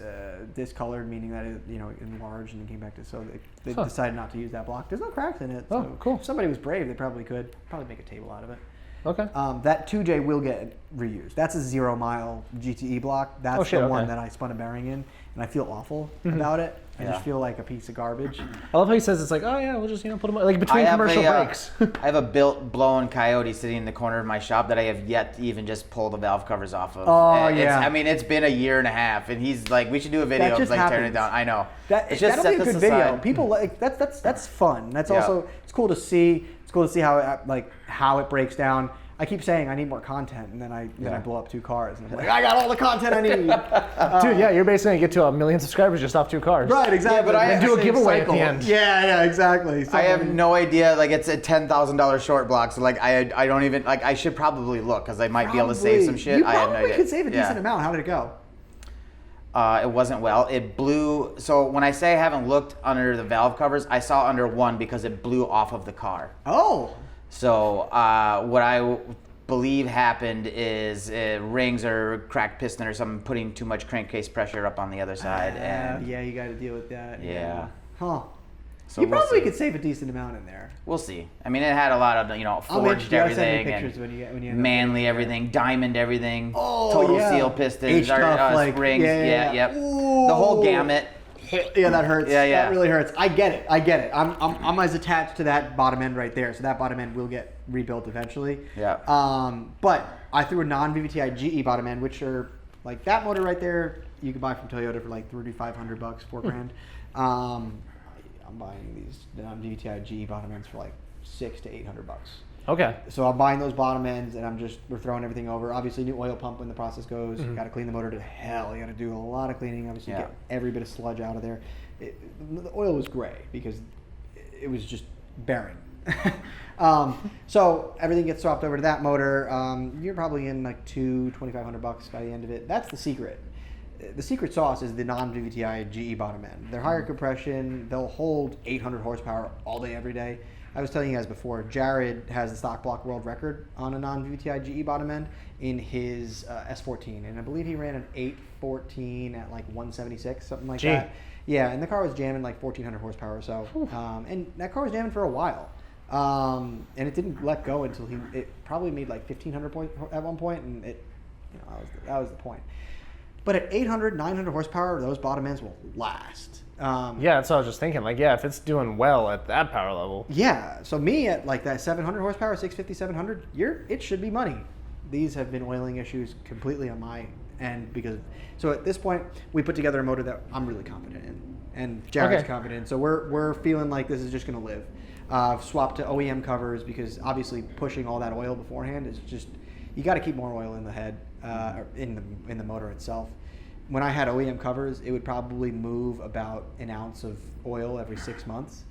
A: discolored, meaning that it, enlarged and then came back to, so they decided not to use that block. There's no cracks in it.
B: Oh,
A: so
B: cool.
A: If somebody was brave, they probably could make a table out of it.
B: Okay.
A: That 2J will get reused. That's a 0 mile GTE block. That's the one that I spun a bearing in, and I feel awful about it. I just feel like a piece of garbage.
B: I love how he says it's like, oh yeah, we'll just put them like between commercial breaks.
C: I have a built blown Coyote sitting in the corner of my shop that I have yet to even just pull the valve covers off of.
A: Oh yeah.
C: It's been a year and a half, and he's like, we should do a video of like tearing it down. I know.
A: That'll be a good video. People like that's fun. That's also it's cool to see. It's cool to see how it breaks down. I keep saying I need more content, and then I blow up 2 cars, and I'm like, I got all the content I need.
B: Dude, yeah, you're basically gonna get to 1 million subscribers just off 2 cars.
A: Right, exactly.
C: Yeah, but I
B: do a giveaway at the end.
A: Yeah, exactly.
C: I have no idea. Like, it's a $10,000 short block, so like I don't even like. I should probably look because I might be able to save some shit.
A: You
C: I have no idea.
A: could save a decent amount. How did it go?
C: It wasn't well. It blew. So when I say I haven't looked under the valve covers, I saw under one because it blew off of the car.
A: Oh.
C: So what I believe happened is rings or cracked piston or something putting too much crankcase pressure up on the other side. And
A: yeah, you got to deal with that.
C: Yeah.
A: Huh.
C: So
A: you probably could save a decent amount in there.
C: We'll see. I mean, it had a lot of forged everything and manly everything, diamond everything, total seal pistons, rings, yep. The whole gamut.
A: Yeah, that hurts.
C: Yeah.
A: That really hurts. I get it. I'm as attached to that bottom end right there, so that bottom end will get rebuilt eventually.
C: Yeah.
A: But I threw a non-VVTi GE bottom end, which are like that motor right there. You can buy from Toyota for like $3,500, $4,000. I'm buying these non-VVTi GE bottom ends for like $600 to $800.
B: Okay.
A: So I'm buying those bottom ends, and we're throwing everything over. Obviously, new oil pump when the process goes. You got to clean the motor to hell. You got to do a lot of cleaning. Obviously, get every bit of sludge out of there. The oil was gray because it was just barren. So everything gets swapped over to that motor. You're probably in like $2,500 by the end of it. That's the secret. The secret sauce is the non-VVTi GE bottom end. They're higher compression. They'll hold 800 horsepower all day, every day. I was telling you guys before, Jared has the stock block world record on a non-VVTi GE bottom end in his S14, and I believe he ran an 814 at like 176, something like that. Yeah, and the car was jamming like 1,400 horsepower or so, and that car was jamming for a while, and it didn't let go until it probably made like 1,500 points at one point, and that was the point. But at 800, 900 horsepower, those bottom ends will last.
B: Yeah, that's what I was just thinking. Like, yeah, if it's doing well at that power level.
A: Yeah, so me at like that 700 horsepower, 650, 700, it should be money. These have been oiling issues completely on my end so at this point, we put together a motor that I'm really confident in, and Jared's confident in. So we're feeling like this is just going to live. Swap to OEM covers because obviously pushing all that oil beforehand is just, you got to keep more oil in the head, or in the motor itself. When I had OEM covers, it would probably move about an ounce of oil every 6 months.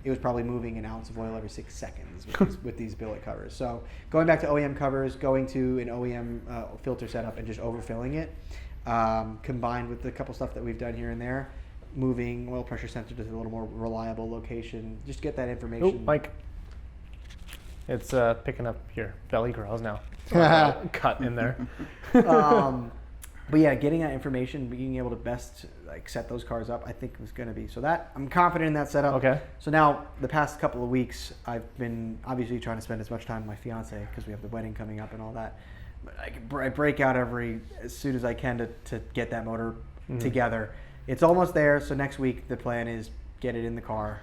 A: It was probably moving an ounce of oil every 6 seconds with these billet covers. So going back to OEM covers, going to an OEM filter setup and just overfilling it, combined with the couple stuff that we've done here and there, moving oil pressure sensor to a little more reliable location, just get that information.
B: Oh, Mike. It's picking up your belly growls now. Cut in there.
A: But yeah, getting that information, being able to best like set those cars up, I think was going to be so that I'm confident in that setup. Okay. So now the past couple of weeks, I've been obviously trying to spend as much time with my fiance because we have the wedding coming up and all that. But I break out as soon as I can to get that motor together. It's almost there. So next week the plan is get it in the car,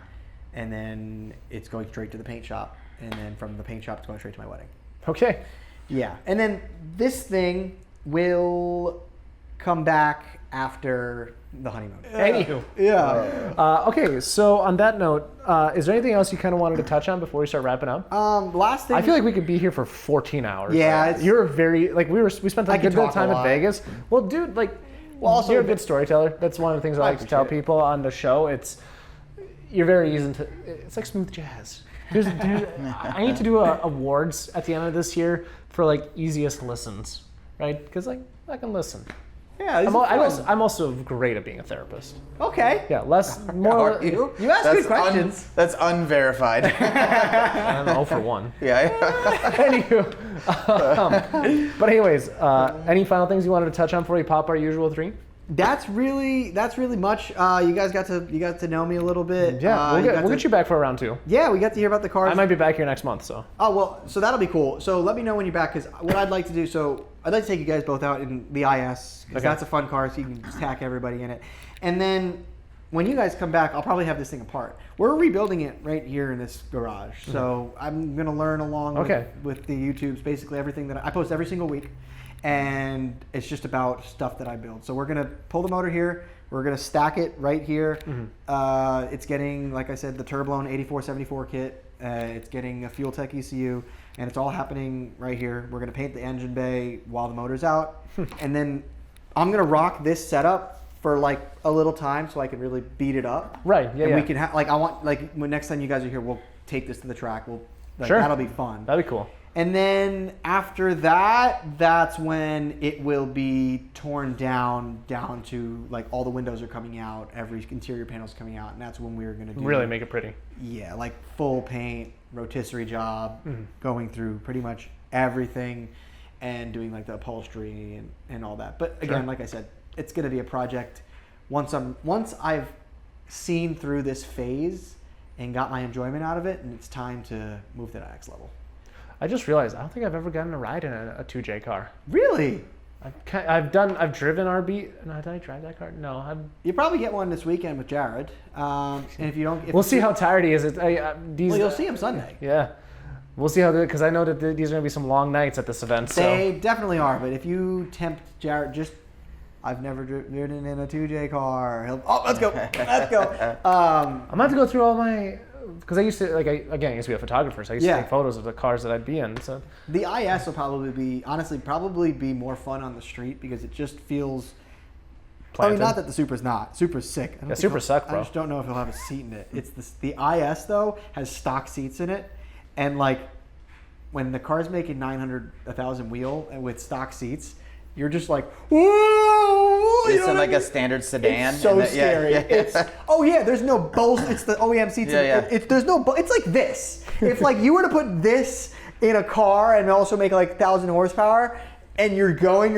A: and then it's going straight to the paint shop, and then from the paint shop it's going straight to my wedding.
B: Okay.
A: Yeah, and then this thing will come back after the honeymoon.
B: Anywho.
A: Yeah.
B: Okay, so on that note, is there anything else you kind of wanted to touch on before we start wrapping up?
A: Last thing.
B: I feel like we could be here for 14 hours.
A: Yeah.
B: You're very, like, we spent a good bit of time in Vegas. Well, dude, like, also you're a good storyteller. That's one of the things I like to tell people on the show. You're very easy to, it's like smooth jazz. I need to do awards at the end of this year for, like, easiest listens, right? Because, like, I can listen.
A: Yeah, this is fun.
B: I'm also great at being a therapist.
A: Okay.
B: Yeah, more.
C: Are you?
A: You ask good questions.
C: That's unverified.
B: I'm 0 for 1.
C: Yeah.
B: Anywho, but anyways, any final things you wanted to touch on before we pop our usual 3?
A: That's really much. You guys got to know me a little bit.
B: Yeah, we'll get you back for a round 2.
A: Yeah, we got to hear about the cars.
B: I might be back here next month, so.
A: Oh well, so that'll be cool. So let me know when you're back, because what I'd like to do. So I'd like to take you guys both out in the IS, because that's a fun car, so you can just tack everybody in it. And then when you guys come back, I'll probably have this thing apart. We're rebuilding it right here in this garage. So I'm gonna learn along with the YouTubes, basically everything that I post every single week. And it's just about stuff that I build. So we're gonna pull the motor here. We're gonna stack it right here. It's getting, like I said, the Turbolone 8474 kit. It's getting a Fuel Tech ECU, and it's all happening right here. We're gonna paint the engine bay while the motor's out, and then I'm gonna rock this setup for like a little time so I can really beat it up.
B: Right. Yeah.
A: And we can I want when next time you guys are here, we'll take this to the track.
B: Sure.
A: That'll be fun.
B: That'd be cool.
A: And then after that, that's when it will be torn down to like all the windows are coming out, every interior panel's coming out, and that's when we're gonna do
B: really make it pretty.
A: Yeah, like full paint, rotisserie job, going through pretty much everything, and doing like the upholstery and all that. But again, like I said, it's gonna be a project. Once I've seen through this phase and got my enjoyment out of it, and it's time to move to the next level.
B: I just realized I don't think I've ever gotten a ride in a 2J car.
A: Really?
B: I've driven RB. No, did I drive that car? No.
A: You probably get one this weekend with Jared. And if you don't,
B: we'll see how tired he is.
A: You'll see him Sunday.
B: Yeah, we'll see how because I know that these are gonna be some long nights at this event.
A: They definitely are. But if you tempt Jared, I've never driven in a 2J car. Let's go. Let's go.
B: I'm gonna have to go through all my. Because I used to, I used to be a photographer, so I used to take photos of the cars that I'd be in. So
A: the IS will probably be more fun on the street because it just feels.
B: Planted.
A: I mean, not that the Supra's not. Supra's sick.
B: Supra's suck, bro.
A: I just don't know if he'll have a seat in it. It's the IS though has stock seats in it, and like when the car's making 900, 1,000 wheel and with stock seats, you're just like, whoa!
C: It's in like a standard sedan.
A: It's so scary. It's there's no bolts. It's the OEM seats. There's no. It's like this. If like you were to put this in a car and also make like 1,000 horsepower, and you're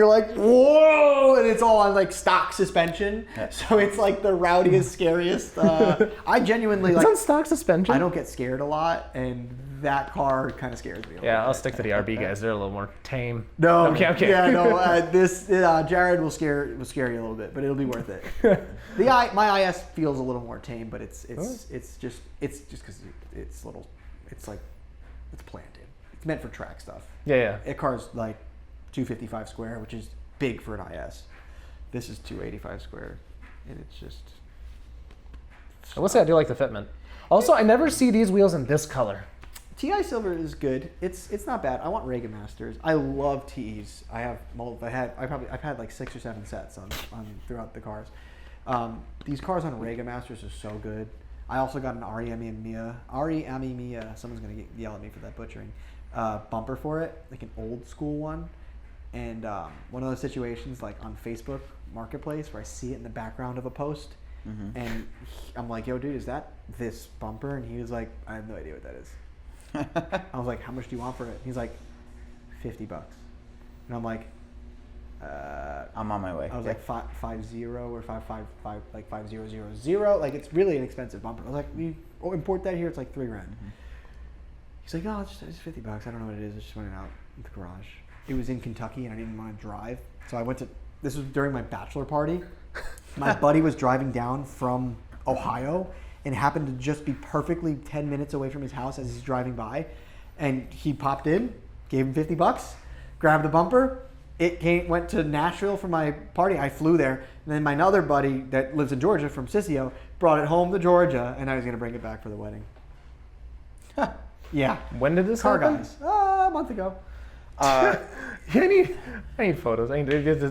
A: like, whoa! And it's all on like stock suspension. So it's like the rowdiest, scariest. I genuinely like.
B: It's on stock suspension.
A: I don't get scared a lot, and that car kind of scares me.
B: I'll stick to the RB guys. They're a little more tame.
A: No.
B: Okay.
A: Yeah, no. Jared will scare you a little bit, but it'll be worth it. My IS feels a little more tame, but it's just because it's little. It's like it's planted. It's meant for track stuff.
B: Yeah.
A: It car's like 255 square, which is big for an IS. This is 285 square, and it's just.
B: I will say I do like the fitment. Also, I never see these wheels in this color.
A: TI silver is good. It's not bad. I want Reagan Masters. I love TEs. I have I've had like 6 or 7 sets on throughout the cars. These cars on Reagan Masters are so good. I also got an Ari Amimiya. Someone's gonna yell at me for that butchering. Bumper for it, like an old school one. And one of those situations like on Facebook Marketplace where I see it in the background of a post, and I'm like, "Yo, dude, is that this bumper?" And he was like, "I have no idea what that is." I was like, "How much do you want for it?" He's like, $50. And I'm like,
C: I'm on my way.
A: I was like 550 or 555, like 5000. Like it's really an expensive bumper. I was like, we import that here. It's like $3,000. He's like, "No, it's $50. I don't know what it is. I just went out in the garage." It was in Kentucky, and I didn't want to drive, so I went to. This was during my bachelor party. My buddy was driving down from Ohio, and happened to just be perfectly 10 minutes away from his house as he's driving by, and he popped in, gave him $50, grabbed the bumper. It went to Nashville for my party. I flew there, and then my other buddy that lives in Georgia from Cicio brought it home to Georgia, and I was gonna bring it back for the wedding. Yeah.
B: When did this
A: car
B: happen?
A: guys? A month ago.
B: I need photos.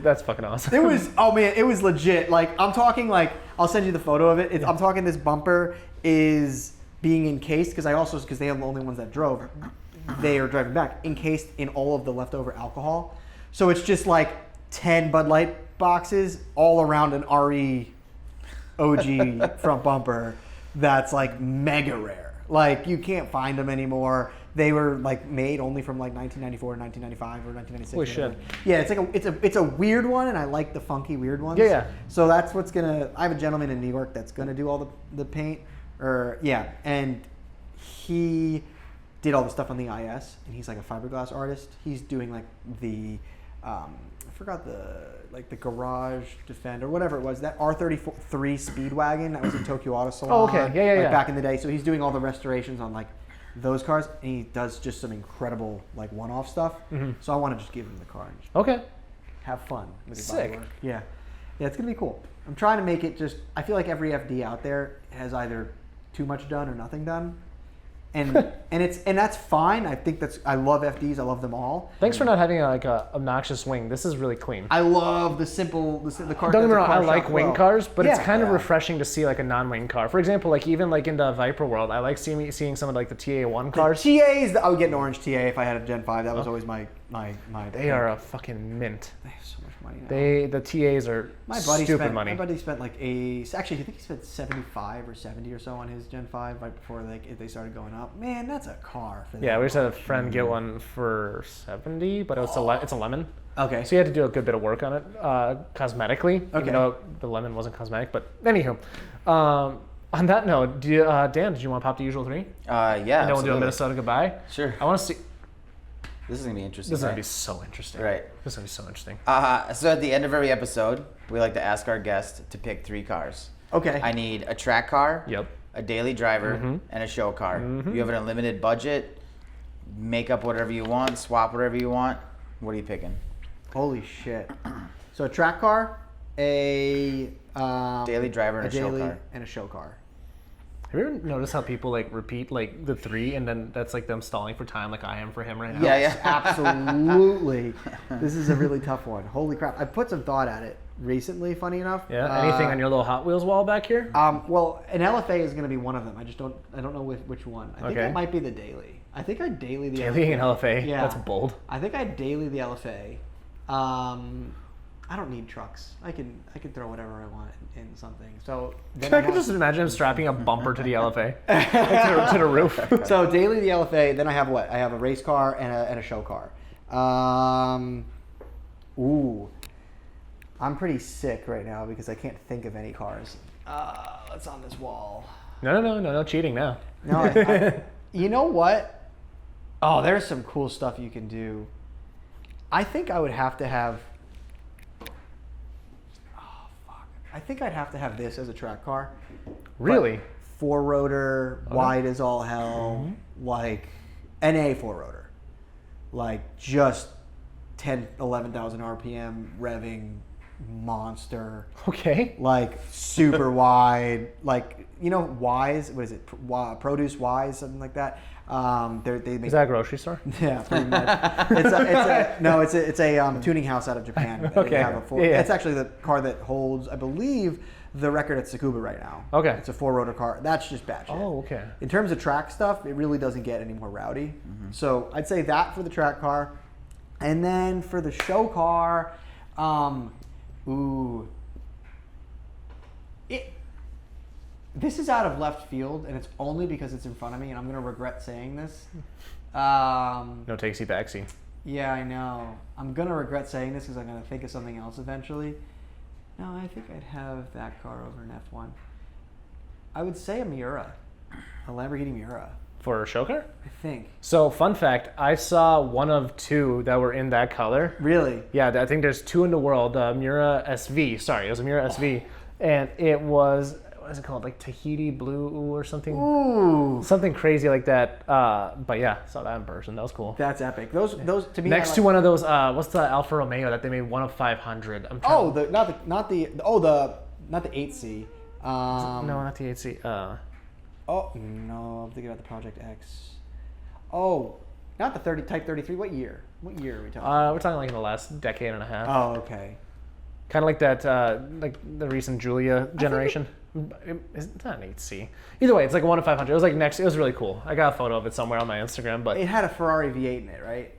B: That's fucking awesome.
A: It was legit. Like I'm talking like I'll send you the photo of it. I'm talking this bumper is being encased because they have the only ones that drove. They are driving back encased in all of the leftover alcohol. So it's just like 10 Bud Light boxes all around an RE OG front bumper that's like mega rare. Like you can't find them anymore. They were like made only from like 1994, 1995, or 1996.
B: Holy shit.
A: Yeah, it's like it's a weird one, and I like the funky weird ones.
B: Yeah.
A: So that's what's gonna. I have a gentleman in New York that's gonna do all the paint, and he did all the stuff on the IS, and he's like a fiberglass artist. He's doing like the I forgot the Garage Defender, whatever it was, that R33 Speedwagon that was in Tokyo Auto Salon.
B: Oh, okay. Yeah.
A: Back in the day. So he's doing all the restorations on like those cars, and he does just some incredible like one-off stuff. Mm-hmm. So I want to just give him the car and just have fun with his body work. Yeah, it's gonna be cool. I'm trying to make it just. I feel like every FD out there has either too much done or nothing done. And that's fine. I think I love FDs. I love them all.
B: Thanks for not having a obnoxious wing. This is really clean.
A: I love the car.
B: Don't get me wrong. I like wing cars, but it's kind of refreshing to see like a non-wing car. For example, like even like in the Viper world, I like seeing some of like the TA1 cars.
A: The TAs. I would get an orange TA if I had a Gen 5. That was always my.
B: They are a fucking mint.
A: They have so much money now.
B: The TAs are stupid money.
A: My buddy spent like actually I think he spent 75 or 70 or so on his Gen 5 right before they started going up. Man, that's a car for them.
B: Yeah, we just had a friend get one for 70, but it's a lemon.
A: Okay.
B: So you had to do a good bit of work on it cosmetically.
A: Okay.
B: Even though the lemon wasn't cosmetic, but anywho. On that note, Dan, did you want to pop the usual 3?
C: Yeah.
B: And then we'll do a
C: absolutely.
B: Minnesota goodbye.
C: Sure.
B: I want to see.
C: This is gonna be interesting.
B: This is
C: right?
B: gonna be so interesting.
C: Right.
B: This is gonna be so interesting.
C: So at the end of every episode, we like to ask our guest to pick 3 cars.
A: Okay.
C: I need a track car.
B: Yep.
C: A daily driver,
B: Mm-hmm.
C: and a show car. You have an unlimited budget. Make up whatever you want. Swap whatever you want. What are you picking?
A: Holy shit. So a track car, a
C: Daily driver and a show car.
A: and a show car.
B: Have you ever noticed how people like repeat like the 3 and then that's like them stalling for time like I am for him right now?
C: Yeah.
A: Absolutely. This is a really tough one. Holy crap. I put some thought at it recently, funny enough.
B: Yeah. Anything on your little Hot Wheels wall back here?
A: Well, an LFA is going to be one of them. I don't know which one. I think
B: Okay.
A: it might be the daily. I think I daily the
B: Daily and LFA.
A: Yeah.
B: That's bold.
A: I think I daily the LFA. I don't need trucks. I can throw whatever I want in something. So then
B: I can just imagine him strapping a bumper to the LFA, like to the roof.
A: So daily the LFA. Then I have what? I have a race car and a show car. I'm pretty sick right now because I can't think of any cars. What's on this wall?
B: No cheating now.
A: No, you know what? Oh, there's some cool stuff you can do. I think I would have to have. I think I'd have to have this as a track car.
B: Really?
A: 4-rotor, wide as all hell, like NA 4-rotor. Like just 10, 11,000 RPM revving monster.
B: Okay.
A: Like super wide, like, you know, Wise, what is it? Produce Wise, something like that. They make,
B: is that a grocery store?
A: yeah, pretty much. It's a tuning house out of Japan.
B: Okay.
A: They have a
B: Yeah.
A: It's actually the car that holds, I believe, the record at Tsukuba right now.
B: Okay.
A: It's a 4-rotor car. That's just bad shit.
B: Oh, okay.
A: In terms of track stuff, it really doesn't get any more rowdy. So I'd say that for the track car. And then for the show car, this is out of left field, and it's only because it's in front of me, and I'm going to regret saying this.
B: No takesy backsy.
A: Yeah, I know. I'm going to regret saying this because I'm going to think of something else eventually. No, I think I'd have that car over an F1. I would say a Miura. A Lamborghini Miura.
B: For a show car?
A: I think.
B: So, fun fact, I saw one of 2 that were in that color.
A: Really?
B: Yeah, I think there's 2 in the world. Miura SV. Sorry, it was a Miura SV. And it was, what is it called? Like Tahiti Blue or something?
A: Ooh.
B: Something crazy like that. But yeah, saw that in person. That was cool.
A: That's epic. Those to me.
B: Next to one of those, what's the Alfa Romeo that they made 1 of 500? I'm trying
A: not the 8C.
B: no, not the 8C.
A: Oh no, I'm thinking about the Project X. Oh, not the Type 33. What year? What year are we talking?
B: We're talking like in the last decade and a half.
A: Oh, okay.
B: Kind of like that, like the recent Giulia generation. It's not an 8C. Either way, it's like a 1 of 500. It was like next. It was really cool. I got a photo of it somewhere on my Instagram, but
A: It had a Ferrari V8 in it, right?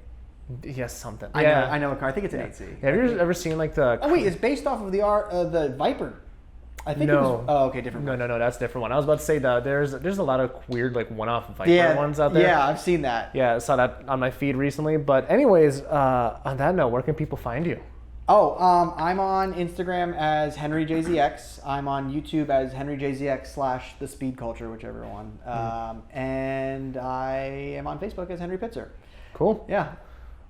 B: Yes, something.
A: I know a car. I think it's an 8C.
B: Have you ever seen like the?
A: Oh wait, it's based off of the Viper. I think it was. Oh, okay, different.
B: No, that's a different one. I was about to say that there's a lot of weird like one-off Viper ones out there.
A: Yeah, I've seen that.
B: Yeah, I saw that on my feed recently. But anyways, on that note, where can people find you?
A: Oh, I'm on Instagram as HenryJZX. I'm on YouTube as HenryJZX / The Speed Culture, whichever one. And I am on Facebook as Henry Pitzer.
B: Cool.
A: Yeah.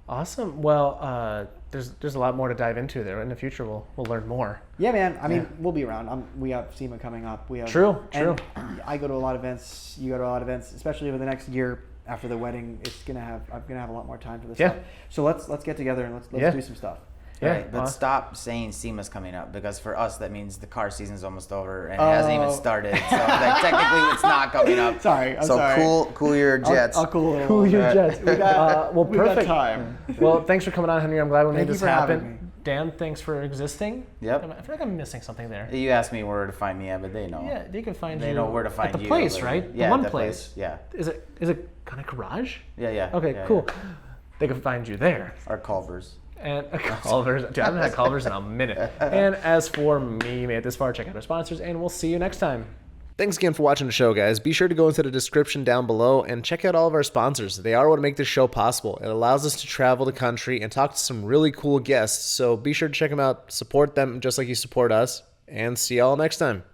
B: Awesome. Well, there's a lot more to dive into there. In the future, we'll learn more.
A: Yeah, man. I mean, we'll be around. We have SEMA coming up. We have
B: True.
A: I go to a lot of events. You go to a lot of events, especially over the next year after the wedding. I'm gonna have a lot more time for this stuff. So let's get together and let's do some stuff.
B: Yeah,
C: right, but stop saying SEMA's coming up, because for us that means the car season's almost over and it hasn't even started. So like, technically it's not coming up.
A: Sorry, I'm sorry.
C: Cool your jets.
A: I'll cool
B: your jets.
A: We got
B: perfect.
A: time.
B: Well, thanks for coming on, Henry. I'm glad we made this
A: having
B: happen. Dan, thanks for existing.
C: Yep.
B: I feel like I'm missing something there.
C: You asked me where to find me, but they know.
B: Yeah, they can find you.
C: They know where to find
B: at the
C: you.
B: place, right?
C: Yeah,
B: the one
C: the
B: place.
C: Yeah.
B: Is it kind of garage?
C: Yeah.
B: Okay,
C: yeah,
B: cool.
C: Yeah.
B: They can find you there.
C: Our Culvers.
B: And Culvers. Dude, I haven't had Culvers in a minute. And as for me, made it this far, check out our sponsors, and we'll see you next time.
D: Thanks again for watching the show, guys. Be sure to go into the description down below and check out all of our sponsors. They are what make this show possible. It allows us to travel the country and talk to some really cool guests. So be sure to check them out, support them just like you support us, and see y'all next time.